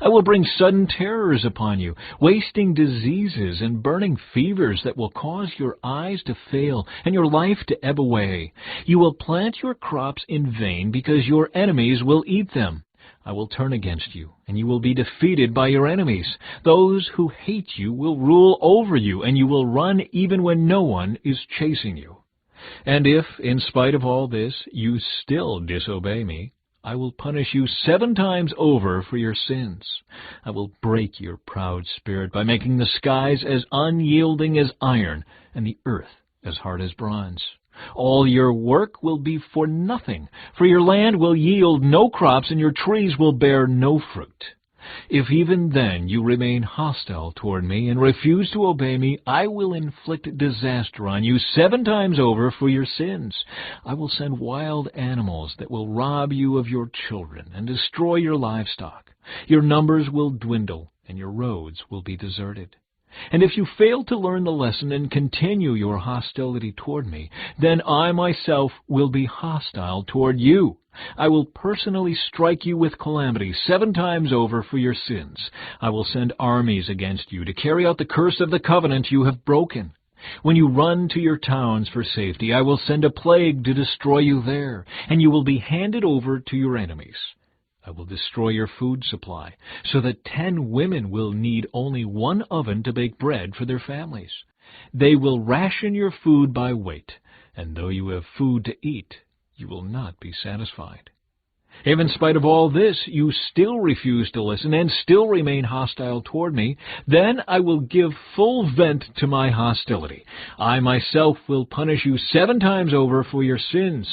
A: I will bring sudden terrors upon you, wasting diseases and burning fevers that will cause your eyes to fail and your life to ebb away. You will plant your crops in vain because your enemies will eat them. I will turn against you, and you will be defeated by your enemies. Those who hate you will rule over you, and you will run even when no one is chasing you. And if, in spite of all this, you still disobey me, I will punish you 7 times over for your sins. I will break your proud spirit by making the skies as unyielding as iron and the earth as hard as bronze. All your work will be for nothing, for your land will yield no crops and your trees will bear no fruit. If even then you remain hostile toward me and refuse to obey me, I will inflict disaster on you 7 times over for your sins. I will send wild animals that will rob you of your children and destroy your livestock. Your numbers will dwindle and your roads will be deserted. And if you fail to learn the lesson and continue your hostility toward me, then I myself will be hostile toward you. I will personally strike you with calamity 7 times over for your sins. I will send armies against you to carry out the curse of the covenant you have broken. When you run to your towns for safety, I will send a plague to destroy you there, and you will be handed over to your enemies. I will destroy your food supply, so that 10 women will need only 1 oven to bake bread for their families. They will ration your food by weight, and though you have food to eat, you will not be satisfied. If in spite of all this you still refuse to listen and still remain hostile toward me, then I will give full vent to my hostility. I myself will punish you 7 times over for your sins.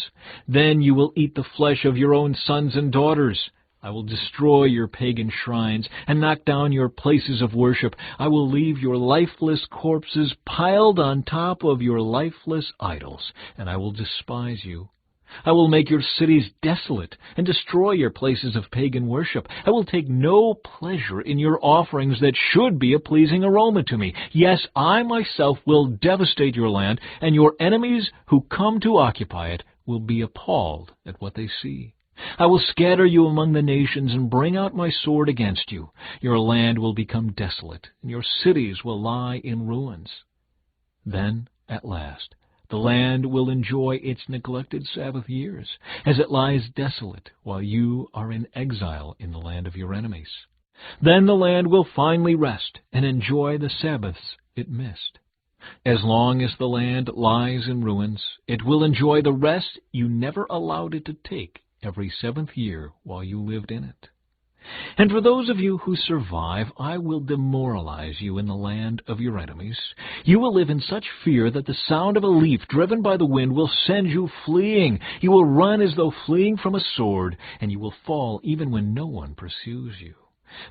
A: Then you will eat the flesh of your own sons and daughters. I will destroy your pagan shrines and knock down your places of worship. I will leave your lifeless corpses piled on top of your lifeless idols, and I will despise you. I will make your cities desolate and destroy your places of pagan worship. I will take no pleasure in your offerings that should be a pleasing aroma to me. Yes, I myself will devastate your land, and your enemies who come to occupy it will be appalled at what they see. I will scatter you among the nations and bring out my sword against you. Your land will become desolate, and your cities will lie in ruins. Then, at last, the land will enjoy its neglected Sabbath years, as it lies desolate while you are in exile in the land of your enemies. Then the land will finally rest and enjoy the Sabbaths it missed. As long as the land lies in ruins, it will enjoy the rest you never allowed it to take every 7th year while you lived in it. And for those of you who survive, I will demoralize you in the land of your enemies. You will live in such fear that the sound of a leaf driven by the wind will send you fleeing. You will run as though fleeing from a sword, and you will fall even when no one pursues you.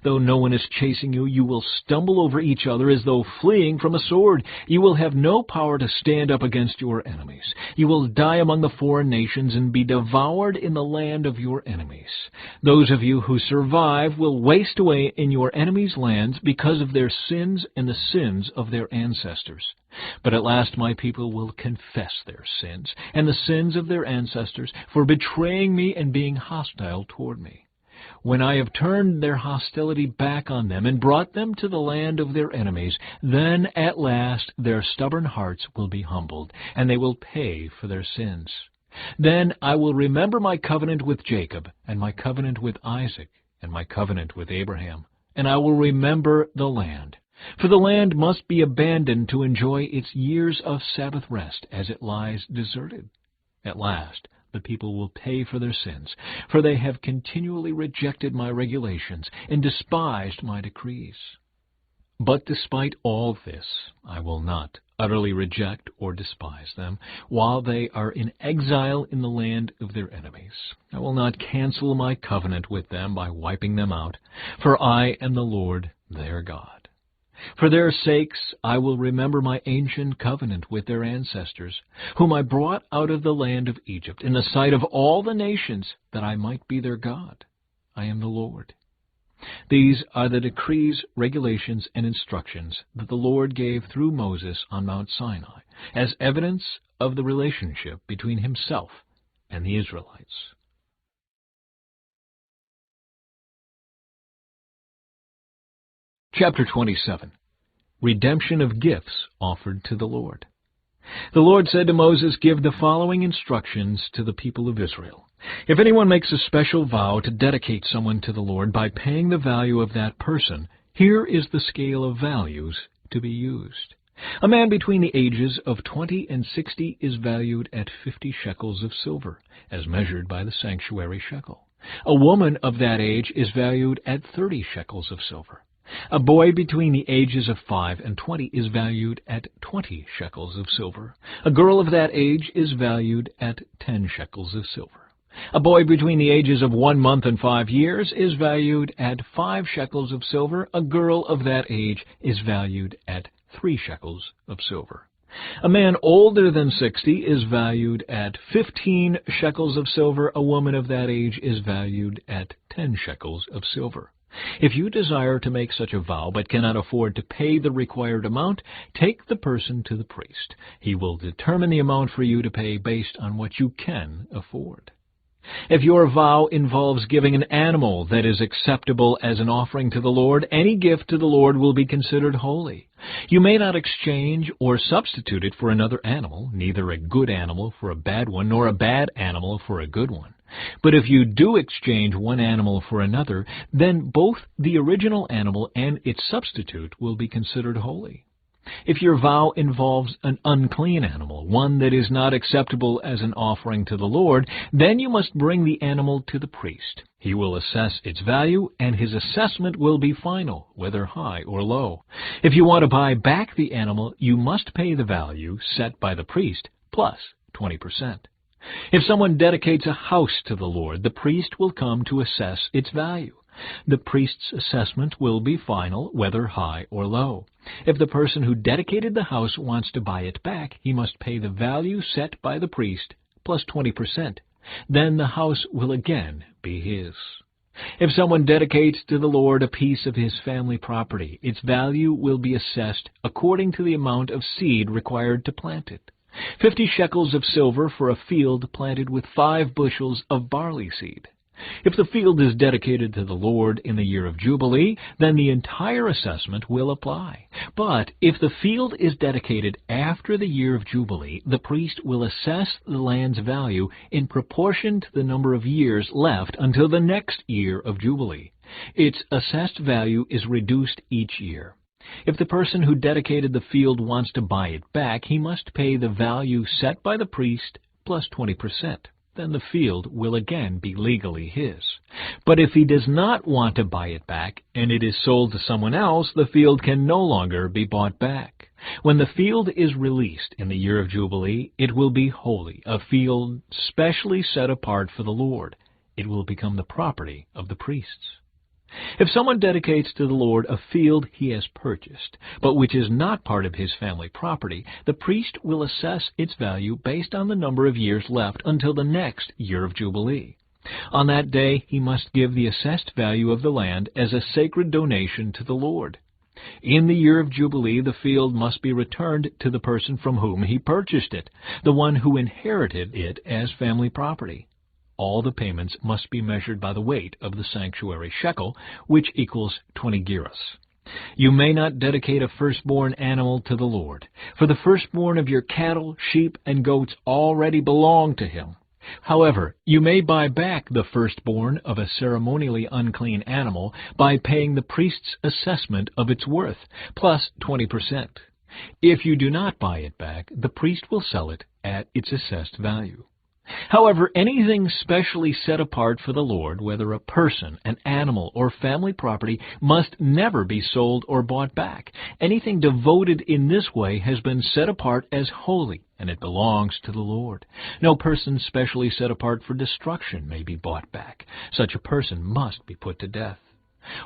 A: Though no one is chasing you, you will stumble over each other as though fleeing from a sword. You will have no power to stand up against your enemies. You will die among the foreign nations and be devoured in the land of your enemies. Those of you who survive will waste away in your enemies' lands because of their sins and the sins of their ancestors. But at last my people will confess their sins and the sins of their ancestors for betraying me and being hostile toward me. When I have turned their hostility back on them and brought them to the land of their enemies, then at last their stubborn hearts will be humbled, and they will pay for their sins. Then I will remember my covenant with Jacob, and my covenant with Isaac, and my covenant with Abraham, and I will remember the land. For the land must be abandoned to enjoy its years of Sabbath rest as it lies deserted. At last the people will pay for their sins, for they have continually rejected my regulations and despised my decrees. But despite all this, I will not utterly reject or despise them while they are in exile in the land of their enemies. I will not cancel my covenant with them by wiping them out, for I am the Lord their God. For their sakes I will remember my ancient covenant with their ancestors, whom I brought out of the land of Egypt in the sight of all the nations, that I might be their God. I am the Lord. These are the decrees, regulations, and instructions that the Lord gave through Moses on Mount Sinai, as evidence of the relationship between himself and the Israelites. Chapter 27. Redemption of gifts offered to the Lord. The Lord said to Moses, "Give the following instructions to the people of Israel. If anyone makes a special vow to dedicate someone to the Lord by paying the value of that person, here is the scale of values to be used. A man between the ages of 20 and 60 is valued at 50 shekels of silver, as measured by the sanctuary shekel. A woman of that age is valued at 30 shekels of silver. A boy between the ages of 5 and 20 is valued at 20 shekels of silver. A girl of that age is valued at 10 shekels of silver. A boy between the ages of 1 month and 5 years is valued at 5 shekels of silver. A girl of that age is valued at 3 shekels of silver. A man older than 60 is valued at 15 shekels of silver. A woman of that age is valued at 10 shekels of silver. If you desire to make such a vow but cannot afford to pay the required amount, take the person to the priest. He will determine the amount for you to pay based on what you can afford. If your vow involves giving an animal that is acceptable as an offering to the Lord, any gift to the Lord will be considered holy. You may not exchange or substitute it for another animal, neither a good animal for a bad one, nor a bad animal for a good one. But if you do exchange one animal for another, then both the original animal and its substitute will be considered holy. If your vow involves an unclean animal, one that is not acceptable as an offering to the Lord, then you must bring the animal to the priest. He will assess its value, and his assessment will be final, whether high or low. If you want to buy back the animal, you must pay the value set by the priest, plus 20%. If someone dedicates a house to the Lord, the priest will come to assess its value. The priest's assessment will be final, whether high or low. If the person who dedicated the house wants to buy it back, he must pay the value set by the priest, plus 20%. Then the house will again be his. If someone dedicates to the Lord a piece of his family property, its value will be assessed according to the amount of seed required to plant it. 50 shekels of silver for a field planted with 5 bushels of barley seed. If the field is dedicated to the Lord in the year of Jubilee, then the entire assessment will apply. But if the field is dedicated after the year of Jubilee, the priest will assess the land's value in proportion to the number of years left until the next year of Jubilee. Its assessed value is reduced each year. If the person who dedicated the field wants to buy it back, he must pay the value set by the priest plus 20%. Then the field will again be legally his. But if he does not want to buy it back, and it is sold to someone else, the field can no longer be bought back. When the field is released in the year of Jubilee, it will be holy, a field specially set apart for the Lord. It will become the property of the priests. If someone dedicates to the Lord a field he has purchased, but which is not part of his family property, the priest will assess its value based on the number of years left until the next year of Jubilee. On that day he must give the assessed value of the land as a sacred donation to the Lord. In the year of Jubilee, the field must be returned to the person from whom he purchased it, the one who inherited it as family property. All the payments must be measured by the weight of the sanctuary shekel, which equals 20 gerahs. You may not dedicate a firstborn animal to the Lord, for the firstborn of your cattle, sheep, and goats already belong to him. However, you may buy back the firstborn of a ceremonially unclean animal by paying the priest's assessment of its worth, plus 20%. If you do not buy it back, the priest will sell it at its assessed value. However, anything specially set apart for the Lord, whether a person, an animal, or family property, must never be sold or bought back. Anything devoted in this way has been set apart as holy, and it belongs to the Lord. No person specially set apart for destruction may be bought back. Such a person must be put to death.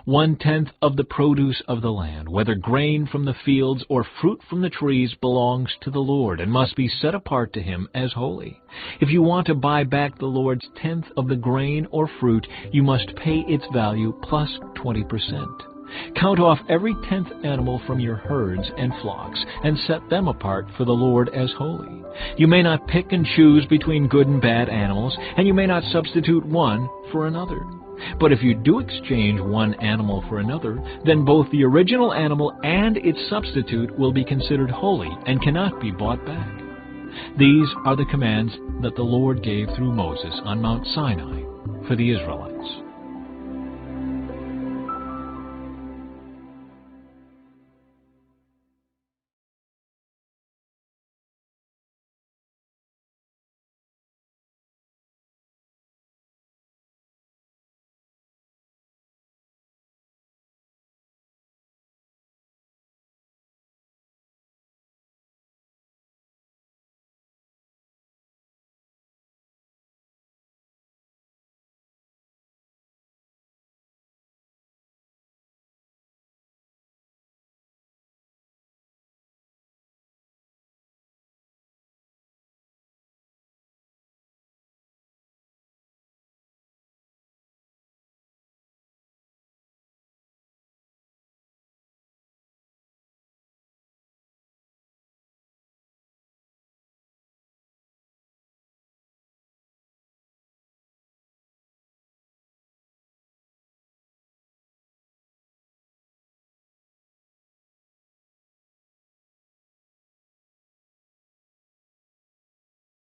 A: 1/10 of the produce of the land, whether grain from the fields or fruit from the trees, belongs to the Lord and must be set apart to him as holy. If you want to buy back the Lord's 10th of the grain or fruit, you must pay its value plus 20%. Count off every 10th animal from your herds and flocks, and set them apart for the Lord as holy. You may not pick and choose between good and bad animals, and you may not substitute one for another. But if you do exchange one animal for another, then both the original animal and its substitute will be considered holy and cannot be bought back. These are the commands that the Lord gave through Moses on Mount Sinai for the Israelites.